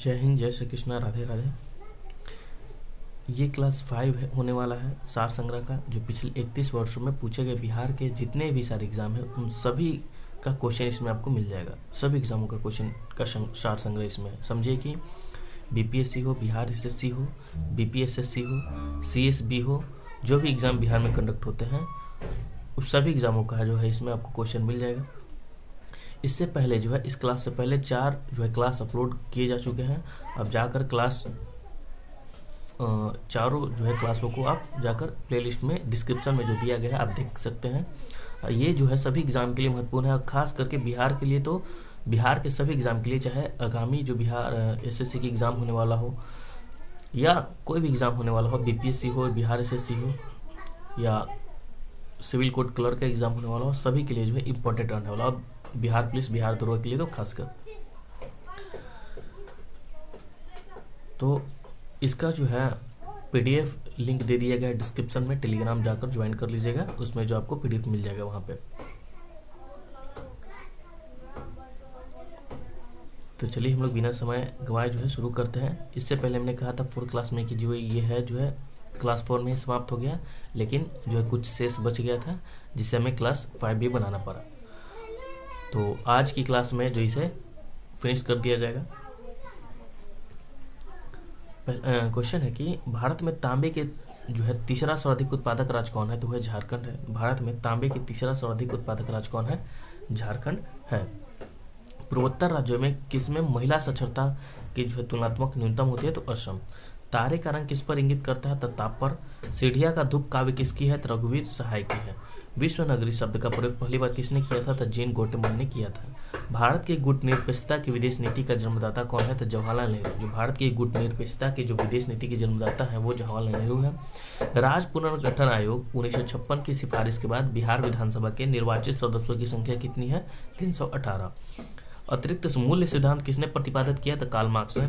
जय हिंद, जय श्री कृष्णा, राधे राधे। ये क्लास 5 होने वाला है सार संग्रह का, जो पिछले 31 वर्षों में पूछे गए बिहार के जितने भी सारे एग्जाम है उन सभी का क्वेश्चन इसमें आपको मिल जाएगा। सभी एग्जामों का क्वेश्चन का सार संग्रह इसमें है। समझिए कि बीपीएससी हो, बिहार एसएससी हो, बीपीएसएससी हो, सीएसबी हो, जो भी एग्ज़ाम बिहार में कंडक्ट होते हैं उस सभी एग्ज़ामों का जो है इसमें आपको क्वेश्चन मिल जाएगा। इससे पहले जो है इस क्लास से पहले 4 जो है क्लास अपलोड किए जा चुके हैं। अब जाकर क्लास चारों जो है क्लासों को आप जाकर प्लेलिस्ट में डिस्क्रिप्शन में जो दिया गया है आप देख सकते हैं। ये जो है सभी एग्ज़ाम के लिए महत्वपूर्ण है, और ख़ास करके बिहार के लिए तो बिहार के सभी एग्ज़ाम के लिए, चाहे आगामी जो बिहार एसएससी की एग्ज़ाम होने वाला हो या कोई भी एग्ज़ाम होने वाला हो, बीपीएससी हो, बिहार एसएससी हो या सिविल कोर्ट क्लर्क का एग्ज़ाम होने वाला हो, सभी के लिए जो है इम्पोर्टेंट रहने वाला। और बिहार पुलिस, बिहार दरोगा के लिए तो खासकर। तो इसका जो है पीडीएफ लिंक दे दिया गया है डिस्क्रिप्शन में, टेलीग्राम जाकर ज्वाइन कर लीजिएगा, उसमें जो आपको पीडीएफ मिल जाएगा वहाँ पे। तो चलिए हम लोग बिना समय गंवाए जो है शुरू करते हैं। इससे पहले हमने कहा था 4th क्लास में कि जो ये है जो है क्लास 4 में समाप्त हो गया, लेकिन जो है कुछ शेष बच गया था जिसे हमें क्लास 5 भी बनाना पड़ा। तो आज की क्लास में जो इसे फिनिश कर दिया जाएगा। क्वेश्चन है कि भारत में तांबे के जो है तीसरा सर्वाधिक उत्पादक राज्य कौन है? तो वह झारखंड है। भारत में तांबे के तीसरा सर्वाधिक उत्पादक राज्य कौन है? झारखंड है। पूर्वोत्तर राज्यों में किसमें महिला साक्षरता की जो है तुलनात्मक न्यूनतम होती है? तो असम। तारे का रंग किस पर इंगित करता है? तो ताप पर। सीढ़िया का धूप काव्य किसकी है? तो रघुवीर सहाय की है। विश्व नगरी शब्द का प्रयोग पहली बार किसने किया था? तो जेन गोटेमन ने किया था। भारत की गुटनिरपेक्षता की विदेश नीति का जन्मदाता कौन है? तो जवाहरलाल नेहरू। जो भारत की गुटनिरपेक्षता की जो विदेश नीति के जन्मदाता है वो जवाहरलाल नेहरू है। राज्य पुनर्गठन आयोग 1956 की सिफारिश के बाद बिहार विधानसभा के निर्वाचित सदस्यों की संख्या कितनी है? 318। अतिरिक्त मूल्य सिद्धांत किसने प्रतिपादित किया? तो कार्ल मार्क्स ने।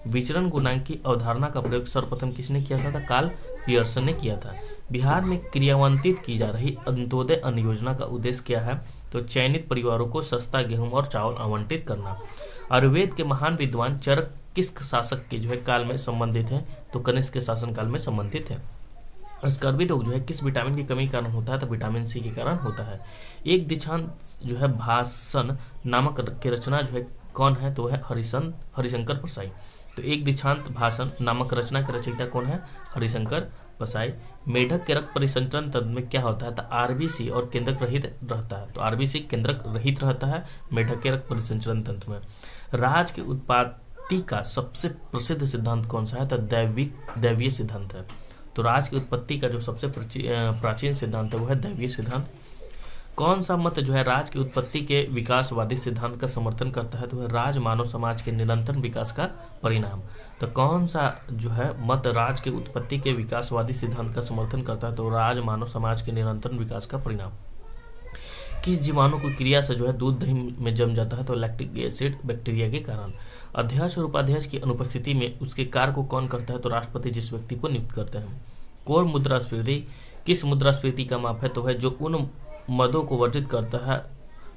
विचरण गुणांक की अवधारणा का प्रयोग सर्वप्रथम किसने किया था? तो कार्ल पियर्सन ने किया था। बिहार में क्रियान्वित की जा रही अंत्योदय अन्न योजना का उद्देश्य क्या है? तो चयनित परिवारों को सस्ता गेहूं और चावल आवंटित करना। आयुर्वेद के महान विद्वान चरक किस शासक के जो है काल में संबंधित है? तो कनिष्क के शासन काल में संबंधित है। स्कर्वी रोग जो है किस विटामिन की कमी के कारण होता है? तो विटामिन सी के कारण होता है। एक दीक्षांत जो है भाषण नामक की रचना जो है कौन है? तो वह हरिशंकर परसाई। तो एक दीक्षांत भाषण नामक रचना के रचयिता कौन है? हरिशंकर परसाई। मेढक के रक्त परिसंचरण तंत्र में क्या होता है? तो आरबीसी और केंद्रक रहित रहता है। तो आरबीसी केंद्रक रहित रहता है मेढक के रक्त परिसंचरण तंत्र में। राज की उत्पत्ति का सबसे प्रसिद्ध सिद्धांत कौन सा है? तो दैवीय सिद्धांत है। तो राज की उत्पत्ति का जो सबसे प्राचीन सिद्धांत है वो है दैवीय सिद्धांत। कौन सा मत जो है राज की उत्पत्ति के विकासवादी सिद्धांत का समर्थन करता है? तो वह राज मानव समाज के निरंतर विकास का परिणाम। तो कौन सा जो है मत राज की उत्पत्ति के विकासवादी सिद्धांत का समर्थन करता है? तो राज मानव समाज के निरंतर विकास का परिणाम। किस जीवाणु की क्रिया से जो है दूध दही में जम जाता है? तो लैक्टिक एसिड बैक्टीरिया के कारण। अध्यक्ष और उपाध्यक्ष की अनुपस्थिति में उसके कार्य को कौन करता है? तो राष्ट्रपति जिस व्यक्ति को नियुक्त करते हैं। कोर मुद्रास्फीति किस मुद्रास्फीति का माप है? तो है जो उन मदों को वर्जित करता है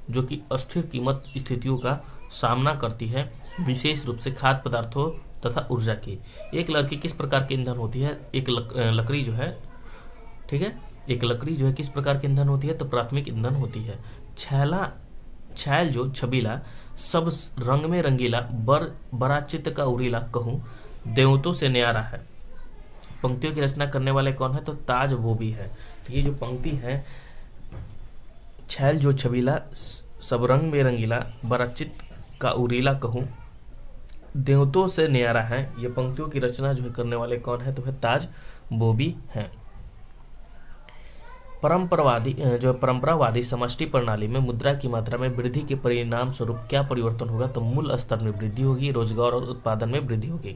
जो कि अस्थिर कीमत स्थितियों का सामना करती है, विशेष रूप से खाद्य पदार्थों तथा ऊर्जा की। एक लकड़ी किस प्रकार की ईंधन होती है? एक लकड़ी जो है, ठीक है, एक लकड़ी जो है किस प्रकार की ईंधन होती है? तो प्राथमिक ईंधन होती है। छैल जो छबीला, सब रंग में रंगीला, बड़ा चित्त का उड़ीला, कहूँ देवतों से न्यारा है। पंक्तियों की रचना करने वाले कौन है? तो ताज वो भी है। तो ये जो पंक्ति है, छैल जो छबीला, सब रंग में रंगीला, बड़ा चित्त का उड़ीला, कहूँ देवतों से न्यारा है, ये पंक्तियों की रचना जो है करने वाले कौन है? तो है ताज बोबी है। परंपरावादी समष्टि प्रणाली में मुद्रा की मात्रा में वृद्धि के परिणाम स्वरूप क्या परिवर्तन होगा? तो मूल स्तर में वृद्धि होगी, रोजगार और उत्पादन में वृद्धि होगी।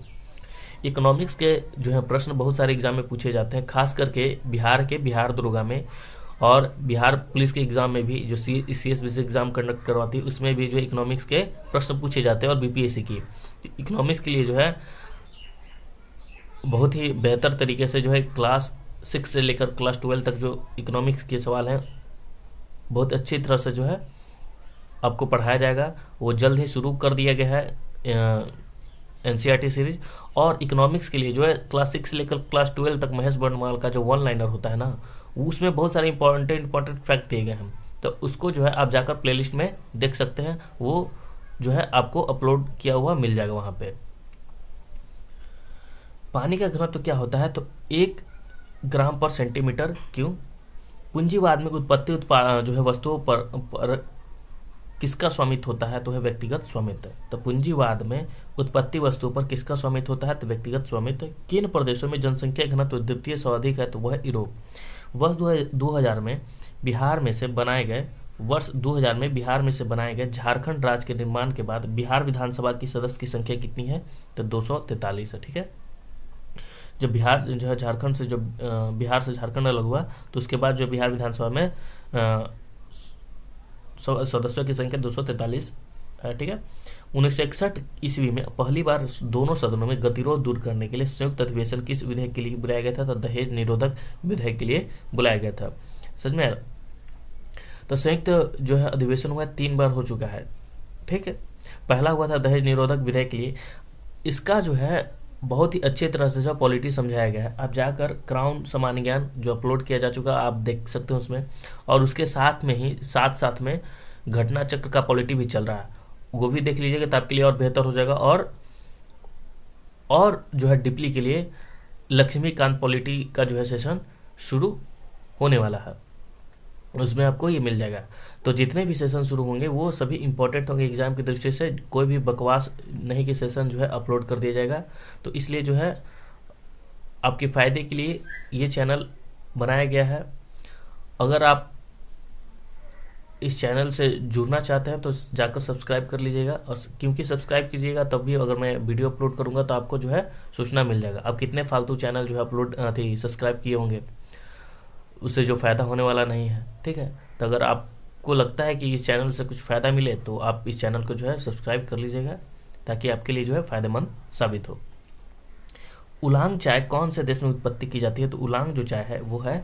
इकोनॉमिक्स के जो है प्रश्न बहुत सारे एग्जाम में पूछे जाते हैं, खास करके बिहार दरोगा में और बिहार पुलिस के एग्जाम में भी, जो सीएसबी एग्जाम कंडक्ट करवाती है उसमें भी जो है इकोनॉमिक्स के प्रश्न पूछे जाते हैं। और बीपीएससी की इकोनॉमिक्स के लिए जो है बहुत ही बेहतर तरीके से जो है क्लास 6 से लेकर क्लास 12 तक जो इकोनॉमिक्स के सवाल हैं बहुत अच्छी तरह से जो है आपको पढ़ाया जाएगा। वो जल्द ही शुरू कर दिया गया है एनसीईआरटी सीरीज। और इकोनॉमिक्स के लिए जो है क्लास 6 से लेकर क्लास 12 तक महेश बर्णवाल का जो वन लाइनर होता है ना, उसमें बहुत सारे इंपॉर्टेंट फैक्ट दिए गए हैं, तो उसको जो है आप जाकर प्लेलिस्ट में देख सकते हैं, वो जो है आपको अपलोड किया हुआ मिल जाएगा वहाँ पे। पानी का घनत्व तो क्या होता है, तो 1 ग्राम पर सेंटीमीटर क्यूब। पूंजीवाद में उत्पत्ति जो है वस्तुओं पर किसका स्वामित्व होता है, तो है व्यक्तिगत स्वामित्व। तो पूंजीवाद में उत्पत्ति वस्तुओं पर किसका स्वामित्व होता है, तो व्यक्तिगत स्वामित्व। किन प्रदेशों में जनसंख्या घनत्व द्वितीय सर्वाधिक है, तो वह है यूरोप। वर्ष 2000 में बिहार में से बनाए गए झारखंड राज्य के निर्माण के बाद बिहार विधानसभा की सदस्य की संख्या कितनी है, तो 243 है। ठीक है, जब बिहार जो है झारखंड से जो बिहार से झारखंड अलग हुआ, तो उसके बाद जो बिहार विधानसभा में सदस्यों की संख्या 243 है। ठीक है, 1961 ईस्वी में पहली बार दोनों सदनों में गतिरोध दूर करने के लिए संयुक्त अधिवेशन किस विधेयक के लिए बुलाया गया था, तो दहेज निरोधक विधेयक के लिए बुलाया गया था। समझ में आया? तो संयुक्त जो है अधिवेशन हुआ 3 बार हो चुका है। ठीक है, पहला हुआ था दहेज निरोधक विधेयक के लिए। इसका जो है बहुत ही अच्छी तरह से जो पॉलिटी समझाया गया है। आप जाकर क्राउन सामान्य ज्ञान जो अपलोड किया जा चुका आप देख सकते हैं उसमें, और उसके साथ में ही साथ में घटना चक्र का पॉलिटी भी चल रहा है, वो भी देख लीजिएगा तो आपके लिए और बेहतर हो जाएगा। और जो है डिपली के लिए लक्ष्मीकांत पॉलिटी का जो है सेशन शुरू होने वाला है, उसमें आपको ये मिल जाएगा। तो जितने भी सेशन शुरू होंगे वो सभी इंपॉर्टेंट होंगे एग्जाम की दृष्टि से, कोई भी बकवास नहीं कि सेशन जो है अपलोड कर दिया जाएगा। तो इसलिए जो है आपके फ़ायदे के लिए ये चैनल बनाया गया है। अगर आप इस चैनल से जुड़ना चाहते हैं तो जाकर सब्सक्राइब कर लीजिएगा, और क्योंकि सब्सक्राइब कीजिएगा तब भी अगर मैं वीडियो अपलोड करूँगा तो आपको जो है सूचना मिल जाएगा। आप कितने फालतू चैनल जो है अपलोड सब्सक्राइब किए होंगे, उससे जो फ़ायदा होने वाला नहीं है। ठीक है, तो अगर आपको लगता है कि इस चैनल से कुछ फ़ायदा मिले तो आप इस चैनल को जो है सब्सक्राइब कर लीजिएगा, ताकि आपके लिए जो है फ़ायदेमंद साबित हो। उलांग चाय कौन से देश में उत्पत्ति की जाती है, तो उलांग जो चाय है वो है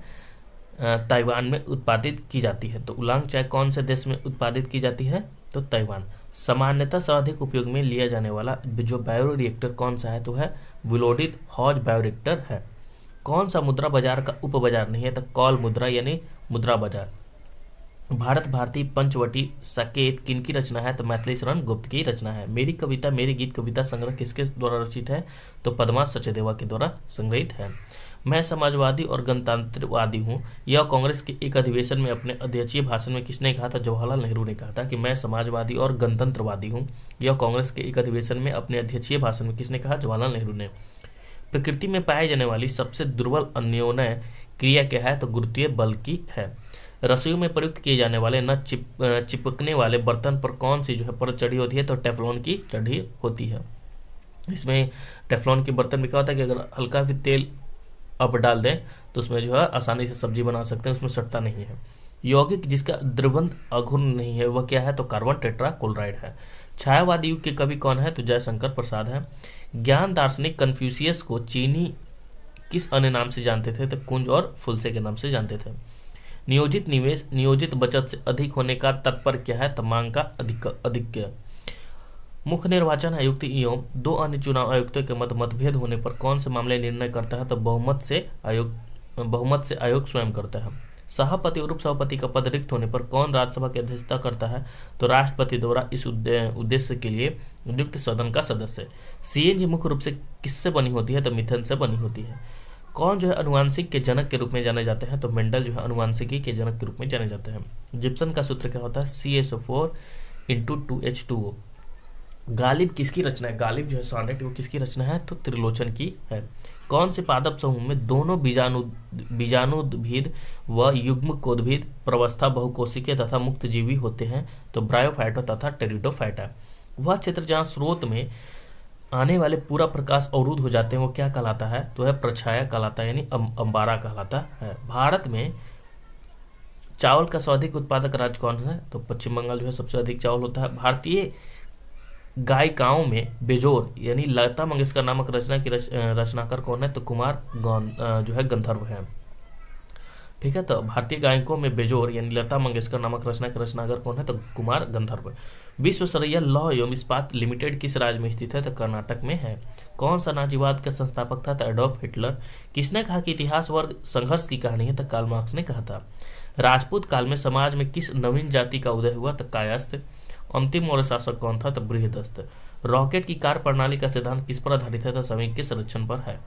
ताइवान में उत्पादित की जाती है। तो उलांग चाय कौन से देश में उत्पादित की जाती है, तो ताइवान। सामान्यतः सर्वाधिक उपयोग में लिया जाने वाला जो बायोरिएक्टर कौन सा है, तो है विलोडित हॉज बायोरिएक्टर है। कौन सा मुद्रा बाजार का उपबाजार नहीं है, तो कॉल मुद्रा यानी मुद्रा बाजार। भारत भारती पंचवटी साकेत किनकी रचना है, तो मैथिली शरण गुप्त की रचना है। मेरी कविता मेरी गीत कविता संग्रह किसके द्वारा रचित है, तो पद्मा सचदेवा के द्वारा संग्रहित है। मैं समाजवादी और गणतंत्रवादी हूँ, यह कांग्रेस के एक अधिवेशन में अपने अध्यक्षीय भाषण में किसने कहा था, जवाहरलाल नेहरू ने कहा था कि मैं समाजवादी और गणतंत्रवादी हूँ। यह कांग्रेस के एक अधिवेशन में अपने अध्यक्षीय भाषण में किसने कहा, जवाहरलाल नेहरू ने। प्रकृति में पाई जाने वाली सबसे दुर्बल अन्योन्य क्रिया क्या है, तो गुरुत्वीय बल की है। रसोई में प्रयुक्त किए जाने वाले न चिपकने वाले बर्तन पर कौन सी जो है परत चढ़ी होती है, तो टेफ्लॉन की चढ़ी होती है। इसमें टेफ्लॉन के बर्तन में क्या होता है कि अगर हल्का भी तेल आप डाल दें तो उसमें जो है आसानी से सब्जी बना सकते हैं, उसमें सटता नहीं है। यौगिक जिसका द्रवंत अघूर्ण नहीं है वह क्या है, तो कार्बन टेट्राक्लोराइड है। छायावादी युग के कवि कौन है, तो जयशंकर प्रसाद है। ज्ञान दार्शनिक कन्फ्यूशियस को चीनी किस अन्य नाम से जानते थे, तो कुंज और फुलसे के नाम से जानते थे। नियोजित निवेश नियोजित बचत से अधिक होने का तात्पर्य क्या है, तो मांग का अधिक। मुख्य निर्वाचन आयुक्त एवं 2 अन्य चुनाव आयुक्तों के मतभेद होने पर कौन से मामले निर्णय करता है, तो बहुमत से आयोग स्वयं करता है। सभापति और उपसभापति का पद रिक्त होने पर कौन राज्यसभा की अध्यक्षता करता है, तो राष्ट्रपति द्वारा इस उद्देश्य के लिए नियुक्त सदन का सदस्य। सीएनजी मुख्य रूप से किससे बनी होती है, तो मीथेन से बनी होती है। कौन जो है अनुवांशिक के जनक के रूप में जाने जाते हैं, तो मेंडल जो है अनुवांशिकी के जनक के रूप में जाने जाते हैं। जिप्सन का सूत्र क्या होता है, CSO4 × 2H2O। गालिब किसकी रचना है, गालिब जो है सॉनेट वो किसकी रचना है, तो त्रिलोचन की है। कौन से पादप समूह में दोनों बीजाणुद्भिद व युग्मकोद्भिद प्रवस्था बहुकोशिकीय तथा मुक्त जीवी होते हैं, तो ब्रायोफाइटा तथा टेरिडोफाइटा। वह क्षेत्र जहाँ स्रोत में आने वाले पूरा प्रकाश अवरुद्ध हो जाते हैं वो क्या कहलाता है, तो है प्रछाया कहलाता है, यानी अंबारा कहलाता है। भारत में चावल का सर्वाधिक उत्पादक राज्य कौन है, तो पश्चिम बंगाल जो है सबसे अधिक चावल होता है। भारतीय गायिकाओं में बेजोर यानी लता मंगेशकर नामक रचना की रचनाकार कौन है, तो कुमार जो है गंधर्व है। ठीक है, तो भारतीय गायकों में बेजोर यानी लता मंगेशकर नामक रचना के रचनाकार कौन है, तो कुमार गंधर्व। विश्वेश्वरैया लौह एवं इस्पात लिमिटेड किस राज्य में स्थित है? तो कर्नाटक में है। कौन सा नाजीवाद का संस्थापक था? तो एडोल्फ हिटलर। किसने कहा कि इतिहास वर्ग संघर्ष की कहानी है? तो कार्ल मार्क्स ने कहा था। राजपूत काल में समाज में किस नवीन जाति का उदय हुआ? तो कायस्थ। अंतिम मौर्य शासक कौन था? तो बृहदस्थ। रॉकेट की कार्य प्रणाली का सिद्धांत किस पर आधारित है? तो समय के संरक्षण पर है।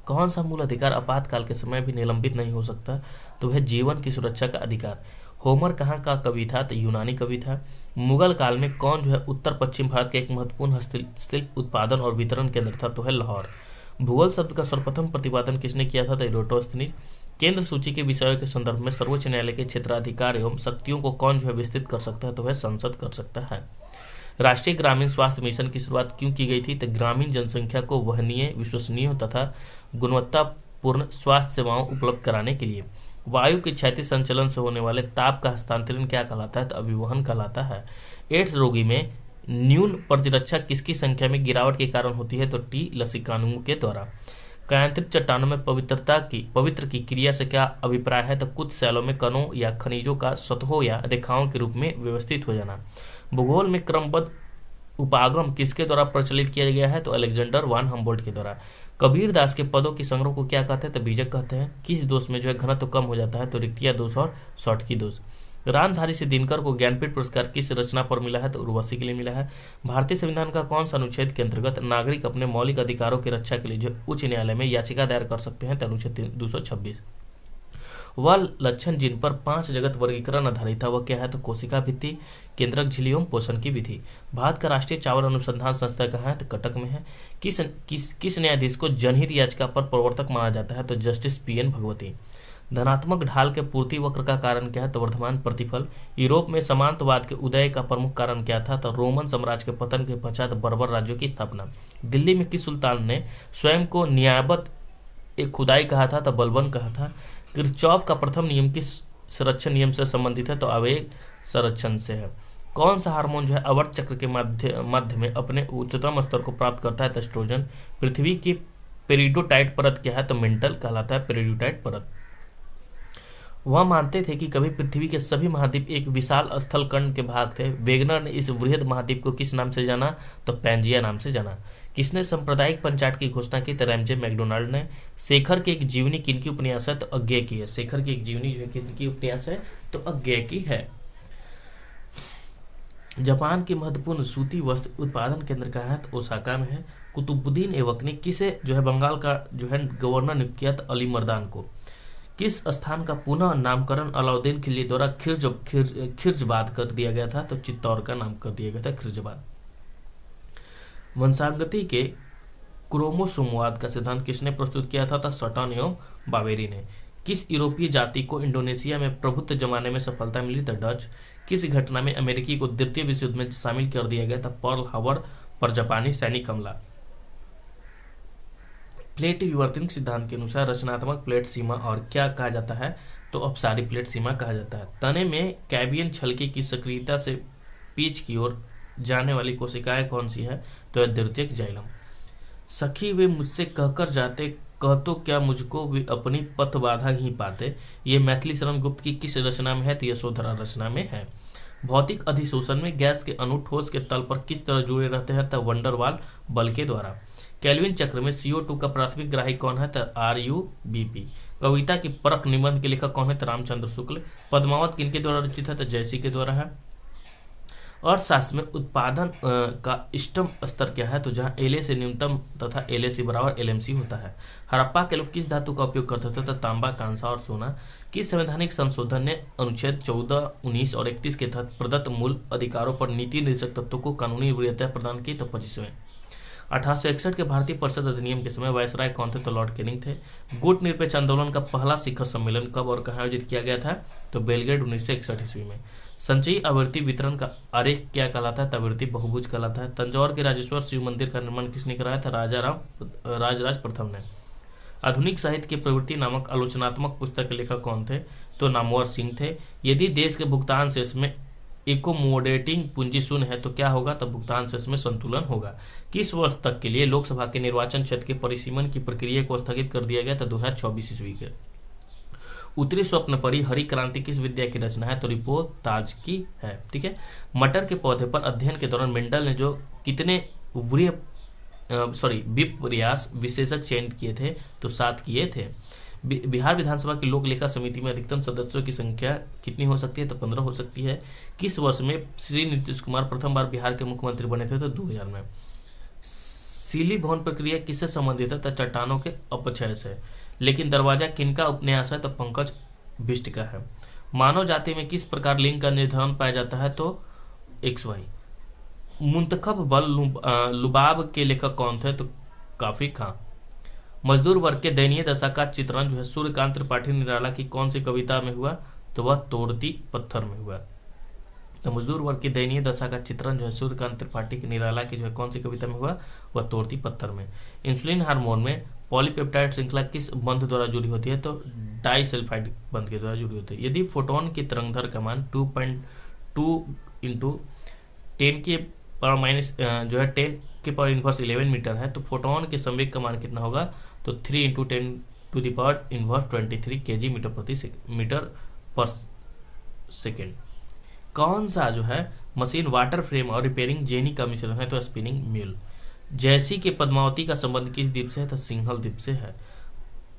कौन सा मूल अधिकार आपातकाल के समय भी निलंबित नहीं हो सकता? तो वह जीवन की सुरक्षा का अधिकार। होमर कहाँ का कवि था? तो यूनानी कवि था। मुगल काल में कौन जो है उत्तर पश्चिम भारत के एक महत्वपूर्ण हस्तशिल्प उत्पादन और वितरण केंद्र था? तो है लाहौर। भूगोल शब्द का सर्वप्रथम प्रतिपादन किसने किया था? तो इरोटोस्थनीज। केंद्र सूची के विषयों के संदर्भ में सर्वोच्च न्यायालय के क्षेत्राधिकार एवं शक्तियों को कौन जो है विस्तृत कर सकता है? तो वह संसद कर सकता है। राष्ट्रीय ग्रामीण स्वास्थ्य मिशन की शुरुआत क्यों की गई थी? तो ग्रामीण जनसंख्या को वहनीय, विश्वसनीय तथा गुणवत्तापूर्ण स्वास्थ्य सेवाओं उपलब्ध कराने के लिए। वायु के क्षैतिज संचलन से होने वाले ताप का हस्तांतरण क्या कहलाता है? तो अभिवहन कहलाता है। एड्स रोगी में न्यून प्रतिरक्षा किसकी संख्या में गिरावट के कारण होती है? तो टी लसिकानुओं के द्वारा। कायांतरित चट्टानों में पवित्र की क्रिया से क्या अभिप्राय है? तो कुछ शैलों में कणों या खनिजों का सतहों या रेखाओं के रूप में व्यवस्थित हो जाना। भूगोल में क्रमबद्ध उपागम किसके द्वारा प्रचलित किया गया है? तो अलेक्जेंडर वान हम्बोल्ट के द्वारा। कबीर दास के पदों की संग्रह को क्या कहते हैं? तो बीजक कहते हैं। किस दोष में जो है घनत्व कम हो जाता है? तो रिक्तिया दोष और शॉर्टकी दोष। रामधारी से दिनकर को ज्ञानपीठ पुरस्कार किस रचना पर मिला है? तो उर्वशी के लिए मिला है। भारतीय संविधान का कौन सा अनुच्छेद के अंतर्गत नागरिक अपने मौलिक अधिकारों की रक्षा के लिए जो उच्च न्यायालय में याचिका दायर कर सकते हैं? तो अनुच्छेद 226। वह लक्षण जिन पर 5 जगत वर्गीकरण आधारित था वह क्या है? तो कोशिका भित्ति, केंद्रक झिल्ली एवं पोषण की विधि। भारत का राष्ट्रीय चावल अनुसंधान संस्था कहाँ है? तो कटक में है। किस न्यायाधीश को जनहित याचिका पर प्रवर्तक माना जाता है? तो जस्टिस PN भगवती। धनात्मक ढाल के पूर्ति वक्र का कारण क्या है? तो वर्धमान प्रतिफल। यूरोप में सामंतवाद के उदय का प्रमुख कारण क्या था? तो रोमन साम्राज्य के पतन के पश्चात बर्बर राज्यों की स्थापना। दिल्ली में किस सुल्तान ने स्वयं को नियाबत एक खुदाई कहा था? तो बलबन कहा था। किरचॉफ का प्रथम नियम किस संरक्षण नियम से संबंधित है? तो आवेग संरक्षण से है। कौन सा हार्मोन जो है आवर्त चक्र के मध्य में अपने उच्चतम स्तर को प्राप्त करता है? तो एस्ट्रोजन। पृथ्वी की पेरिडोटाइट परत क्या है? तो मेंटल कहलाता है पेरिडोटाइट परत। वह मानते थे कि कभी पृथ्वी के सभी महाद्वीप एक विशाल स्थलखंड के भाग थे। वेगनर ने इस वृहद महाद्वीप को किस नाम से जाना? तो पैंजिया नाम से जाना। किसने सांप्रदायिक पंचायत की घोषणा की? तो रैमजे मैकडोनाल्ड ने। शेखर की एक जीवनी किनकी उपन्यास है? तो अज्ञेय की है। शेखर की एक जीवनी जो है किनकी उपन्यास है? तो अज्ञेय की है। जापान की महत्वपूर्ण सूती वस्त्र उत्पादन केंद्र कहाँ है? तो ओसाका में है। कुतुबुद्दीन ऐबक ने किसे जो है बंगाल का जो है गवर्नर नियुक्त किया? तो अली मर्दान को। किस स्थान का पुनः नामकरण अलाउद्दीन खिलजी द्वारा खिर्जबाद कर दिया गया था? तो चित्तौड़ का नाम कर दिया गया था खिर्जबाद। वंशागति के क्रोमोसोमवाद का सिद्धांत किसने प्रस्तुत किया था? तो सटन एवं बावेरी ने। किस यूरोपीय जाति को इंडोनेशिया में प्रभुत्व जमाने में सफलता मिली? तो डच। किस घटना में अमेरिकी को द्वितीय विश्व युद्ध में शामिल कर दिया गया था? पर्ल हार्बर पर जापानी सैनिक हमला। प्लेट विवर्तन सिद्धांत के अनुसार रचनात्मक प्लेट सीमा और क्या कहा जाता है? तो अपसारी प्लेट सीमा कहा जाता है। तने में कैबियन छलके की सक्रियता से पीछ की ओर जाने वाली कोशिकाएं कौन सी है? तो द्वितीयक जाइलम। सखी वे मुझसे कहकर जाते, कह तो क्या मुझको वे अपनी पथ बाधा ही पाते। ये मैथिली शरण गुप्त की किस रचना में है? तो यशोधरा रचना में है। भौतिक अधिशोषण में गैस के अणु ठोस के तल पर किस तरह जुड़े रहते हैं? तो वंडरवाल बल के द्वारा। केल्विन चक्र में CO2 का प्राथमिक ग्राही कौन है? तो RUBP। कविता की परख निबंध के लेखक कौन है? तो रामचंद्र शुक्ल। पद्मावत किनके द्वारा रचित है? तो जयसी के द्वारा है। अर्थशास्त्र में उत्पादन का इष्टतम स्तर क्या है? तो जहां LA से न्यूनतम तथा LAC बराबर LMC होता है। हड़प्पा के लोग किस धातु का उपयोग करते थे? तो तांबा, कांसा और सोना। किस संवैधानिक संशोधन ने अनुच्छेद 14, 19 और 31 के तहत प्रदत्त मूल अधिकारों पर नीति निर्देशक तत्वों को कानूनी वरीयता प्रदान की? तो 25वें। 1861 के भारतीय परिषद अधिनियम के समय वायसराय कौन थे? तो लॉर्ड कैनिंग थे। गुट निरपेक्ष आंदोलन का पहला शिखर सम्मेलन कब और कहाँ आयोजित किया गया था? तो बेलग्रेड 1961 ईस्वी में। संचयी आवृत्ति वितरण का आरेख क्या कहलाता है? तो आवृत्ति बहुभुज कहलाता है। तंजौर के राजेश्वर शिव मंदिर का निर्माण किसने कराया था? राजराज प्रथम ने। आधुनिक साहित्य की प्रवृत्ति नामक आलोचनात्मक पुस्तक के लेखक कौन थे? तो नामवर सिंह थे। यदि देश के भुगतान शेष में एकोमोडेटिंग पूंजी शून्य है तो क्या होगा? तो भुगतान शेष में संतुलन होगा। किस वर्ष तक के लिए लोकसभा के निर्वाचन क्षेत्र के परिसीमन की प्रक्रिया को स्थगित कर दिया गया? तो 2024 ईस्वी के। उत्तरी स्वप्नपरी हरी क्रांति किस विद्या की रचना है? तो रिपोर्ताज की है। ठीक है। मटर के पौधे पर अध्ययन के दौरान मेंडल ने जो कितने विपर्यास विशेषक चयनित किए थे? तो 7 किए थे। बिहार विधानसभा की लोक लेखा समिति में अधिकतम सदस्यों की संख्या कितनी हो सकती है? तो 15 हो सकती है। किस वर्ष में श्री नीतीश कुमार प्रथम बार बिहार के मुख्यमंत्री बने थे? तो 2000 में। सीली भवन प्रक्रिया किससे संबंधित है? तो चट्टानों के अपक्षय से। लेकिन दरवाजा किनका उपन्यास है? तो पंकज बिष्ट का है। मानव जाति में किस प्रकार लिंग का निर्धारण पाया जाता है? तो XY। मुंतखब बल लुबाब के लेखक कौन थे? तो काफी खां। मजदूर वर्ग के दयनीय दशा का चित्रण जो है सूर्यकांत त्रिपाठी निराला की कौन सी कविता में हुआ? तो वह तोड़ती पत्थर में हुआ। तो मजदूर वर्ग की दयनीय दशा का चित्रण जो है सूर्यकांत त्रिपाठी की निराला की जो है कौन सी कविता में हुआ? वह तोड़ती पत्थर में। इंसुलिन हार्मोन में पॉलीपेप्टाइड श्रृंखला किस बंध द्वारा जुड़ी होती है? तो डाइसल्फाइड बंध के द्वारा जुड़ी होती है। यदि फोटोन की तरंगधर का मान 2.2 × 10 के पावर माइनस जो है 10 के पावर इनवर्स 11 मीटर है, तो फोटोन के संवेग का मान कितना होगा? तो 3 × 10⁻⁻⁰ kg मीटर पर सेकेंड। कौन सा जो है मशीन वाटर फ्रेम और रिपेयरिंग जेनी का मिश्रण है? तो स्पिनिंग मिल। जैसी के पद्मावती का संबंध किस द्वीप से है? तो सिंहल द्वीप से है।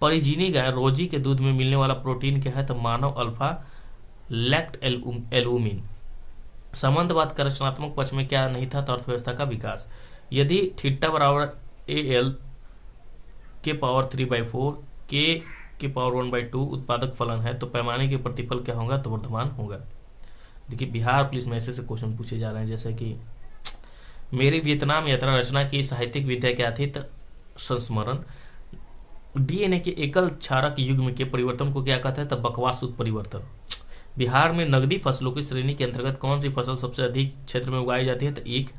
परिजीनी गाय रोजी के दूध में मिलने वाला प्रोटीन क्या है? तो मानव अल्फा लैक्ट एल्बुमिन। संबंधवाद का रचनात्मक पक्ष में क्या नहीं था? तो अर्थव्यवस्था का विकास। यदि थीटा बराबर AL के पावर 3/4 के पावर 1/2 उत्पादक फलन है, तो पैमाने के प्रतिफल क्या होगा? तो वर्धमान होगा। देखिए बिहार पुलिस में ऐसे पूछे जा रहे हैं जैसे कि मेरी वियतनाम यात्रा रचना की साहित्यिक विद्या क्या थी? तो संस्मरण। DNA के एकल क्षारक युग्म के परिवर्तन को क्या कहते हैं? तो बकवास उत्परिवर्तन। बिहार में नगदी फसलों की श्रेणी के अंतर्गत कौन सी फसल सबसे अधिक क्षेत्र में उगाई जाती है? तो एक।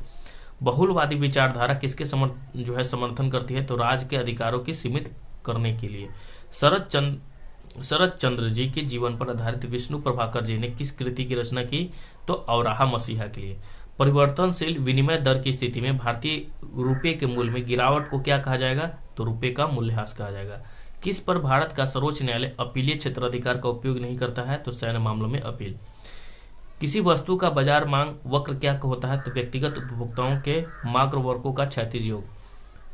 बहुलवादी विचारधारा किसके समर्थन करती है? तो राज्य के अधिकारों की सीमित करने के लिए। शरद चंद्र जी के जीवन पर आधारित विष्णु प्रभाकर जी ने किस कृति की रचना की? तो औराहा मसीहा के लिए। परिवर्तनशील विनिमय दर की स्थिति में भारतीय रुपये के मूल्य में गिरावट को क्या कहा जाएगा? तो रुपये का मूल्यह्रास कहा जाएगा। किस पर भारत का सर्वोच्च न्यायालय अपीलीय क्षेत्राधिकार का उपयोग नहीं करता है? तो सैन्य मामलों में अपील। किसी वस्तु का बाजार मांग वक्र क्या होता है? तो व्यक्तिगत उपभोक्ताओं के माग्र वर्गों का क्षैतिज योग।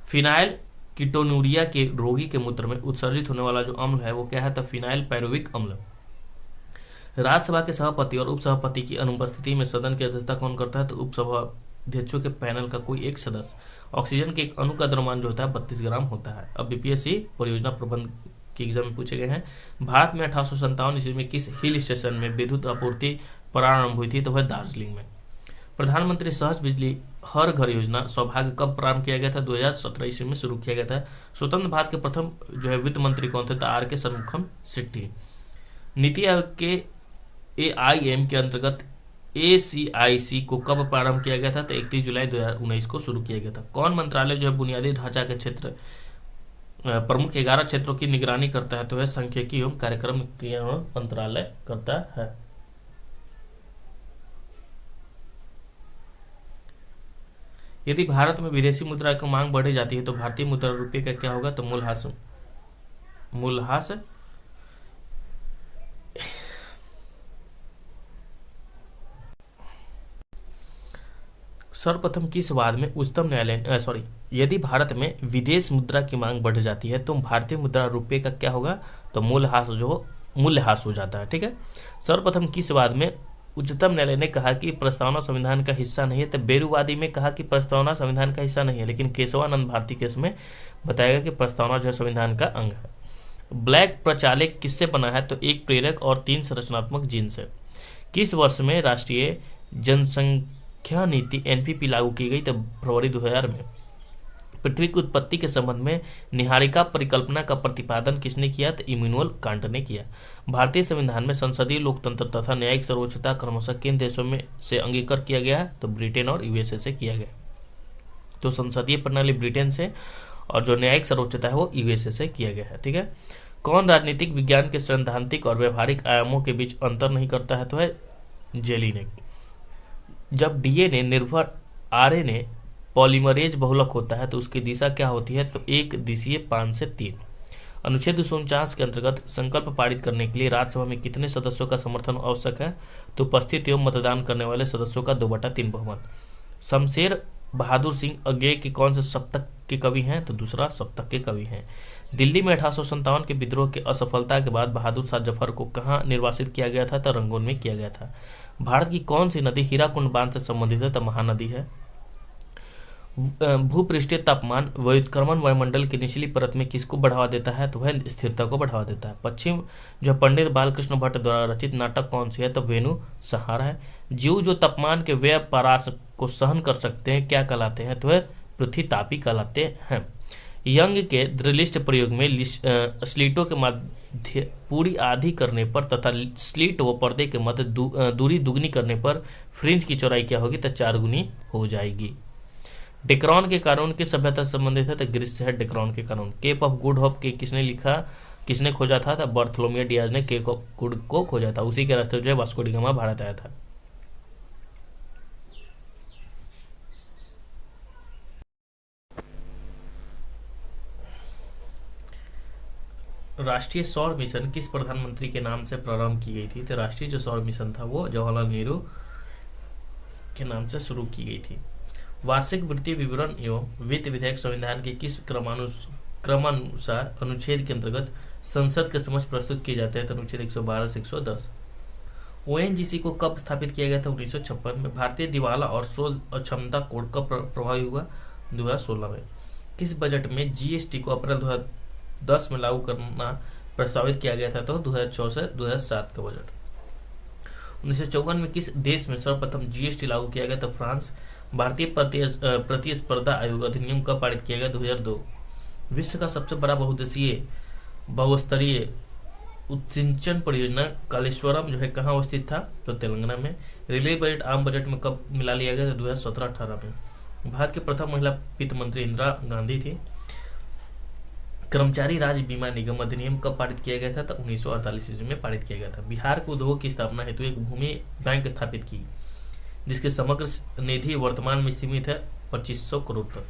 फिनाइल कीटोनुरिया के रोगी के मूत्र में उत्सर्जित होने वाला जो अम्ल है वो क्या है? तो फिनाइल पैरुविक अम्ल। राज्यसभा के सभापति और उपसभापति की अनुपस्थिति में सदन की अध्यक्षता कौन करता है? तो उपसभाध्यक्षों के पैनल का कोई एक सदस्य। ऑक्सीजन के एक अणु का द्रव्यमान जो होता है 32 ग्राम होता है। अब BPSC परियोजना प्रबंध के एग्जाम में पूछे गए हैं। भारत में 1857 ईस्वी में किस हिल स्टेशन में विद्युत आपूर्ति प्रारंभ हुई थी? तो वह दार्जिलिंग में। प्रधानमंत्री सहज बिजली हर घर योजना सौभाग्य कब प्रारंभ किया गया था? 2017 ईस्वी में शुरू किया गया था। स्वतंत्र भारत के प्रथम जो है वित्त मंत्री कौन थे? तो RK षणमुखम शेट्टी। नीति आयोग के AIM के अंतर्गत ACIC को कब प्रारंभ किया गया था? तो 31 जुलाई 2019 को शुरू किया गया था। कौन मंत्रालय जो है बुनियादी ढांचा के क्षेत्र प्रमुख 11 क्षेत्रों की निगरानी करता है? तो है सांख्यिकी एवं कार्यक्रम क्रियान्वयन मंत्रालय करता है। यदि भारत में विदेशी मुद्रा की मांग बढ़ी जाती है तो भारतीय मुद्रा रुपये का क्या होगा? तो मूल्यह्रास। सर्वप्रथम किस वाद में उच्चतम न्यायालय यदि भारत में विदेश मुद्रा की मांग बढ़ जाती है तो भारतीय मुद्रा रुपये का क्या होगा? तो मूल्यह्रास हो जाता है। ठीक है। सर्वप्रथम किस वाद में उच्चतम न्यायालय ने कहा कि प्रस्तावना संविधान का हिस्सा नहीं है? तो बेरुवादी में कहा कि प्रस्तावना संविधान का हिस्सा नहीं है, लेकिन केशवानंद भारती केस में बताएगा कि प्रस्तावना जो है संविधान का अंग है। ब्लैक प्रचालक किससे बना है? तो एक प्रेरक और 3 संरचनात्मक जीन से। किस वर्ष में राष्ट्रीय जनसंख्या नीति NPP लागू की गई? तो फरवरी 2000 में। पृथ्वी की उत्पत्ति के संबंध में निहारिका परिकल्पना का प्रतिपादन किसने किया? तो इमैनुअल कांट ने किया। भारतीय संविधान में संसदीय लोकतंत्र तथा न्यायिक सर्वोच्चता क्रमशः किन देशों में से अंगीकार किया गया है? तो ब्रिटेन और USA से किया गया। तो संसदीय प्रणाली ब्रिटेन से और जो न्यायिक सर्वोच्चता है वो USA से किया गया है। ठीक है। कौन राजनीतिक विज्ञान के सैद्धांतिक और व्यवहारिक आयामों के बीच अंतर नहीं करता है? तो है जेलिनेक। जब DNA निर्भर RNA पॉलीमरेज बहुलक होता है तो उसकी दिशा क्या होती है? तो एक दिशीय 5 से 3। अनुच्छेद 249 के अंतर्गत संकल्प पारित करने के लिए राज्यसभा में कितने सदस्यों का समर्थन आवश्यक है? तो उपस्थित एवं मतदान करने वाले सदस्यों का 2/3 बहुमत। शमशेर बहादुर सिंह अज्ञे के कौन से सप्तक के कवि हैं? तो दूसरा सप्तक के कवि हैं। दिल्ली में 1857 के विद्रोह के असफलता के बाद बहादुर शाह जफर को कहाँ निर्वासित किया गया था? तो रंगून में किया गया था। भारत की कौन सी नदी हीराकुंड बांध से संबंधित है? तो महानदी है। भूपृष्ठीय तापमान व्युत्क्रमण वायुमंडल की निचली परत में किसको बढ़ावा देता है? तो वह स्थिरता को बढ़ावा देता है। पश्चिम जो पंडित बालकृष्ण भट्ट द्वारा रचित नाटक कौन सी है? तो वेणु संहार है। जीव जो तापमान के व्यय परास को सहन कर सकते हैं क्या कहलाते हैं? तो वह पृथ्वी तापी कहलाते हैं। यंग के दृलिस्ट प्रयोग में स्लीटों के मध्य पूरी आधी करने पर तथा स्लीट व पर्दे के मध्य दूरी दुगनी करने पर फ्रिंज की चौड़ाई क्या होगी? तो 4 गुनी हो जाएगी। डेक्रान के कानून किस सभ्यता से संबंधित है? तो ग्रीस से है डेक्रान के कानून। केप ऑफ गुड होप के किसने खोजा था? तो बार्थोलोमेव डियाज ने केप ऑफ गुड को खोजा था। उसी के रास्ते जो है वास्को डी गामा भारत आया था। राष्ट्रीय सौर मिशन किस प्रधानमंत्री के नाम से प्रारंभ की गई थी? तो राष्ट्रीय जो सौर मिशन था वो जवाहरलाल नेहरू के नाम से शुरू की गई थी। वार्षिक वित्तीय विवरण एवं वित्त विधेयक संविधान के किस क्रमानुसार अनुच्छेद के अंतर्गत संसद के समक्ष प्रस्तुत किए जाते हैं? तो अनुच्छेद 112 से 110। ओएनजीसी को कब स्थापित किया गया था? 1956 में। भारतीय दिवाला और शोध अक्षमता कोड कब प्रभावी हुआ? 2016 में। किस बजट में जीएसटी को अप्रैल 2010 में लागू करना प्रस्तावित किया गया था? तो 2004 से 2007 का बजट। 1954 में किस देश में सर्वप्रथम जीएसटी लागू किया गया? तो फ्रांस। भारतीय प्रतिस्पर्धा आयोग अधिनियम कब पारित किया गया? 2002। विश्व का सबसे बड़ा बहुस्तरीय उत्सिंचन परियोजना कालेश्वरम जो है कहाँ अवस्थित था? तो तेलंगाना में। रेलवे बजट आम बजट में कब मिला लिया गया? 2017-18 में। भारत की प्रथम महिला वित्त मंत्री इंदिरा गांधी थी। कर्मचारी राज्य बीमा निगम अधिनियम कब पारित किया गया था? तो 1948 ईस्वी में पारित किया गया था। बिहार के उद्योग की स्थापना हेतु एक भूमि बैंक स्थापित की जिसके समग्र निधि वर्तमान में सीमित है 2500 करोड़ तक।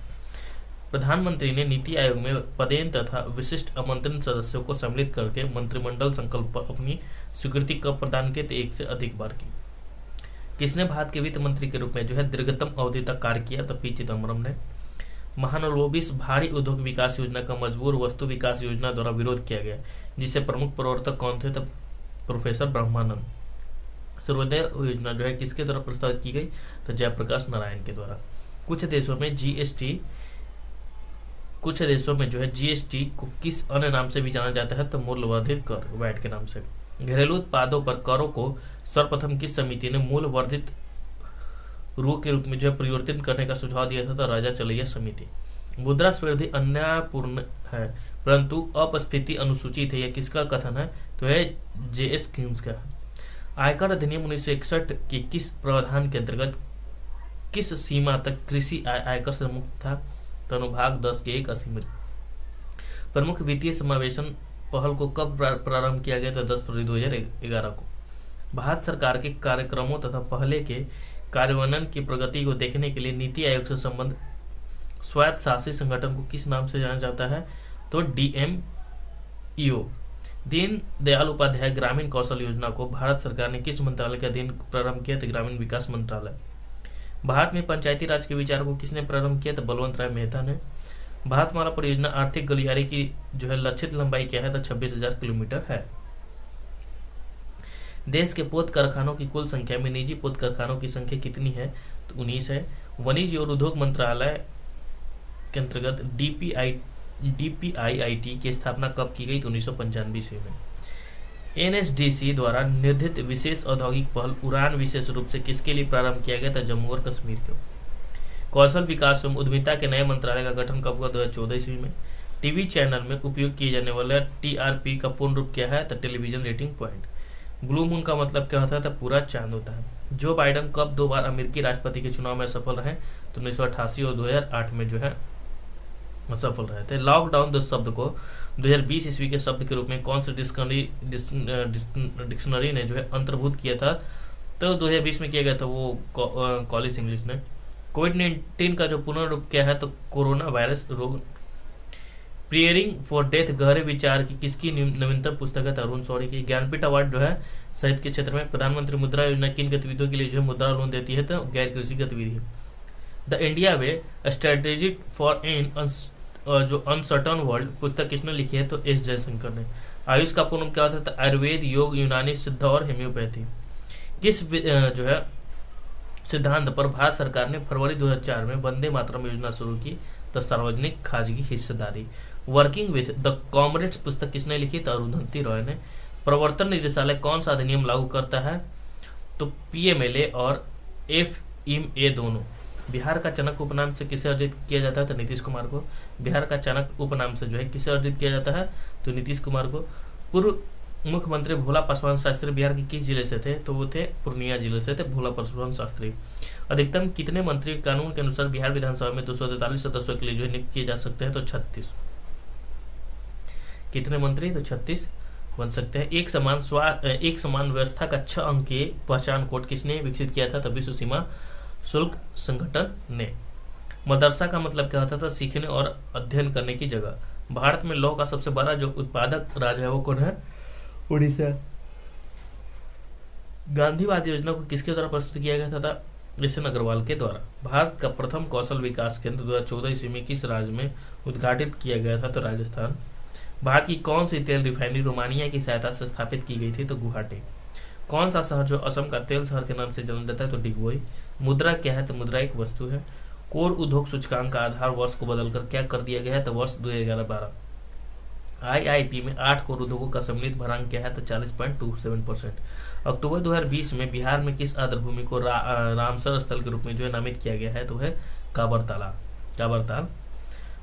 प्रधानमंत्री ने नीति आयोग में पदेन तथा विशिष्ट आमंत्रित सदस्यों को सम्मिलित करके मंत्रिमंडल संकल्प पर अपनी स्वीकृति कब प्रदान की? तो 1 से अधिक बार की। किसने भारत के वित्त मंत्री के रूप में जो है दीर्घतम अवधि तक कार्य किया? तो पी चिदम्बरम ने। महानलोबिस भारी उद्योग विकास योजना का मजबूर वस्तु विकास योजना द्वारा विरोध किया गया जिससे प्रमुख प्रवर्तक कौन थे? तो प्रोफेसर ब्रह्मानंद। सर्वोदय योजना जो है किसके द्वारा प्रस्तावित की गई? तो जयप्रकाश नारायण के द्वारा। कुछ देशों में जो है जीएसटी को किस अन्य नाम से भी जाना जाता है? तो मूल्यवर्धित कर, वैट के नाम से। घरेलू उत्पादों पर करों को सर्वप्रथम किस समिति ने मूल्य वर्धित रू के रूप में जो परिवर्तन करने का सुझाव दिया था? तो राजा चलैया समिति। मुद्रास्फीति अन्यायपूर्ण है परंतु अपस्फीति अनुसूचित है, यह किसका कथन है? तो है जेएस क्यूम्स का। आयकर अधिनियम 1961 के किस प्रावधान के अंतर्गत किस सीमा तक कृषि आयकर से मुक्त था? तो अनुभाग 10 के 1 असीमित। प्रमुख वित्तीय समावेशन पहल को कब प्रारंभ किया गया था? 10 फरवरी 2011 को। भारत सरकार के कार्यक्रमों तथा पहले के कार्यान्वयन की प्रगति को देखने के लिए नीति आयोग से संबंध स्वायत्त शासी संगठन को किस नाम से जाना जाता है? तो DMEO। दीन दयाल उपाध्याय ग्रामीण कौशल योजना को भारत सरकार ने किस मंत्रालय के अधीन प्रारंभ किया? तो ग्रामीण विकास मंत्रालय। भारत में पंचायती राज के विचार को किसने प्रारंभ किया? तो बलवंत राय मेहता ने। भारतमाला परियोजना आर्थिक गलियारे की जो है लक्षित लंबाई क्या है? तो 26,000 किलोमीटर है। देश के पोत कारखानों की कुल संख्या में निजी पोत कारखानों की संख्या कितनी है? तो 19 है। वाणिज्य और उद्योग मंत्रालय के अंतर्गत DPIIT की स्थापना कब की गई? तो 1995 ईस्वी में। NSDC द्वारा निर्धारित विशेष औद्योगिक पहल उड़ान विशेष रूप से किसके लिए प्रारंभ किया गया था? जम्मू और कश्मीर के। कौशल विकास एवं उद्यमिता के नए मंत्रालय का गठन कब हुआ? 2014 ईस्वी में। टीवी चैनल में उपयोग किए जाने वाले TRP का पूर्ण रूप क्या है? तो television rating point. Blue moon का मतलब क्या होता है? तो पूरा चांद होता है। जो बाइडन कब 2 बार अमेरिकी राष्ट्रपति के चुनाव में सफल रहे? तो 1988 और 2008 में जो है सफल रहे थे। लॉकडाउन दो शब्द को 2020 ईस्वी के शब्द के रूप में कौन सी डिक्शनरी ने जो है अंतर्भूत किया था? तो 2020 में किया गया था वो कॉलेज इंग्लिश ने। कोविड-19 का जो पूर्ण रूप क्या है? तो कोरोना वायरस रोग प्रियरिंग फॉर डेथ गहरे विचार की किसकी नवीनतम पुस्तक है? अरुण शौरी की। ज्ञानपीठ अवार्ड जो है साहित्य के क्षेत्र में। प्रधानमंत्री मुद्रा योजना किन गतिविधियों के लिए जो है मुद्रा लोन देती है? तो गैर कृषि गतिविधि। The India way strategy for an जो अनसर्टन वर्ल्ड पुस्तक किसने लिखी है? तो एस जयशंकर ने। आयुष का पूर्ण क्या होता है? आयुर्वेद, योग, यूनानी, सिद्ध और हेम्योपैथी। किस जो है सिद्धांत पर भारत सरकार ने फरवरी 2004 में वंदे मातरम योजना शुरू की? तो सार्वजनिक खाजगी हिस्सेदारी। वर्किंग विथ द कॉमरेड्स पुस्तक किसने लिखी? तो अरुंधति रॉय ने। प्रवर्तन निदेशालय कौन सा अधिनियम लागू करता है? तो पीएमएलए और एफएमए दोनों। बिहार का चाणक्य उपनाम से किसे अर्जित किया जाता है? तो नीतीश कुमार को। बिहार का चाणक्य उपनाम से जो है किसे अर्जित किया जाता है? तो नीतीश कुमार को। पूर्व मुख्यमंत्री भोला पासवान शास्त्री बिहार के किस जिले से थे? तो वो थे पूर्णिया जिले से थे भोला पासवान शास्त्री। अधिकतम कितने मंत्री कानून के अनुसार बिहार विधानसभा में 243 सदस्यों के लिए जो है नियुक्त किए जा सकते हैं? तो 36। कितने मंत्री? तो 36 बन सकते हैं। एक समान व्यवस्था का 6 अंकीय पहचान कोड किसने विकसित किया था? तो विश्व सीमा शुल्क संगठन ने। मदरसा का मतलब क्या होता था? सीखने और अध्ययन करने की जगह। भारत में लौह का सबसे बड़ा जो उत्पादक राज्य है वो कौन है? उड़ीसा। गांधीवाद योजना को किसके द्वारा प्रस्तुत किया गया था? एस एन अग्रवाल के द्वारा। भारत का प्रथम कौशल विकास केंद्र 2014 ईस्वी में किस राज्य में उद्घाटित किया गया था? तो राजस्थान। भारत की कौन सी तेल रिफाइनरी रोमानिया की सहायता से स्थापित की गई थी? तो गुवाहाटी। कौन सा शहर जो असम का तेल शहर के नाम से जाना जाता है? तो डिगबोई। मुद्रा क्या है? तो मुद्रा एक वस्तु है। कोर उद्योग सूचकांक का आधार वर्ष को बदलकर क्या कर दिया गया है? तो वर्ष 2011-12। आईआईपी में 8 कोर उद्योगों का सम्मिलित भरांक क्या है? तो 40.27%। अक्टूबर 2020 में बिहार में किस आर्द्रभूमि को रामसर स्थल के रूप में जो है नामित किया गया है? तो है काबरताल।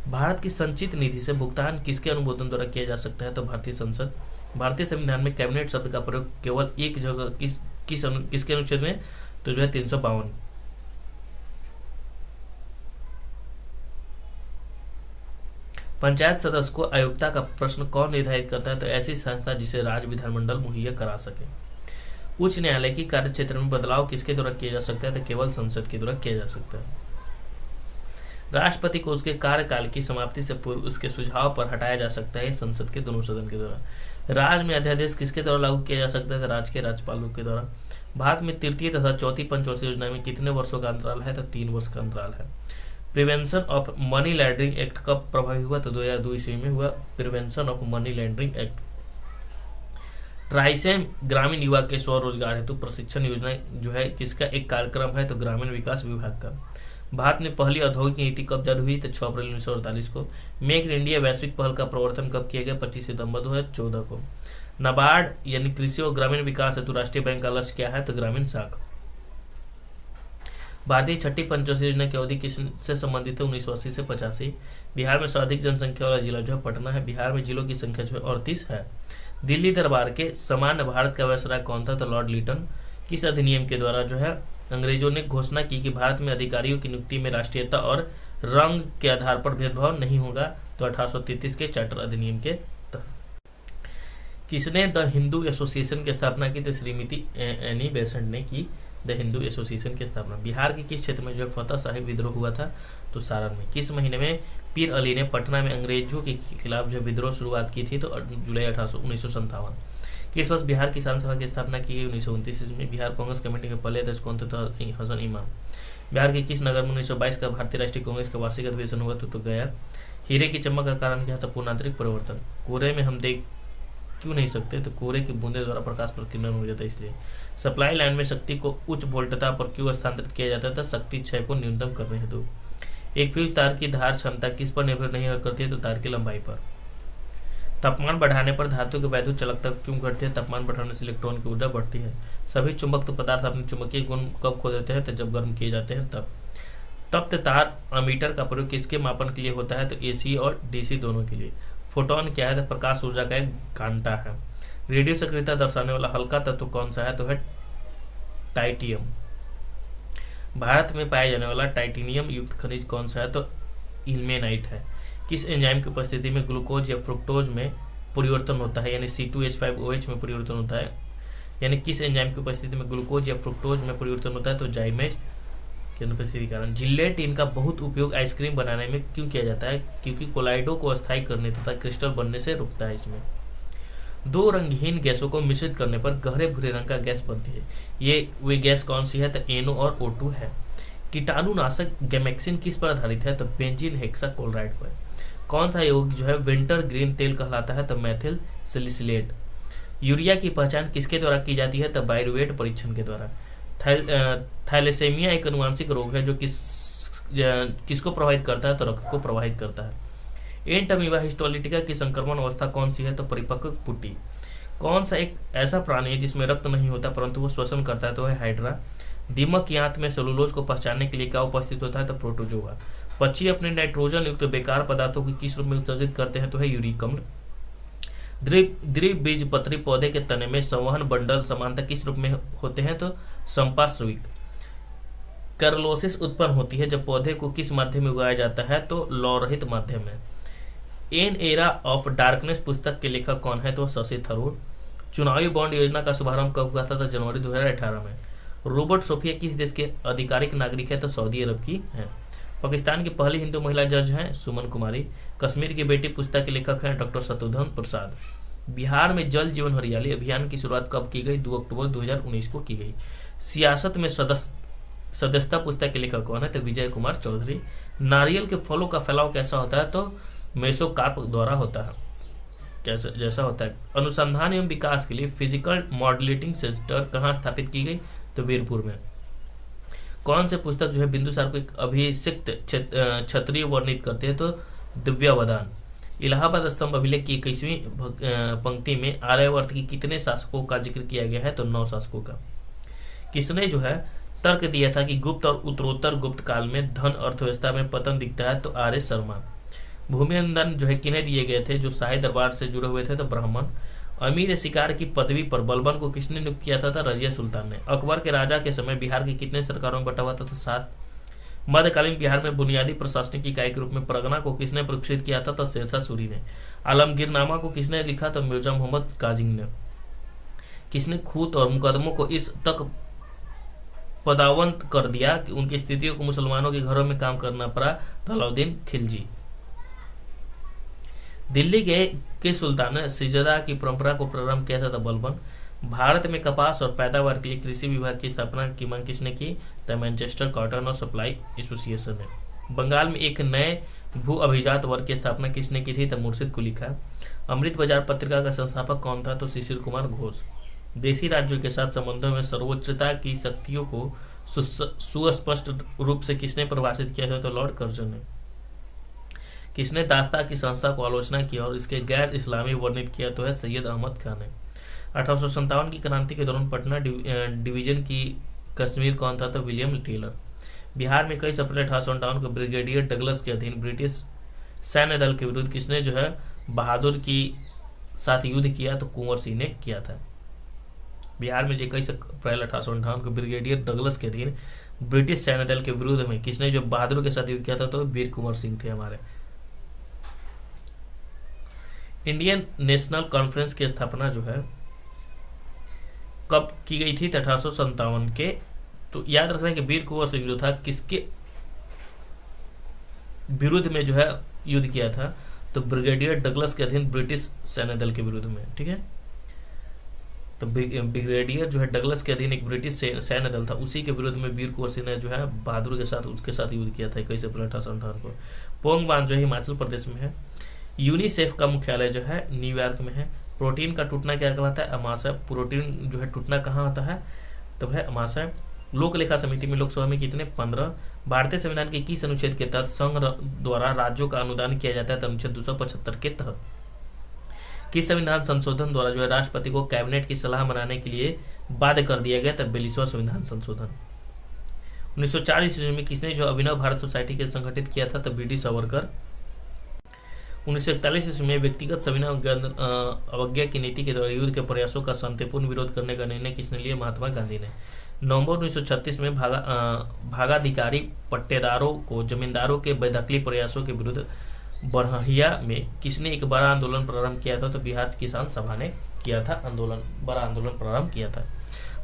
भारत की संचित निधि से भुगतान किसके अनुमोदन द्वारा किया जा सकता है? तो भारतीय संसद। भारतीय संविधान में कैबिनेट शब्द का प्रयोग केवल एक जगह किसके अनुच्छेद में? तो जो है 352। पंचायत सदस्य को आयुक्ता का प्रश्न कौन निर्धारित करता है? तो ऐसी संस्था जिसे राज्य विधानमंडल मुहैया करा सके। उच्च न्यायालय की कार्य क्षेत्र में बदलाव किसके द्वारा किया जा सकता है? तो केवल संसद के द्वारा किया जा सकता है। राष्ट्रपति को उसके कार्यकाल की समाप्ति से पूर्व उसके सुझाव पर हटाया जा सकता है संसद के दोनों सदन के द्वारा। राज्य में अध्यादेश किसके द्वारा लागू किया जा सकता है? तो राज्य के राज्यपालों के द्वारा। भारत में तृतीय तथा चौथी पंचवर्षीय योजना में कितने वर्षों का अंतराल है? तो 3 वर्ष का अंतराल है। Prevention of money laundering act कब प्रभावी हुआ? तो 2002 ईस्वी में हुआ prevention of money laundering act. TRYSEM ग्रामीण युवा के स्वरोजगार हेतु प्रशिक्षण योजना जो है किसका एक कार्यक्रम है? तो ग्रामीण विकास विभाग का। भारत में पहली औद्योगिक नीति कब जारी हुई? तो 6 अप्रैल 1948 को। मेक इन इंडिया वैश्विक पहल का प्रवर्तन कब किया गया? 25 सितंबर 2014 को। नाबार्ड यानी कृषि और ग्रामीण विकास हेतु राष्ट्रीय बैंक का लक्ष्य क्या है? तो ग्रामीण शाखा। भारतीय छठी पंचवर्षीय योजना की अवधि किससे संबंधित है? 1980 से 85। बिहार में सर्वाधिक जनसंख्या वाला जिला जो है पटना है। बिहार में जिलों की संख्या जो है 38 है। दिल्ली दरबार के सामान्य भारत का वायसराय कौन था? तो लॉर्ड लिटन। किस अधिनियम के द्वारा जो है अंग्रेजों ने घोषणा की कि भारत में अधिकारियों की नियुक्ति में राष्ट्रीयता और रंग के आधार पर भेदभाव नहीं होगा? तो 1833 के चार्टर अधिनियम के तहत। किसने द हिंदू एसोसिएशन की स्थापना की? तो श्रीमती एनी बेसेंट ने की द हिंदू एसोसिएशन की स्थापना। बिहार के किस क्षेत्र में जो फतेह साहिब विद्रोह हुआ था? तो सारण में। किस महीने में पीर अली ने पटना में अंग्रेजों के खिलाफ जो विद्रोह शुरुआत की थी? तो जुलाई 1957। किस वर्ष बिहार किसान सभा की स्थापना की गई? 1929 में। बिहार कांग्रेस कमेटी के पहले अध्यक्ष कौन थे? तो हसन इमाम। बिहार के किस नगर में 1922 का भारतीय राष्ट्रीय कांग्रेस का वार्षिक अधिवेशन हुआ? तो गया। हीरे की चमक का कारण क्या था? पूर्णांतरिक परिवर्तन। कोहरे में हम देख क्यों नहीं सकते? तो कोहरे की बूंदे द्वारा प्रकाश प्रकीर्णन हो जाता है इसलिए। सप्लाई लाइन में शक्ति को उच्च वोल्टता पर क्यों स्थानांतरित किया जाता है? शक्ति क्षय को न्यूनतम करने हेतु। एक फ्यूज तार की धार क्षमता किस पर निर्भर नहीं करती है? तो तार की लंबाई पर। तापमान बढ़ाने पर धातु की वैद्युत चालकता क्यों घटती है? तापमान बढ़ाने से इलेक्ट्रॉन की ऊर्जा बढ़ती है। सभी चुंबक पदार्थ अपने चुंबकीय गुण कब खो देते हैं? तो जब गर्म किए जाते हैं तब। तप्त तार अमीटर का प्रयोग किसके मापन के लिए होता है? तो एसी और डीसी दोनों के लिए। फोटोन क्या है? तो प्रकाश ऊर्जा का एक घंटा है। रेडियो सक्रियता दर्शाने वाला हल्का तत्व कौन सा है? तो है टाइटियम। भारत में पाया जाने वाला टाइटेनियम युक्त खनिज कौन सा है? तो इल्मेनाइट है। किस एंजाइम की उपस्थिति में ग्लूकोज या फ्रुक्टोज में परिवर्तन होता है? यानी C2H5OH में परिवर्तन होता है। यानी किस एंजाइम की उपस्थिति में ग्लूकोज या फ्रुक्टोज में परिवर्तन होता है? तो जाइमेज की अनुपस्थिति के कारण। जिलेट इनका बहुत उपयोग आइसक्रीम बनाने में क्यों किया जाता है? क्योंकि कोलाइडो को अस्थायी करने तथा क्रिस्टल बनने से रोकता है। इसमें दो रंगहीन गैसों को मिश्रित करने पर गहरे भूरे रंग का गैस बनती है। ये वे गैस कौन सी है? तो NO और O2 है। कीटाणुनाशक गैमेक्सिन किस पर आधारित है? तो बेंजीन हेक्साक्लोराइड पर। कौन सा यौगिक जो है विंटर ग्रीन तेल कहलाता है? तो मैथिल सैलिसिलेट। यूरिया की पहचान किसके द्वारा की जाती है? तो बायरुवेट परीक्षण के द्वारा। थैलेसेमिया एक अनुवांशिक रोग है जो किसको प्रभावित करता है? तो रक्त को प्रभावित करता है। एंटमीबा हिस्टोलिटिका की संक्रमण अवस्था कौन सी है? तो परिपक्व पुट्टी। कौन सा एक ऐसा प्राणी है जिसमें रक्त नहीं होता परंतु वो श्वसन करता है? तो है हाइड्रा। दीमक की आंत में सेलुलोज को पहचानने के लिए क्या उपस्थित होता है? तो प्रोटोजोआ। पक्षी अपने नाइट्रोजन युक्त बेकार पदार्थों को किस रूप में उत्सर्जित करते हैं? तो है यूरिक अम्ल। द्विबीजपत्री पौधे के तने में संवहन बंडल समानता किस रूप में होते हैं? तो संपार्श्विक। कैरोलोसिस उत्पन्न होती है जब पौधे को किस माध्यम में उगाया जाता है? तो लौ रहित माध्यम में। एन एरा ऑफ डार्कनेस पुस्तक के लेखक कौन है? तो शशि थरूर। चुनावी बॉन्ड योजना का शुभारंभ कब हुआ था? तो जनवरी 2018 में। रोबर्ट सोफिया किस देश के आधिकारिक नागरिक है? तो सऊदी अरब की है। पाकिस्तान की पहली हिंदू महिला जज हैं सुमन कुमारी। कश्मीर की बेटी पुस्तक के लेखक हैं डॉक्टर शत्रुघ्न प्रसाद। बिहार में जल जीवन हरियाली अभियान की शुरुआत कब की गई? 2 अक्टूबर 2019 को की गई। सियासत में सदस्यता पुस्तक के लेखक कौन है? तो विजय कुमार चौधरी। नारियल के फलों का फैलाव कैसा होता है? तो मेसोकार्प द्वारा होता है। कैसे जैसा होता है। अनुसंधान एवं विकास के लिए फिजिकल मॉडलेटिंग सेंटर कहाँ स्थापित की गई? तो वीरपुर में। कौन से पुस्तक जो है बिंदुसार को एक अभिषिक्त क्षत्रिय वर्णित करते हैं? तो दिव्यावदान। इलाहाबाद स्तंभ अभिलेख की 21वीं पंक्ति में आर्यावर्त की कितने शासकों का जिक्र किया गया है? तो 9 शासकों का। किसने जो है तर्क दिया था कि गुप्त और उत्तरोत्तर गुप्त काल में धन अर्थव्यवस्था में पतन दिखता है? तो आर्य शर्मा। भूमि अनुदान जो है किन्हें दिए गए थे जो शाही दरबार से जुड़े हुए थे? तो ब्राह्मण। अमीर शिकार की पदवी पर बलबन को किसने नियुक्त किया था? रजिया सुल्तान ने। अकबर के राजा के समय बिहार के कितने सरकारों में बटा हुआ था? तो 7। मध्यकालीन बिहार में बुनियादी प्रशासनिक इकाई के रूप में परगना को किसने प्रक्षित किया था? तो शेरशाह सूरी ने। आलमगीरनामा को किसने लिखा? तो मिर्जा मोहम्मद काजिम ने। किसने खूत और मुकदमों को इस तक पदावंत कर दिया कि उनकी स्थितियों को मुसलमानों के घरों में काम करना पड़ा? तो अलाउद्दीन खिलजी। दिल्ली के सुल्तान ने सिजदा की परंपरा को प्रारंभ किया था? तो बलबन। भारत में कपास और पैदावार के लिए कृषि विभाग की स्थापना की मांग किसने की? तो मैनचेस्टर कॉटन और सप्लाई एसोसिएशन ने। बंगाल में एक नए भू अभिजात वर्ग की स्थापना किसने की थी? तो मुर्शिद कुली खां। अमृत बाजार पत्रिका का संस्थापक कौन था? तो शिशिर कुमार घोष। देशी राज्यों के साथ संबंधों में सर्वोच्चता की शक्तियों को सुस्पष्ट रूप से किसने परिभाषित किया था? तो लॉर्ड कर्जन ने। किसने दास्ता की संस्था को आलोचना की और इसके गैर इस्लामी वर्णित किया? तो है सैयद अहमद खान ने। 1857 की क्रांति के दौरान पटना डिवीजन की कश्मीर कौन था? तो विलियम टेलर। बिहार में 21 अप्रैल 1858 को ब्रिगेडियर डगलस के अधीन ब्रिटिश सैन्य दल के विरुद्ध किसने जो है बहादुर की साथ युद्ध किया? तो कुंवर सिंह ने किया था। बिहार में 21 अप्रैल 1858 को ब्रिगेडियर डगलस के अधीन ब्रिटिश सैन्य दल के विरुद्ध में किसने जो बहादुर के साथ युद्ध किया था? तो वीर कुंवर सिंह थे हमारे। इंडियन नेशनल कॉन्फ्रेंस की स्थापना जो है कब की गई थी? 1857 के। तो याद रखना है कि वीर कुंवर सिंह जो था किसके विरुद्ध में जो है युद्ध किया था? तो ब्रिगेडियर डगलस के अधीन ब्रिटिश सैन्य दल के विरुद्ध में। ठीक है, तो ब्रिगेडियर जो है डगलस के अधीन एक ब्रिटिश सैन्य दल था, उसी के विरुद्ध में वीर कुंवर सिंह ने जो है बहादुर के साथ उसके साथ युद्ध किया था 21 अप्रैल 1858 को। पोंग बांध जो है हिमाचल प्रदेश में है। यूनिसेफ का मुख्यालय जो है न्यूयॉर्क में है। प्रोटीन का टूटना क्या कहलाता है? अमाशय। प्रोटीन जो है टूटना कहाँ होता है? तो है अमाशय। लोक लेखा समिति में लोकसभा में कितने? 15। भारतीय संविधान के किस अनुच्छेद के तहत संघ द्वारा राज्यों का अनुदान किया जाता है? तो अनुच्छेद 275 के तहत। किस संविधान संशोधन द्वारा जो है राष्ट्रपति को कैबिनेट की सलाह बनाने के लिए बाध्य कर दिया गया? तब 42वां संविधान संशोधन। 1940 ईस्वी में किसने जो अभिनव भारत सोसाइटी के संगठित किया था? तब बी.डी. सावरकर। 1941 ईस्वी में व्यक्तिगत सविनय अवज्ञा की नीति के द्वारा युद्ध के प्रयासों का शांतिपूर्ण विरोध करने का निर्णय किसने लिया? महात्मा गांधी ने। नवंबर 1936 में भागाधिकारी पट्टेदारों को जमींदारों के बेदखली प्रयासों के विरुद्ध बरहिया में किसने एक बड़ा आंदोलन प्रारंभ किया था? तो बिहार किसान सभा ने किया था आंदोलन, बड़ा आंदोलन प्रारंभ किया था।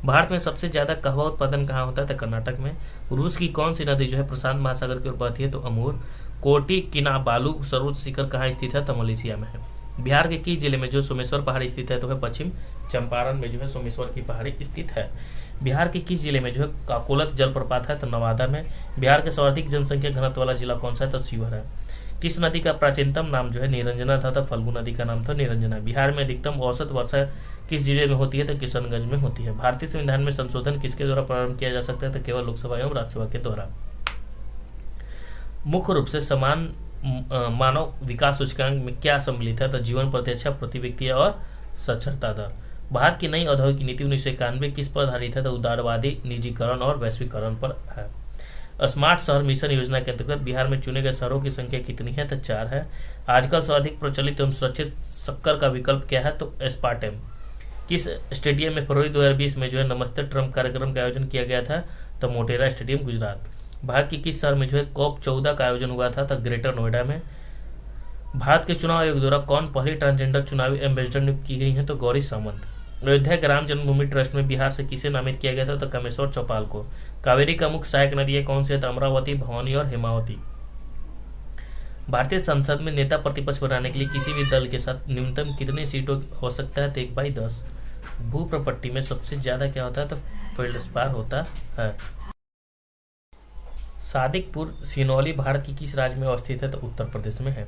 भारत में सबसे ज्यादा कहवा उत्पादन कहाँ होता है? तो कर्नाटक में। रूस की कौन सी नदी जो है प्रशांत महासागर की ओर बहती है? तो अमूर। कोटी किनाबालू सर्वोच्च शिखर कहाँ स्थित है? तो मलेशिया में है। बिहार के किस जिले में जो सोमेश्वर पहाड़ी स्थित है? तो है पश्चिम चंपारण में जो है सोमेश्वर की पहाड़ी स्थित है। बिहार के किस जिले में जो है काकोलत जलप्रपात है? तो नवादा में। बिहार का सर्वाधिक जनसंख्या घनत्व वाला जिला कौन सा है? तो शिवहर है। किस नदी का प्राचीनतम नाम जो है निरंजना था? तो फल्गु नदी का नाम था निरंजना। बिहार में अधिकतम औसत वर्षा किस जिले में होती है? तो किशनगंज में होती है। भारतीय संविधान में संशोधन किसके द्वारा प्रारंभ किया जा सकता है? तो केवल लोकसभा एवं राज्यसभा के द्वारा। मुख्य रूप से समान मानव विकास सूचकांक में क्या सम्मिलित है? तो जीवन प्रतिरक्षा, प्रति व्यक्ति और साक्षरता दर। भारत की नई औद्योगिक नीति 1991 किस पर आधारित है? तो उदारवादी निजीकरण और वैश्वीकरण पर है। स्मार्ट शहर मिशन योजना के अंतर्गत बिहार में चुने गए शहरों की संख्या कितनी है? तो 4 है। आजकल सर्वाधिक प्रचलित एवं सुरक्षित शक्कर का विकल्प क्या है? तो एस्पार्टेम। किस स्टेडियम में फरवरी 2020 में जो है नमस्ते ट्रम्प कार्यक्रम का आयोजन किया गया था? तो मोटेरा स्टेडियम, गुजरात। भारत के किस शहर में जो है COP 14 का आयोजन हुआ था? तो ग्रेटर नोएडा में। भारत के चुनाव आयोग द्वारा कौन पहली ट्रांसजेंडर चुनावी एम्बेसडर नियुक्त की गई है? तो गौरी सावंत। अयोध्या ग्राम जन्मभूमि ट्रस्ट में बिहार से किसे नामित किया गया था? तो कामेश्वर चौपाल को। कावेरी का मुख्य सहायक नदी कौन सी है? तो अमरावती, भवानी और हेमावती। भारतीय संसद में नेता प्रतिपक्ष बनाने के लिए किसी भी दल के साथ न्यूनतम कितनी सीटों की आवश्यकता है? तो 1/10। भू प्रॉपर्टी में सबसे ज्यादा क्या होता है? तो फेल्डस्पार होता है। सादिकपुर सिनौली भारत की किस राज्य में अवस्थित है? तो उत्तर प्रदेश में है।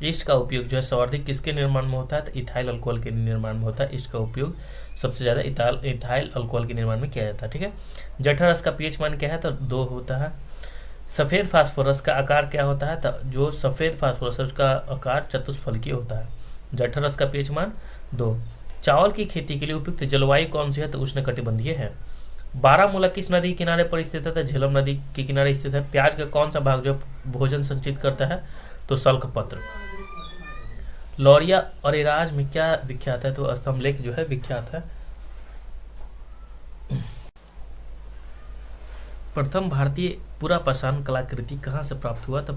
ईस्ट का उपयोग जो है सर्वाधिक किसके निर्माण में होता है? तो इथाइल अल्कोहल के निर्माण में होता है। ईस्ट का उपयोग सबसे ज्यादा इथाइल अल्कोहल के निर्माण में किया जाता है। ठीक है। जठरस का पीएच मान क्या है? तो 2 होता है। सफेद फास्फोरस का आकार क्या होता है? तो जो सफेद फास्फोरस है उसका आकार चतुष्फलकीय होता है। जठरस का पीएच मान 2। चावल की खेती के लिए उपयुक्त जलवायु कौन सी है? तो उष्णकटिबंधीय है। बारामूला किस नदी के किनारे पर स्थित है? तो झेलम नदी के किनारे स्थित है। प्याज का कौन सा भाग जो भोजन संचित करता है? तो सल्कपत्र। लौरिया और इराज में क्या विख्यात है? तो स्तंभलेख जो है विख्यात है। प्रथम भारतीय पुरापाषाण कलाकृति कहाँ से प्राप्त हुआ? तो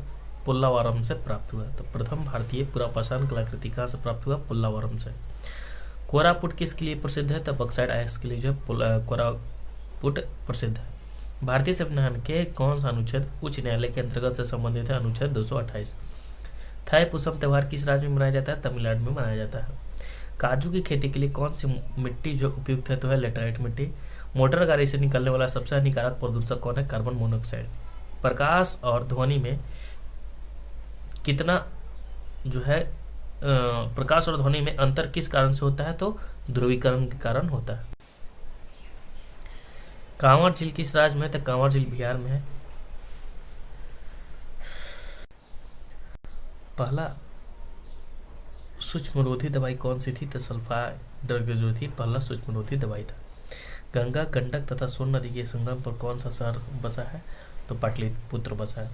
पुल्लावारम से प्राप्त हुआ। तो प्रथम भारतीय पुरापाषाण कलाकृति कहाँ से प्राप्त हुआ? पुल्लावारम से। कोरापुट किसके लिए प्रसिद्ध है? तो बक्साइट आयस्क के लिए जो है कोरापुट प्रसिद्ध है। भारतीय संविधान के कौन सा अनुच्छेद उच्च न्यायालय के अंतर्गत से संबंधित है? अनुच्छेद 228। थाईपुसम त्योहार किस राज्य में मनाया जाता है? तमिलनाडु में मनाया जाता है। काजू की खेती के लिए कौन सी मिट्टी जो उपयुक्त है? तो है लेटराइट मिट्टी। मोटर गाड़ी से निकलने वाला सबसे हानिकारक प्रदूषक कौन है? Carbon monoxide. प्रकाश और ध्वनि में कितना जो है प्रकाश और ध्वनि में अंतर किस कारण से होता है? तो ध्रुवीकरण के कारण होता है। कांवर झील किस राज्य में है? तो कांवर झील बिहार में है। पहला सूक्ष्मरोधी दवाई कौन सी थी? तो सल्फा ड्रग जो थी पहला सूक्ष्मरोधी दवाई था। गंगा, गंडक तथा सोन नदी के संगम पर कौन सा शहर बसा है? तो पाटलिपुत्र बसा है।